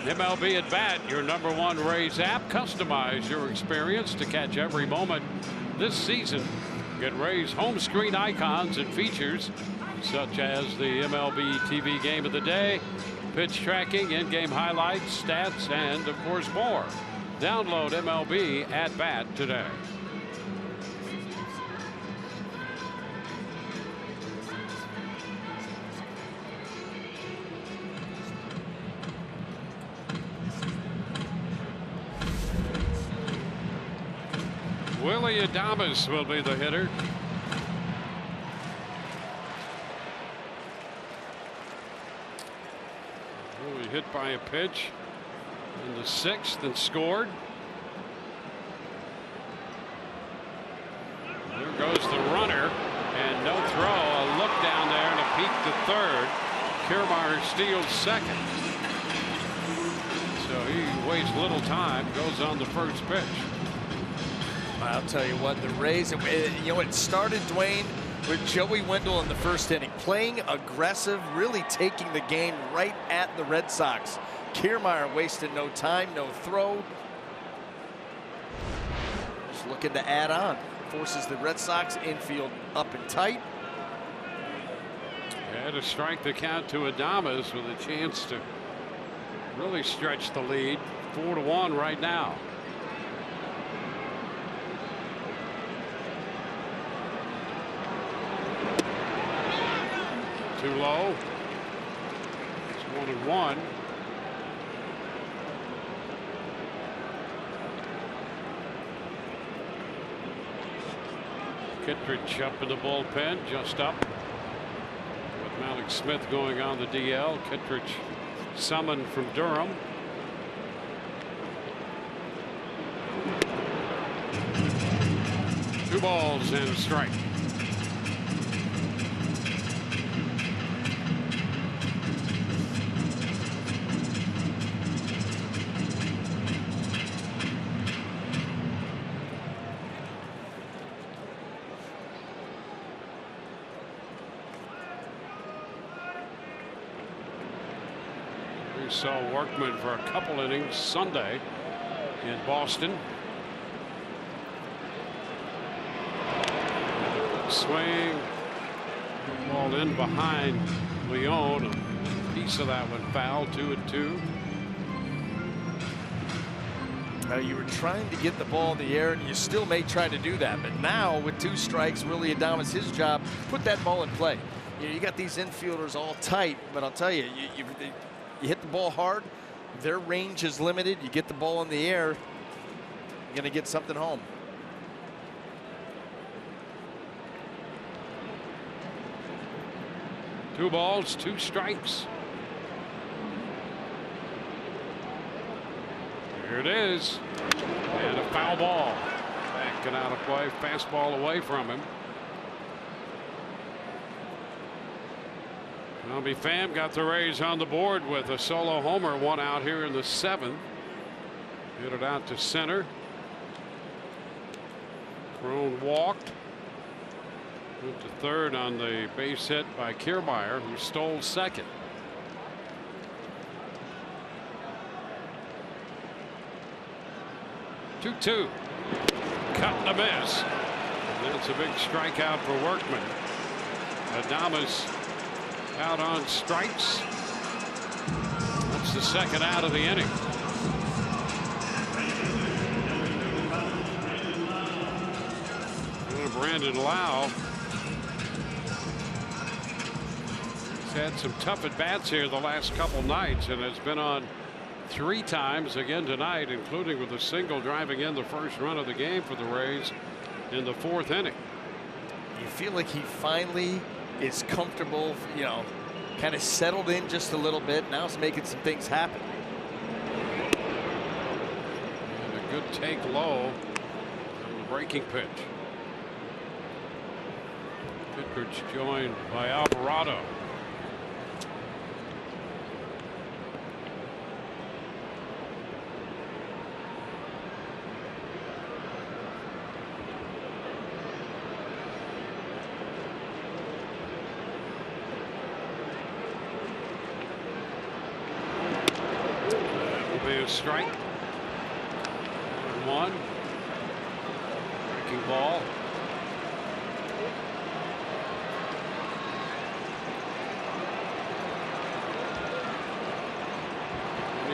MLB at bat, your #1 Rays app. Customize your experience to catch every moment this season. Get Rays home screen icons and features such as the MLB TV game of the day, pitch tracking, in-game highlights, stats, and of course more. Download MLB at bat today. Willie Adames will be the hitter. Willie hit by a pitch in the 6th and scored. There goes the runner, and no throw. A look down there and a peek to third. Kiermaier steals second. So he wastes little time, goes on the first pitch. I'll tell you what, the Rays, you know, it started, Dwayne, with Joey Wendell in the first inning, playing aggressive, really taking the game right at the Red Sox. Kiermaier wasted no time, no throw. Just looking to add on. Forces the Red Sox infield up and tight. And to strike the count to Adames with a chance to really stretch the lead. 4-1 right now. Too low. It's 1-1. Kittredge up in the bullpen, just up. With Malik Smith going on the DL. Kittredge summoned from Durham. Two balls and a strike. We saw Workman for a couple innings Sunday in Boston. Swing, ball in behind Leone. A piece of that one foul, 2-2. Now you were trying to get the ball in the air, and you still may try to do that. But now with 2 strikes, Willie Adames, his job, put that ball in play. You know, you got these infielders all tight, but I'll tell you, you hit the ball hard, their range is limited. You get the ball in the air, you're going to get something home. Two balls, 2 strikes. Here it is. And a foul ball. Backing out of play. Fastball away from him. Bobby Pham got the Rays on the board with a solo homer, 1 out here in the 7th. Hit it out to center. Throne walked. Went to third on the base hit by Kiermaier, who stole second. Two. Cut and a miss. And that's a big strikeout for Workman. Adames out on strikes. That's the second out of the inning. Brandon Lau. He's had some tough at bats here the last couple nights and has been on 3 times again tonight, including with a single driving in the first run of the game for the Rays in the 4th inning. You feel like he finally is comfortable, you know, kind of settled in just a little bit. Now he's making some things happen. And a good take low on the breaking pitch. Pitchers joined by Alvarado. Strike. 1-1. Breaking ball.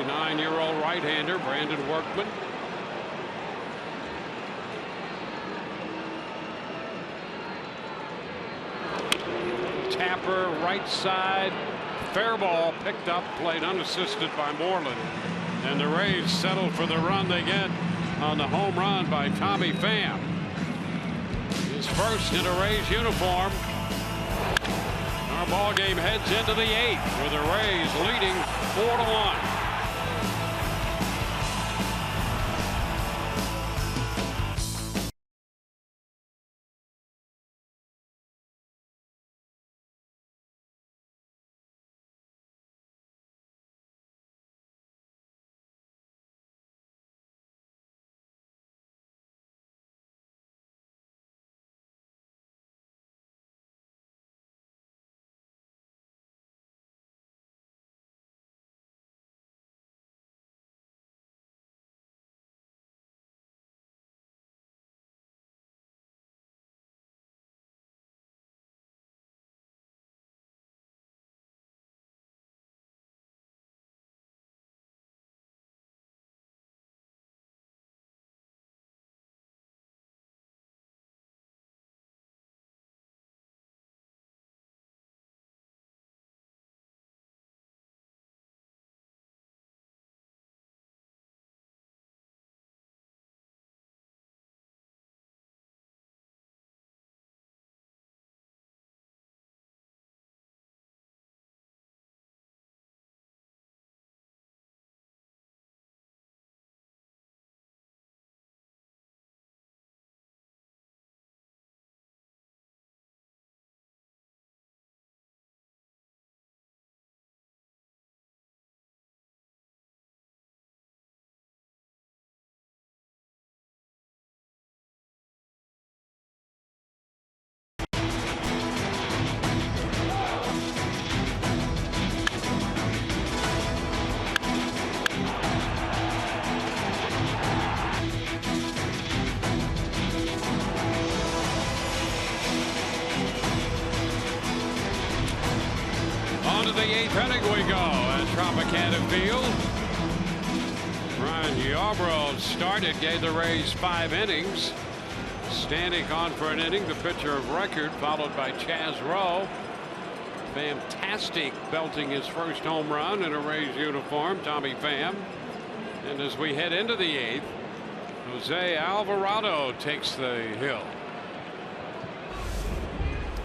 Nine-year-old right-hander Brandon Workman. Tapper right side. Fair ball picked up, played unassisted by Moreland. And the Rays settle for the run they get on the home run by Tommy Pham. His first in a Rays uniform. Our ball game heads into the 8th with the Rays leading 4-1. The 8th inning we go at Tropicana Field. Ryan Yarbrough started, gave the Rays 5 innings. Stanek on for an inning, the pitcher of record, followed by Chaz Rowe. Fantastic, belting his first home run in a Rays uniform, Tommy Pham. And as we head into the 8th, Jose Alvarado takes the hill.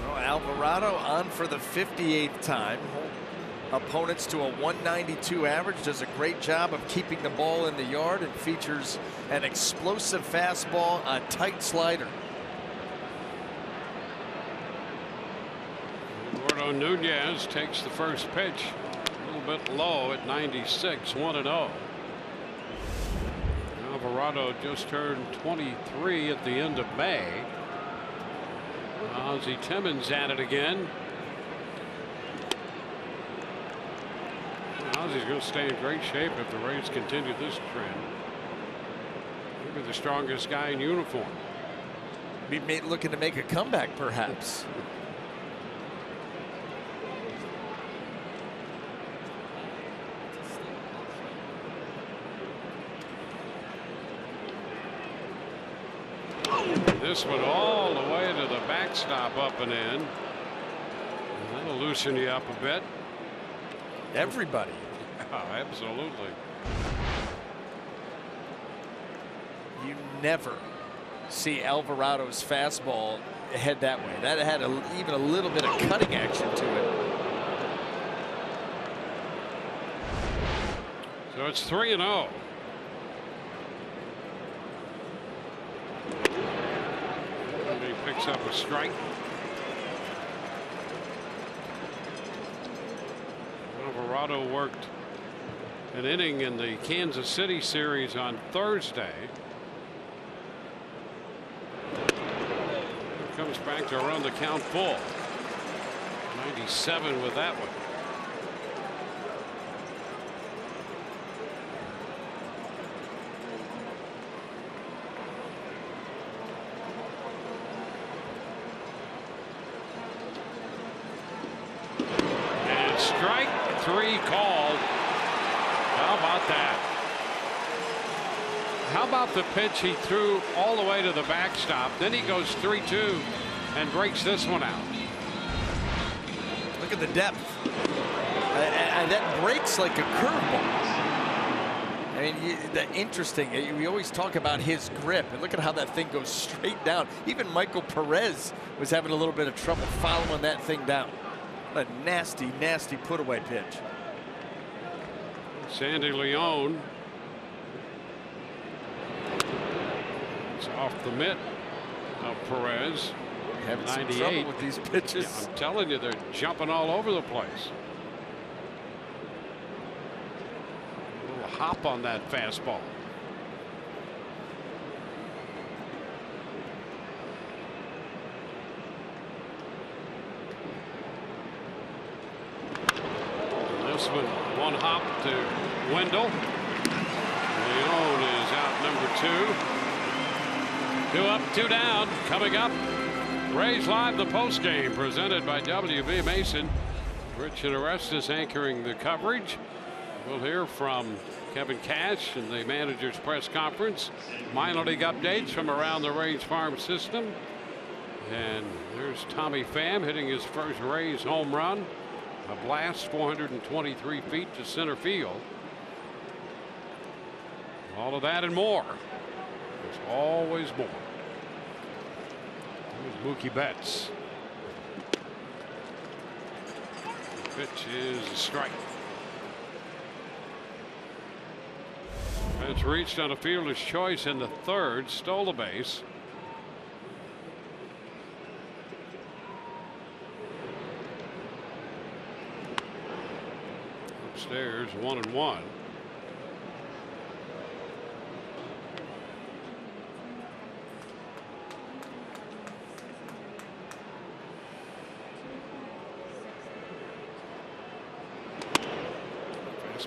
Well, Alvarado on for the 58th time. Opponents to a 192 average, does a great job of keeping the ball in the yard, and features an explosive fastball, a tight slider. Eduardo Nunez takes the first pitch, a little bit low at 96, 1-0. Alvarado just turned 23 at the end of May. Ozzie Timmons at it again. Ozzie's going to stay in great shape if the Rays continue this trend. He'll be the strongest guy in uniform. Be looking to make a comeback, perhaps. This one all the way to the backstop, up and in. That'll loosen you up a bit. Everybody. Absolutely. you never see Alvarado's fastball head that way. That had even a little bit of cutting action to it. So it's 3-0. And he picks up a strike. Alvarado worked an inning in the Kansas City series on Thursday. Comes back to run the count full. 97 with that one. And strike 3 called. How about that? How about the pitch he threw all the way to the backstop? Then he goes 3-2 and breaks this one out. Look at the depth. And that breaks like a curveball. I mean, interesting. We always talk about his grip, and look at how that thing goes straight down. Even Michael Perez was having a little bit of trouble following that thing down. What a nasty, nasty put-away pitch. Sandy Leon. It's off the mitt of Perez. Having some 98 trouble with these pitches. Yeah, I'm telling you, they're jumping all over the place. A little hop on that fastball. And this one hop to Wendell. Leon is out number 2. 2 up, 2 down. Coming up, Rays Live, the postgame presented by W.B. Mason. Rich and Orestes anchoring the coverage. We'll hear from Kevin Cash in the manager's press conference. Minor league updates from around the Rays farm system. And there's Tommy Pham hitting his first Rays home run. A blast 423 feet to center field. All of that and more. There's always more. There's Mookie Betts. The pitch is a strike. Betts reached on a fielder's choice in the 3rd, stole the base. Upstairs, 1-1.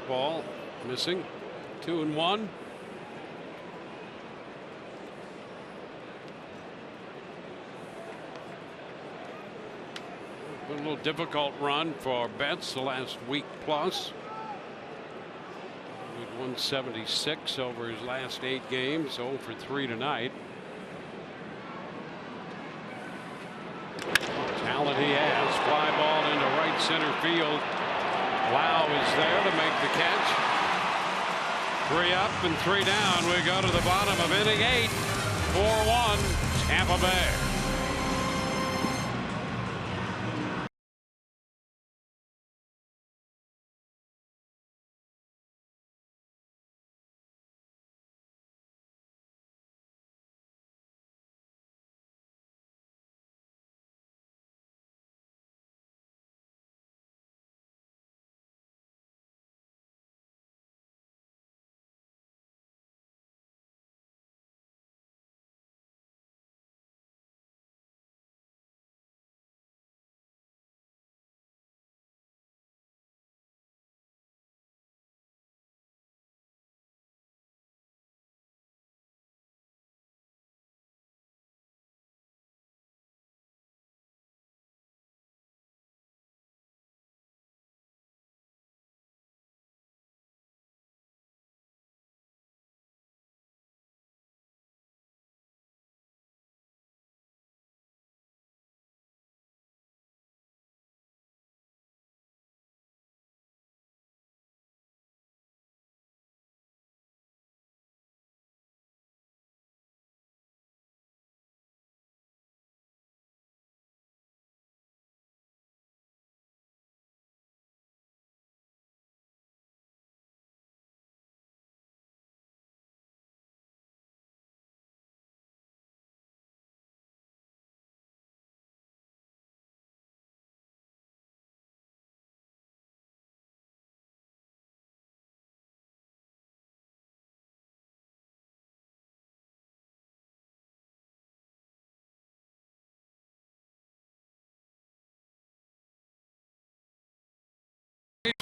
Ball missing. 2-1. A little difficult run for Betts the last week plus. With 176 over his last 8 games, 0 for 3 tonight. Talent he has. Fly ball into right center field. Lau is there to make the catch. 3 up and 3 down. We go to the bottom of inning 8. 4-1 Tampa Bay.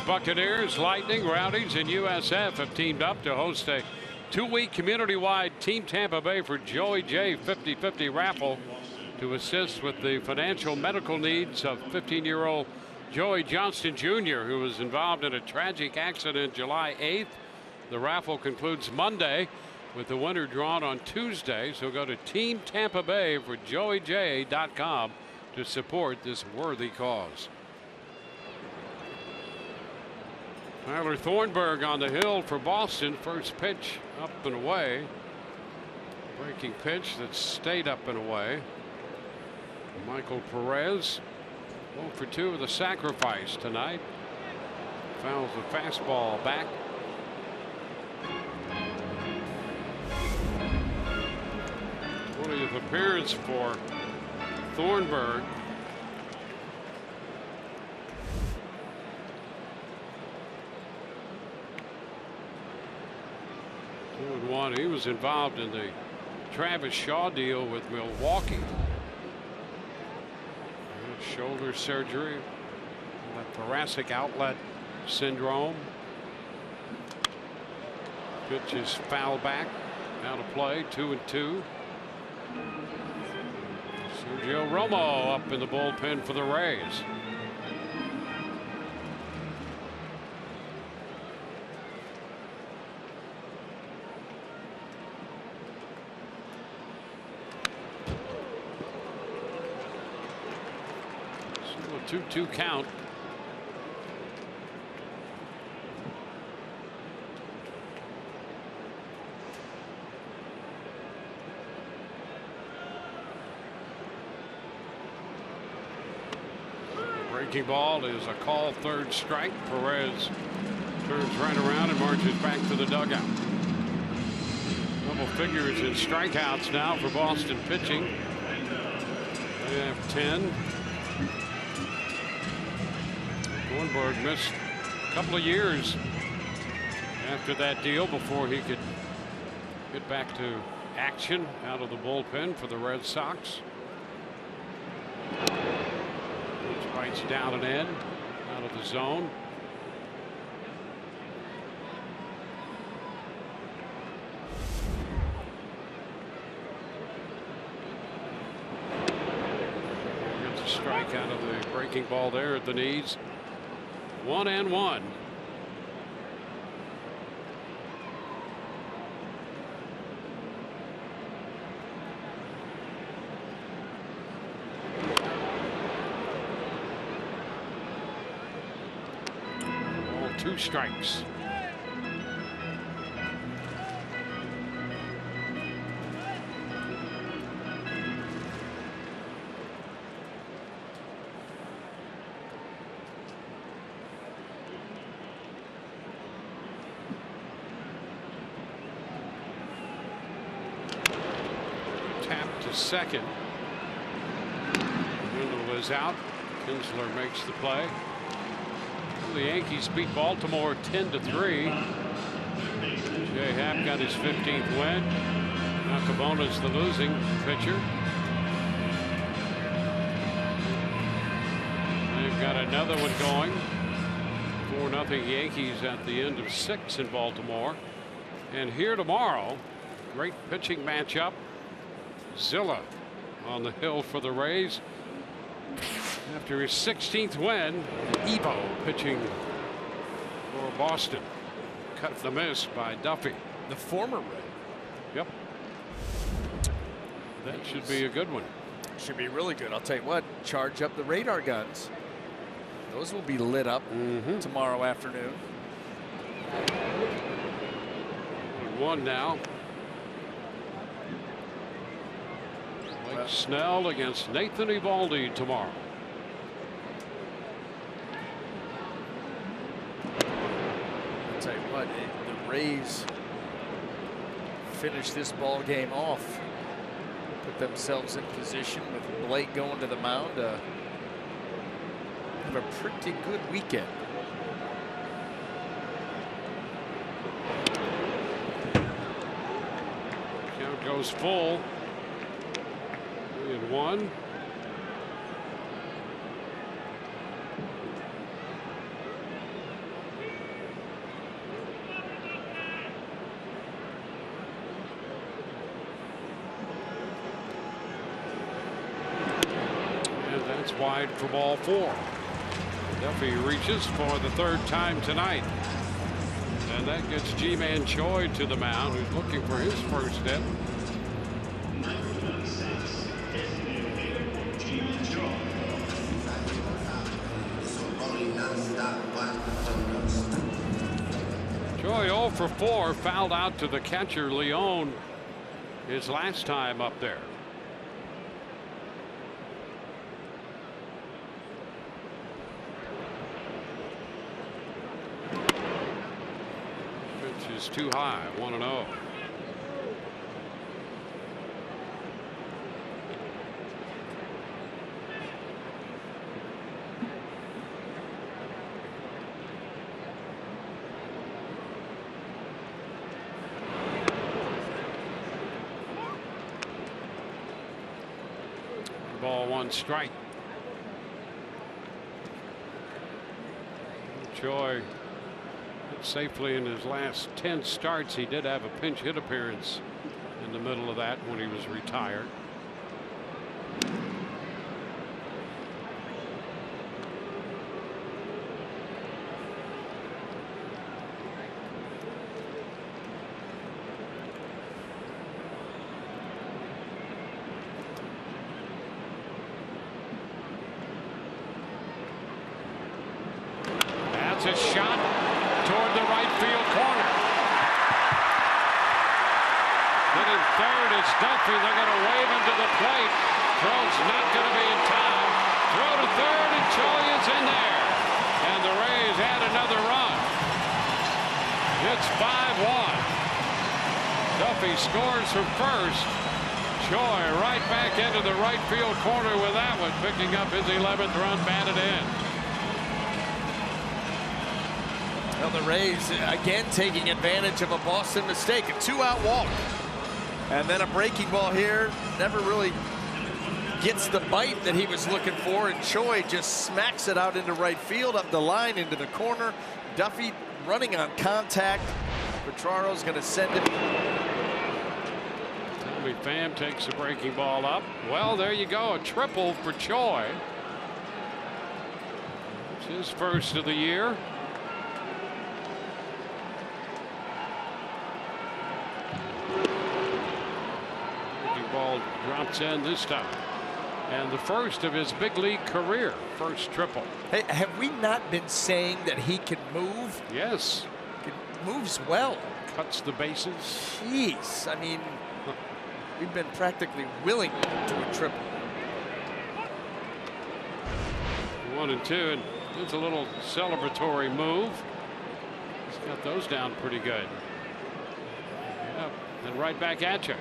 Buccaneers, Lightning, Rowdies, and USF have teamed up to host a 2-week community-wide Team Tampa Bay for Joey J 50-50 raffle to assist with the financial medical needs of 15-year-old Joey Johnston Jr., who was involved in a tragic accident July 8th. The raffle concludes Monday with the winner drawn on Tuesday. So go to Team Tampa Bay for joeyj.com to support this worthy cause. Tyler Thornburg on the hill for Boston. First pitch up and away. Breaking pitch that stayed up and away. Michael Perez 0 for 2 with a sacrifice tonight. Fouls the fastball back. th appearance for Thornburg. He was involved in the Travis Shaw deal with Milwaukee. Shoulder surgery, that thoracic outlet syndrome. Pitch is foul back, out of play, 2-2. Sergio Romo up in the bullpen for the Rays. Still a 2-2 count. Breaking ball is a call, third strike. Perez turns right around and marches back to the dugout. Double figures in strikeouts now for Boston pitching. They have 10. Thornburg missed a couple of years after that deal before he could get back to action out of the bullpen for the Red Sox. Bites down and in, out of the zone. Gets a strike out of the breaking ball there at the knees. 1-1. Two strikes. Tap to second. Wendell is out. Kinsler makes the play. The Yankees beat Baltimore 10-3. Jay Happ got his 15th win. Now Cabona's the losing pitcher. They've got another one going. 4-0 Yankees at the end of 6 in Baltimore. And here tomorrow, great pitching matchup. Zilla on the hill for the Rays. After his 16th win, Evo pitching for Boston. Cut the miss by Duffy. The former Ray. Yep. That should be a good one. Should be really good. I'll tell you what, charge up the radar guns. Those will be lit up tomorrow afternoon. 1 now. Blake Snell against Nathan Eovaldi tomorrow. Tell you what, the Rays finish this ball game off, put themselves in position with Blake going to the mound. Have a pretty good weekend. Count goes full. 3-1. And that's wide for ball 4. Duffy reaches for the 3rd time tonight. And that gets G-Man Choi to the mound, who's looking for his first hit. Choi 0 for 4, fouled out to the catcher Leone his last time up there. Pitch is too high, 1-0. Ball 1 strike. Choi safely in his last 10 starts. He did have a pinch hit appearance in the middle of that when he was retired. A shot toward the right field corner. Hitting third is Duffy. They're going to wave him to the plate. Throw's not going to be in time. Throw to third, and Choi is in there. And the Rays add another run. It's 5-1. Duffy scores from first. Choi right back into the right field corner with that one, picking up his 11th run batted in. Well, the Rays again taking advantage of a Boston mistake, a 2-out walk. And then a breaking ball here. Never really gets the bite that he was looking for, and Choi just smacks it out into right field, up the line, into the corner. Duffy running on contact. Petraro's going to send him. Tommy Pham takes the breaking ball up. Well, there you go, a triple for Choi. It's his first of the year. Ball drops in this time, and the first of his big league career, first triple. Hey, have we not been saying that he can move? Yes. He moves well. Cuts the bases. Jeez, I mean, we've been practically willing to a triple. 1-2, and it's a little celebratory move. He's got those down pretty good. Yep, and right back at you.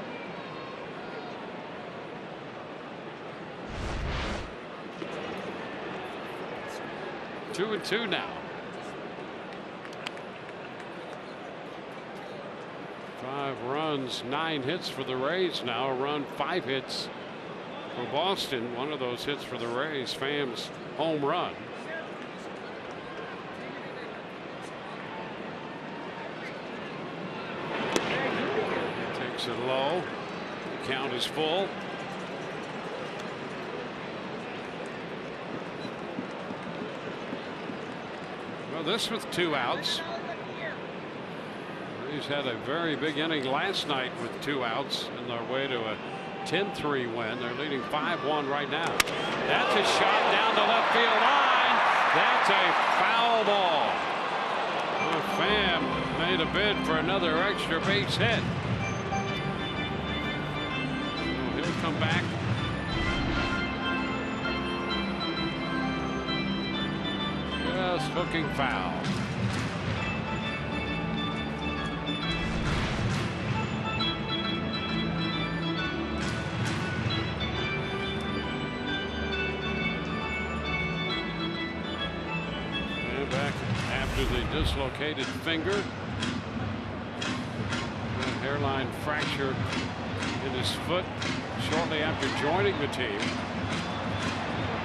2-2 now. 5 runs, 9 hits for the Rays now. A run, 5 hits for Boston. One of those hits for the Rays, Pham's home run. Takes it low. The count is full. This with 2 outs. He's had a very big inning last night with 2 outs in their way to a 10-3 win. They're leading 5-1 right now. That's a shot down the left field line. That's a foul ball. Pham made a bid for another extra base hit. He'll come back. Just hooking foul. And back after the dislocated finger. And hairline fracture in his foot shortly after joining the team.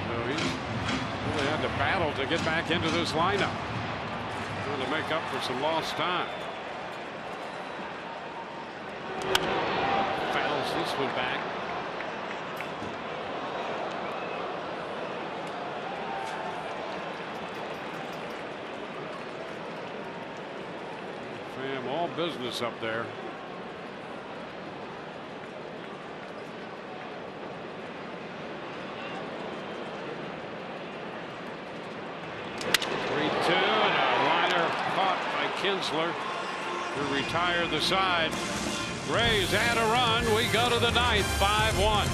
So he's really had to battle to get back into this lineup. Trying to make up for some lost time. Fouls this one back. Yeah, all business up there. And a liner caught by Kinsler to retire the side. Rays add a run. We go to the ninth, 5-1.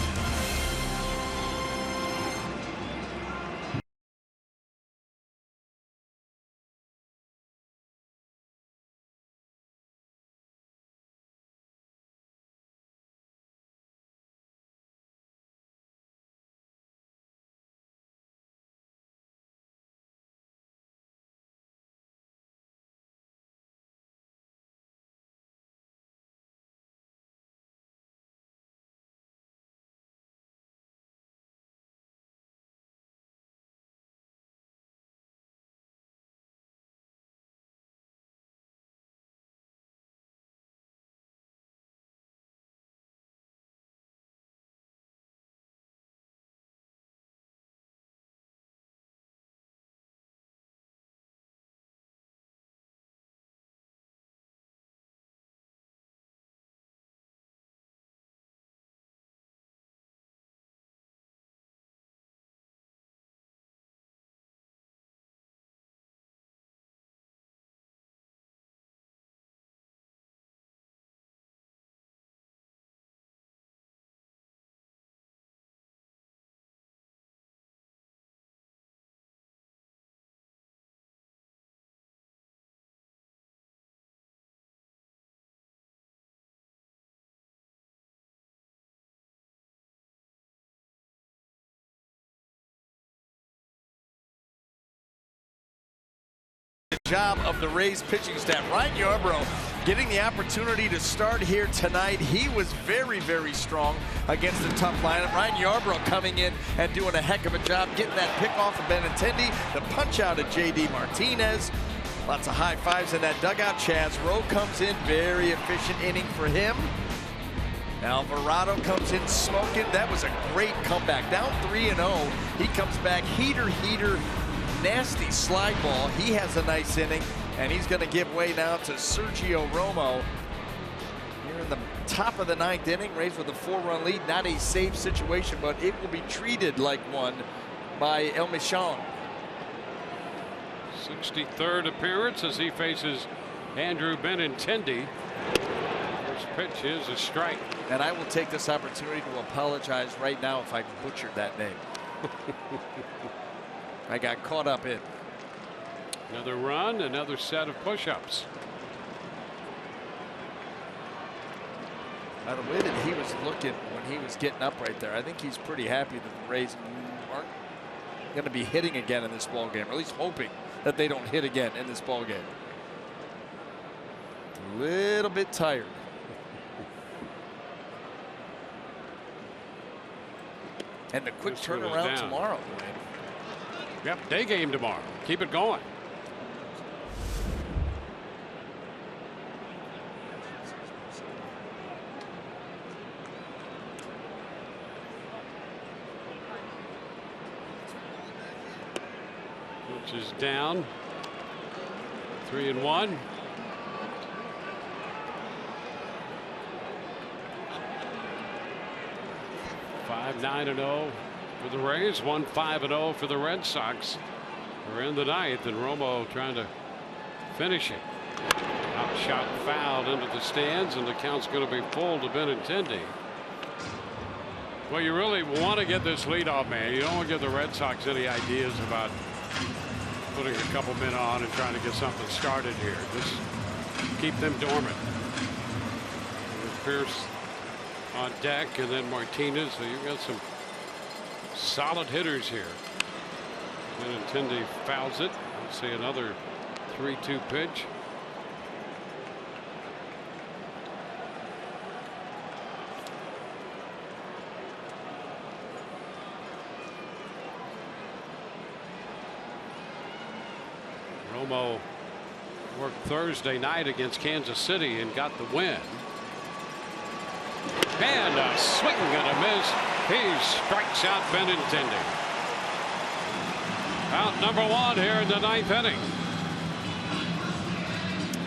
Job of the Rays pitching staff. Ryan Yarbrough getting the opportunity to start here tonight. He was very, very strong against the tough lineup. Ryan Yarbrough coming in and doing a heck of a job getting that pick off of Benintendi, the punch out of J.D. Martinez. Lots of high fives in that dugout. Chaz Rowe comes in, very efficient inning for him. Alvarado comes in smoking. That was a great comeback. Down 3-0. He comes back, heater, nasty slide ball. He has a nice inning, and he's going to give way now to Sergio Romo. Here in the top of the ninth inning, Rays with a 4-run lead. Not a safe situation, but it will be treated like one by El Michon. 63rd appearance as he faces Andrew Benintendi. First pitch is a strike. And I will take this opportunity to apologize right now if I butchered that name. I got caught up in. Another run, another set of push-ups. Now, the way that he was looking when he was getting up right there, I think he's pretty happy that the Rays aren't going to be hitting again in this ball game, or at least hoping that they don't hit again in this ball game. A little bit tired. And the quick turnaround tomorrow. Yep, day game tomorrow. Keep it going. Which is down. 3-1. Five 9-0 for the Rays, 1-5-0 for the Red Sox. We're in the ninth, and Romo trying to finish it. Outshot fouled into the stands, and the count's going to be full to Benintendi. Well, you really want to get this leadoff man. You don't want to give the Red Sox any ideas about putting a couple men on and trying to get something started here. Just keep them dormant. With Pierce on deck, and then Martinez. So you've got some solid hitters here. Benintendi fouls it. Let's see another 3-2 pitch. Romo worked Thursday night against Kansas City and got the win. And a swing and a miss. He strikes out Benintendi. Out number one here in the ninth inning.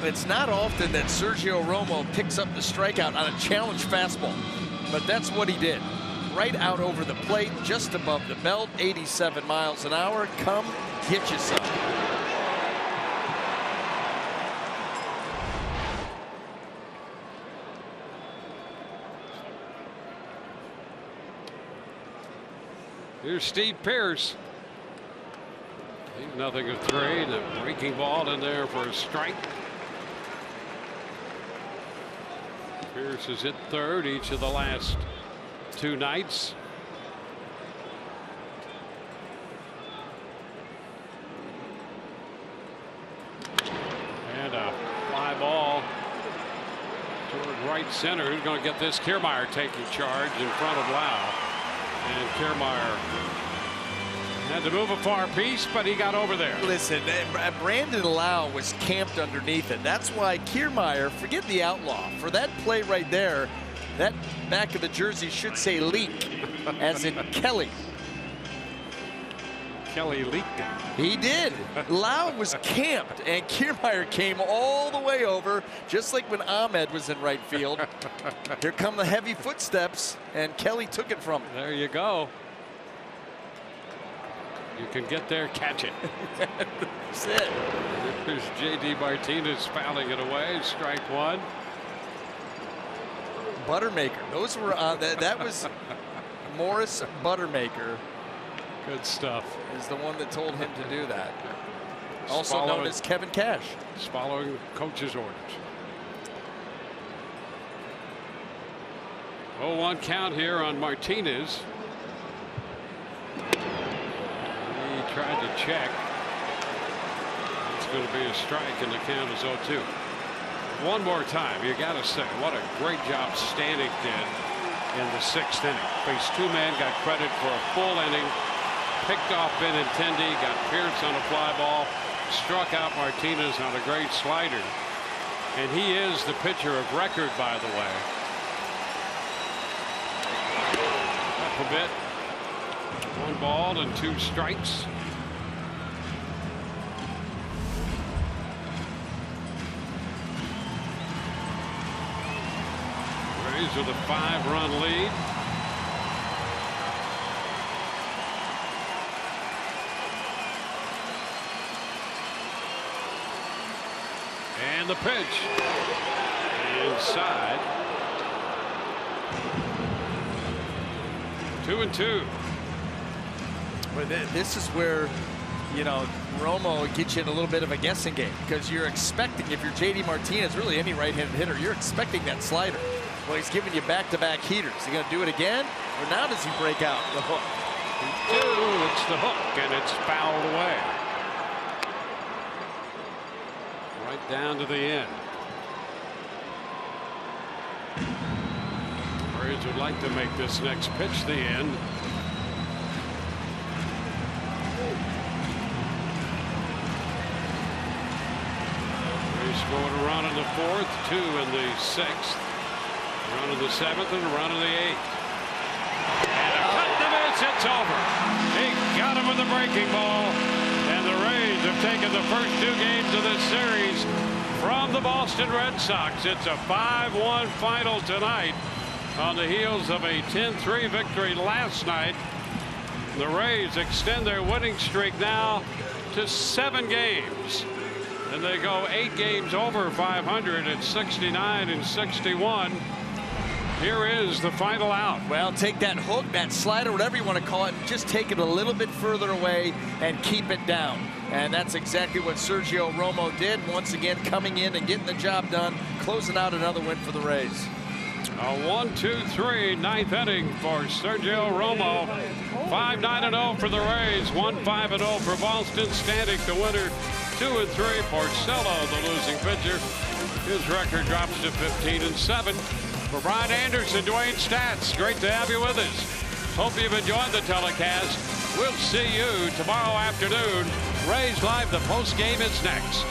it's not often that Sergio Romo picks up the strikeout on a challenge fastball, but that's what he did. Right out over the plate, just above the belt, 87 miles an hour. Come get you some. Here's Steve Pierce. He's nothing of 3. The breaking ball in there for a strike. Pierce has hit third each of the last 2 nights. And a fly ball toward right center. Who's going to get this? Kiermaier taking charge in front of Lau. And Kiermaier had to move a far piece, but he got over there. Listen, Brandon Lau was camped underneath it. That's why Kiermaier, forget the outlaw. For that play right there, that back of the jersey should say leak, as in Kelly. Kelly leaked it. He did. Lau was camped, and Kiermaier came all the way over, just like when Ahmed was in right field. Here come the heavy footsteps, and Kelly took it from him. There you go. You can get there, catch it. That's it. There's J.D. Martinez fouling it away. Strike 1. Buttermaker. Those were that was Morris Buttermaker. Good stuff. Is the one that told him to do that. Also known as Kevin Cash. He's following coach's orders. 0-1 count here on Martinez. He tried to check. It's going to be a strike, and the count is 0-2. One more time, you got to say, what a great job Stanek did in the 6th inning. Faced 2 men, got credit for a full inning. Picked off Benintendi, got Pierce on a fly ball, struck out Martinez on a great slider. And he is the pitcher of record, by the way. Up a bit. 1 ball and 2 strikes. Rays with a 5-run lead. And the pitch inside. 2-2. But this is where, you know, Romo gets you in a little bit of a guessing game, because you're expecting, if you're J.D. Martinez, really any right-handed hitter, you're expecting that slider. Well, he's giving you back-to-back heaters. Is he going to do it again, or now does he break out the hook? It's the hook, and it's fouled away. Right down to the end. Braves would like to make this next pitch the end. They scored a run in the 4th, 2 in the 6th, a run in the 7th, and a run in the 8th. And a cut to miss. It's over. He got him with a breaking ball. And the Rays have taken the first 2 games of this series from the Boston Red Sox. It's a 5-1 final tonight on the heels of a 10-3 victory last night. The Rays extend their winning streak now to 7 games. And they go 8 games over 500 at 69 and 61. Here is the final out. Well, take that hook, that slider, whatever you want to call it, and just take it a little bit further away and keep it down. And that's exactly what Sergio Romo did. Once again, coming in and getting the job done, closing out another win for the Rays. A 1-2-3 9th inning for Sergio Romo. 5-9-0 for the Rays. 1-5-0 for Boston. Stanek the winner. 2-3. Porcello the losing pitcher. His record drops to 15-7. For Brian Anderson, Dwayne Stats, great to have you with us. Hope you've enjoyed the telecast. We'll see you tomorrow afternoon. Rays Live, the post game is next.